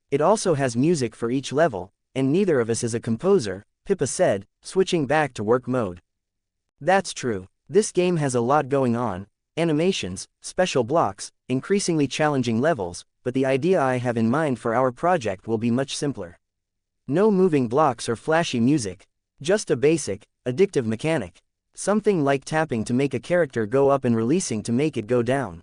It also has music for each level, and neither of us is a composer, Pippa said, switching back to work mode. That's true. This game has a lot going on, animations, special blocks, increasingly challenging levels, but the idea I have in mind for our project will be much simpler. No moving blocks or flashy music, just a basic, addictive mechanic. Something like tapping to make a character go up and releasing to make it go down.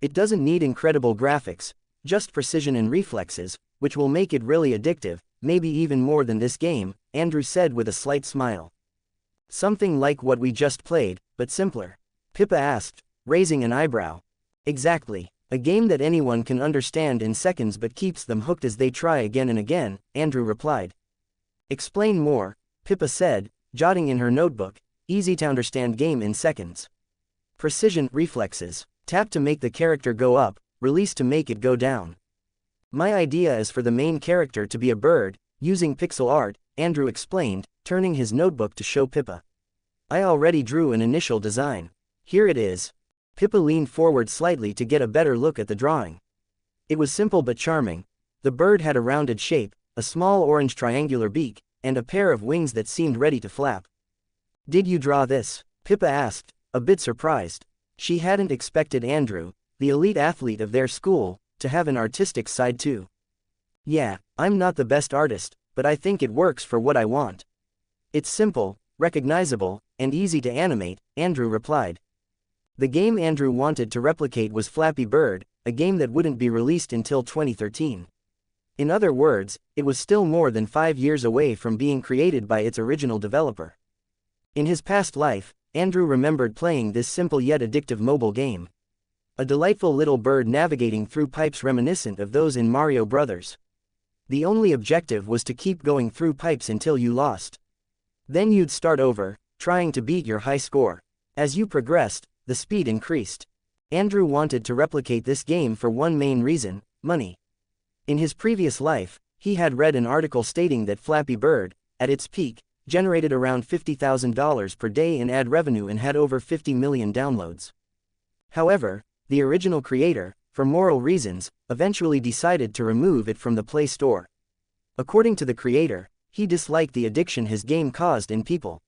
It doesn't need incredible graphics, just precision and reflexes, which will make it really addictive, maybe even more than this game, Andrew said with a slight smile. Something like what we just played, but simpler? Pippa asked, raising an eyebrow. Exactly. A game that anyone can understand in seconds but keeps them hooked as they try again and again, Andrew replied. Explain more, Pippa said, jotting in her notebook. Easy to understand game in seconds. Precision, reflexes. Tap to make the character go up, release to make it go down. My idea is for the main character to be a bird, using pixel art, Andrew explained, turning his notebook to show Pippa. I already drew an initial design. Here it is. Pippa leaned forward slightly to get a better look at the drawing. It was simple but charming. The bird had a rounded shape, a small orange triangular beak, and a pair of wings that seemed ready to flap. Did you draw this? Pippa asked, a bit surprised. She hadn't expected Andrew, the elite athlete of their school, to have an artistic side too. Yeah, I'm not the best artist, but I think it works for what I want. It's simple, recognizable, and easy to animate, Andrew replied. The game Andrew wanted to replicate was Flappy Bird, a game that wouldn't be released until 2013. In other words, it was still more than 5 years away from being created by its original developer. In his past life, Andrew remembered playing this simple yet addictive mobile game. A delightful little bird navigating through pipes reminiscent of those in Mario Brothers. The only objective was to keep going through pipes until you lost. Then you'd start over, trying to beat your high score. As you progressed, the speed increased. Andrew wanted to replicate this game for one main reason: money. In his previous life, he had read an article stating that Flappy Bird, at its peak, generated around $50,000 per day in ad revenue and had over 50 million downloads. However, the original creator, for moral reasons, eventually decided to remove it from the Play Store. According to the creator, he disliked the addiction his game caused in people.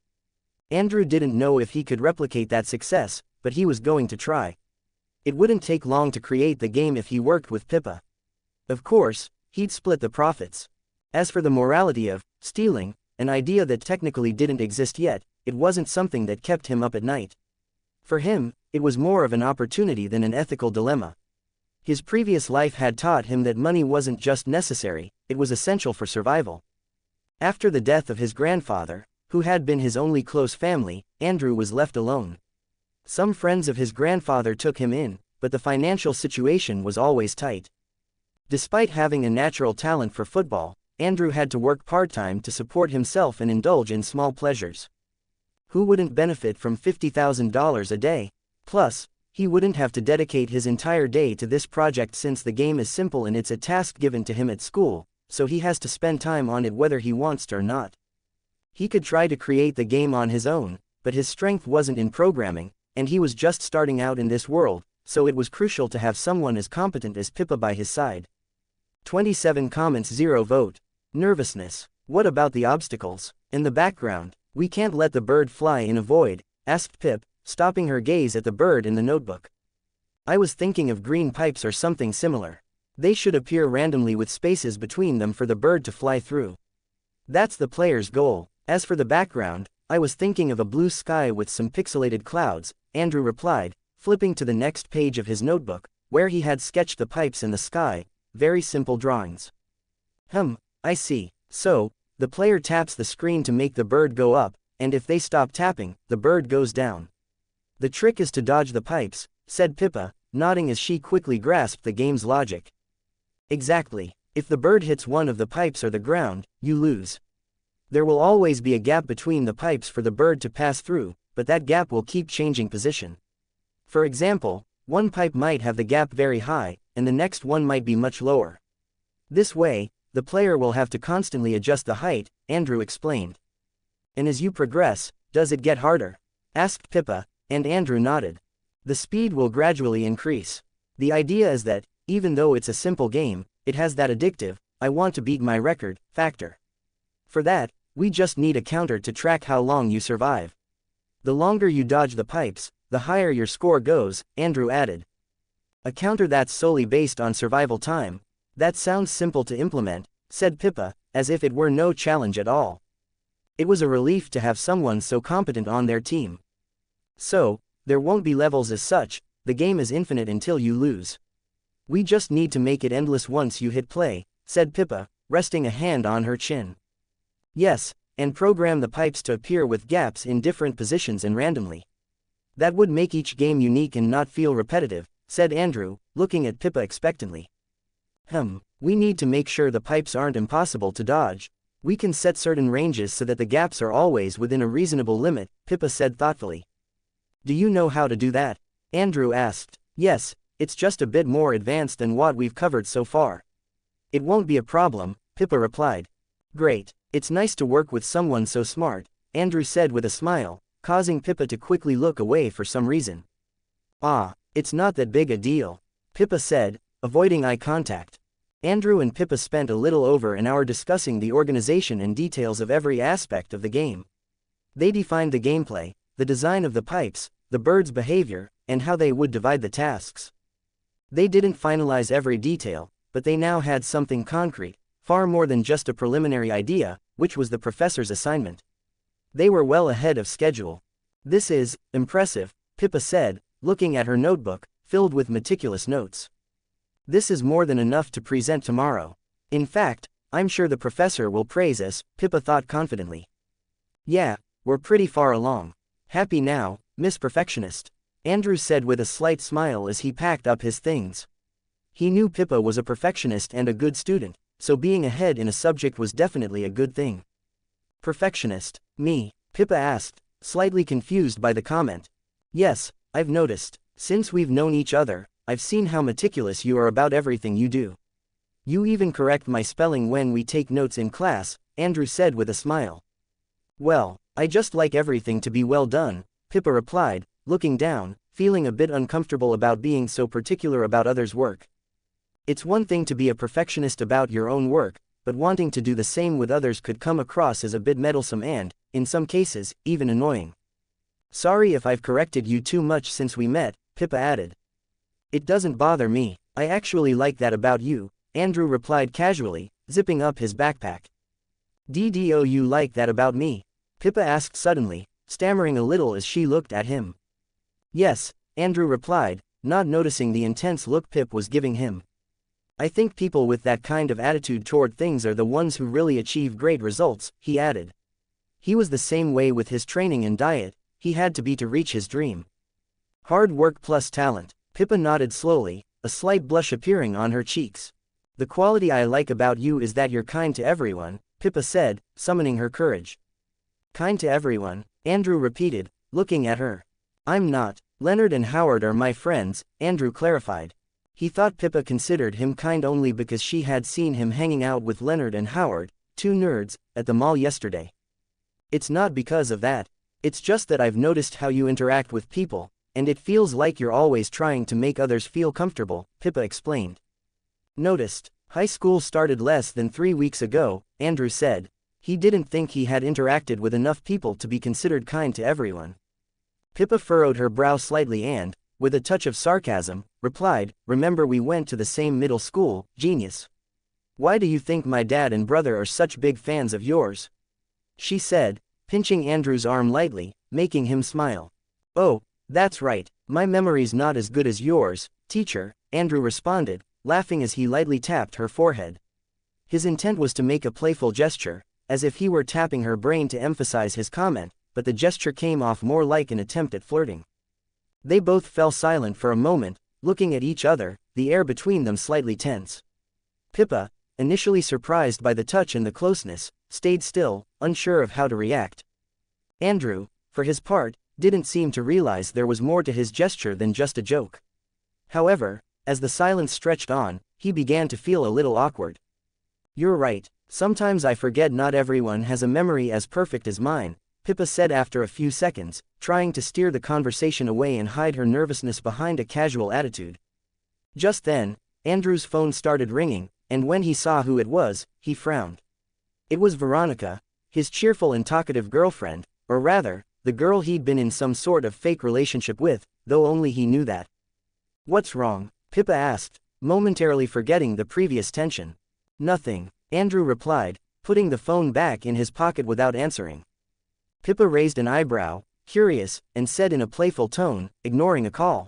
Andrew didn't know if he could replicate that success, but he was going to try. It wouldn't take long to create the game if he worked with Pippa. Of course, he'd split the profits. As for the morality of stealing, an idea that technically didn't exist yet, it wasn't something that kept him up at night. For him, it was more of an opportunity than an ethical dilemma. His previous life had taught him that money wasn't just necessary, it was essential for survival. After the death of his grandfather, who had been his only close family, Andrew was left alone. Some friends of his grandfather took him in, but the financial situation was always tight. Despite having a natural talent for football, Andrew had to work part-time to support himself and indulge in small pleasures. Who wouldn't benefit from $50,000 a day? Plus, he wouldn't have to dedicate his entire day to this project since the game is simple and it's a task given to him at school, so he has to spend time on it whether he wants to or not. He could try to create the game on his own, but his strength wasn't in programming, and he was just starting out in this world, so it was crucial to have someone as competent as Pippa by his side. 27 comments, 0 vote. Nervousness. What about the obstacles? In the background, we can't let the bird fly in a void, asked Pip, stopping her gaze at the bird in the notebook. I was thinking of green pipes or something similar. They should appear randomly with spaces between them for the bird to fly through. That's the player's goal. As for the background, I was thinking of a blue sky with some pixelated clouds, Andrew replied, flipping to the next page of his notebook, where he had sketched the pipes in the sky. Very simple drawings. I see. So, the player taps the screen to make the bird go up, and if they stop tapping, the bird goes down. The trick is to dodge the pipes, said Pippa, nodding as she quickly grasped the game's logic. Exactly. If the bird hits one of the pipes or the ground, you lose. There will always be a gap between the pipes for the bird to pass through, but that gap will keep changing position. For example, one pipe might have the gap very high, and the next one might be much lower. This way, the player will have to constantly adjust the height, Andrew explained. And as you progress, does it get harder? Asked Pippa, and Andrew nodded. The speed will gradually increase. The idea is that, even though it's a simple game, it has that addictive, I want to beat my record, factor. For that, we just need a counter to track how long you survive. The longer you dodge the pipes, the higher your score goes, Andrew added. A counter that's solely based on survival time. That sounds simple to implement, said Pippa, as if it were no challenge at all. It was a relief to have someone so competent on their team. So, there won't be levels as such, the game is infinite until you lose. We just need to make it endless once you hit play, said Pippa, resting a hand on her chin. Yes, and program the pipes to appear with gaps in different positions and randomly. That would make each game unique and not feel repetitive, said Andrew, looking at Pippa expectantly. We need to make sure the pipes aren't impossible to dodge. We can set certain ranges so that the gaps are always within a reasonable limit, Pippa said thoughtfully. Do you know how to do that? Andrew asked. Yes, it's just a bit more advanced than what we've covered so far. It won't be a problem, Pippa replied. Great. It's nice to work with someone so smart, Andrew said with a smile, causing Pippa to quickly look away for some reason. Ah, it's not that big a deal, Pippa said, avoiding eye contact. Andrew and Pippa spent a little over an hour discussing the organization and details of every aspect of the game. They defined the gameplay, the design of the pipes, the birds' behavior, and how they would divide the tasks. They didn't finalize every detail, but they now had something concrete, far more than just a preliminary idea, which was the professor's assignment. They were well ahead of schedule. This is impressive, Pippa said, looking at her notebook, filled with meticulous notes. This is more than enough to present tomorrow. In fact, I'm sure the professor will praise us, Pippa thought confidently. Yeah, we're pretty far along. Happy now, Miss Perfectionist, Andrew said with a slight smile as he packed up his things. He knew Pippa was a perfectionist and a good student, so being ahead in a subject was definitely a good thing. Perfectionist, me? Pippa asked, slightly confused by the comment. Yes, I've noticed. Since we've known each other, I've seen how meticulous you are about everything you do. You even correct my spelling when we take notes in class, Andrew said with a smile. Well, I just like everything to be well done, Pippa replied, looking down, feeling a bit uncomfortable about being so particular about others' work. It's one thing to be a perfectionist about your own work, but wanting to do the same with others could come across as a bit meddlesome and, in some cases, even annoying. Sorry if I've corrected you too much since we met, Pippa added. It doesn't bother me, I actually like that about you, Andrew replied casually, zipping up his backpack. Do you like that about me? Pippa asked suddenly, stammering a little as she looked at him. Yes, Andrew replied, not noticing the intense look Pip was giving him. I think people with that kind of attitude toward things are the ones who really achieve great results, he added. He was the same way with his training and diet, he had to be to reach his dream. Hard work plus talent, Pippa nodded slowly, a slight blush appearing on her cheeks. The quality I like about you is that you're kind to everyone, Pippa said, summoning her courage. Kind to everyone, Andrew repeated, looking at her. I'm not. Leonard and Howard are my friends, Andrew clarified. He thought Pippa considered him kind only because she had seen him hanging out with Leonard and Howard, two nerds, at the mall yesterday. It's not because of that. It's just that I've noticed how you interact with people, and it feels like you're always trying to make others feel comfortable, Pippa explained. Noticed. High school started less than 3 weeks ago, Andrew said. He didn't think he had interacted with enough people to be considered kind to everyone. Pippa furrowed her brow slightly and, with a touch of sarcasm, replied, remember we went to the same middle school, genius. Why do you think my dad and brother are such big fans of yours? She said, pinching Andrew's arm lightly, making him smile. Oh, that's right, my memory's not as good as yours, teacher, Andrew responded, laughing as he lightly tapped her forehead. His intent was to make a playful gesture, as if he were tapping her brain to emphasize his comment, but the gesture came off more like an attempt at flirting. They both fell silent for a moment, looking at each other, the air between them slightly tense. Pippa, initially surprised by the touch and the closeness, stayed still, unsure of how to react. Andrew, for his part, didn't seem to realize there was more to his gesture than just a joke. However, as the silence stretched on, he began to feel a little awkward. You're right, sometimes I forget not everyone has a memory as perfect as mine, Pippa said after a few seconds, trying to steer the conversation away and hide her nervousness behind a casual attitude. Just then, Andrew's phone started ringing, and when he saw who it was, he frowned. It was Veronica, his cheerful and talkative girlfriend, or rather, the girl he'd been in some sort of fake relationship with, though only he knew that. What's wrong? Pippa asked, momentarily forgetting the previous tension. Nothing, Andrew replied, putting the phone back in his pocket without answering. Pippa raised an eyebrow, curious, and said in a playful tone, ignoring a call.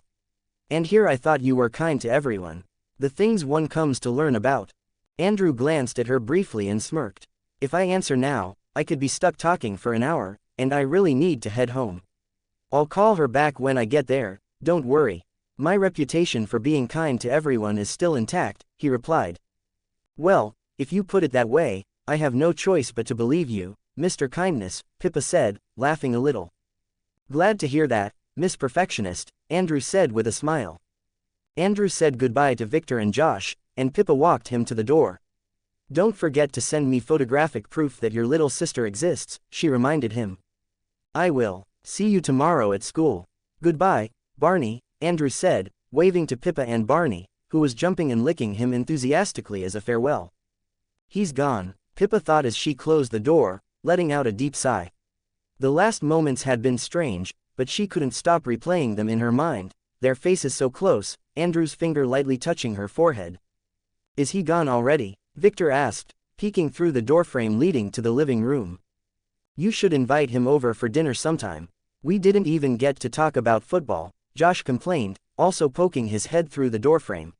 And here I thought you were kind to everyone. The things one comes to learn about. Andrew glanced at her briefly and smirked. If I answer now, I could be stuck talking for an hour, and I really need to head home. I'll call her back when I get there, don't worry. My reputation for being kind to everyone is still intact, he replied. Well, if you put it that way, I have no choice but to believe you, Mr. Kindness, Pippa said, laughing a little. Glad to hear that, Miss Perfectionist, Andrew said with a smile. Andrew said goodbye to Victor and Josh, and Pippa walked him to the door, Don't forget to send me photographic proof that your little sister exists, she reminded him. I will. See you tomorrow at school. Goodbye, Barney, Andrew said, waving to Pippa and Barney, who was jumping and licking him enthusiastically as a farewell. He's gone, Pippa thought as she closed the door, letting out a deep sigh. The last moments had been strange, but she couldn't stop replaying them in her mind, their faces so close, Andrew's finger lightly touching her forehead. Is he gone already? Victor asked, peeking through the doorframe leading to the living room. You should invite him over for dinner sometime. We didn't even get to talk about football, Josh complained, also poking his head through the doorframe.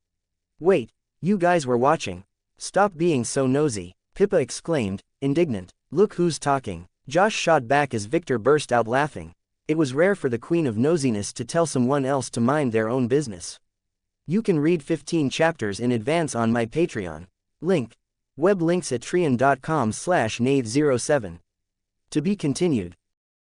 Wait, you guys were watching. Stop being so nosy, Pippa exclaimed, indignant. Look who's talking. Josh shot back as Victor burst out laughing. It was rare for the queen of nosiness to tell someone else to mind their own business. You can read 15 chapters in advance on my Patreon. Link. Web links at trian.com/nave07. To be continued.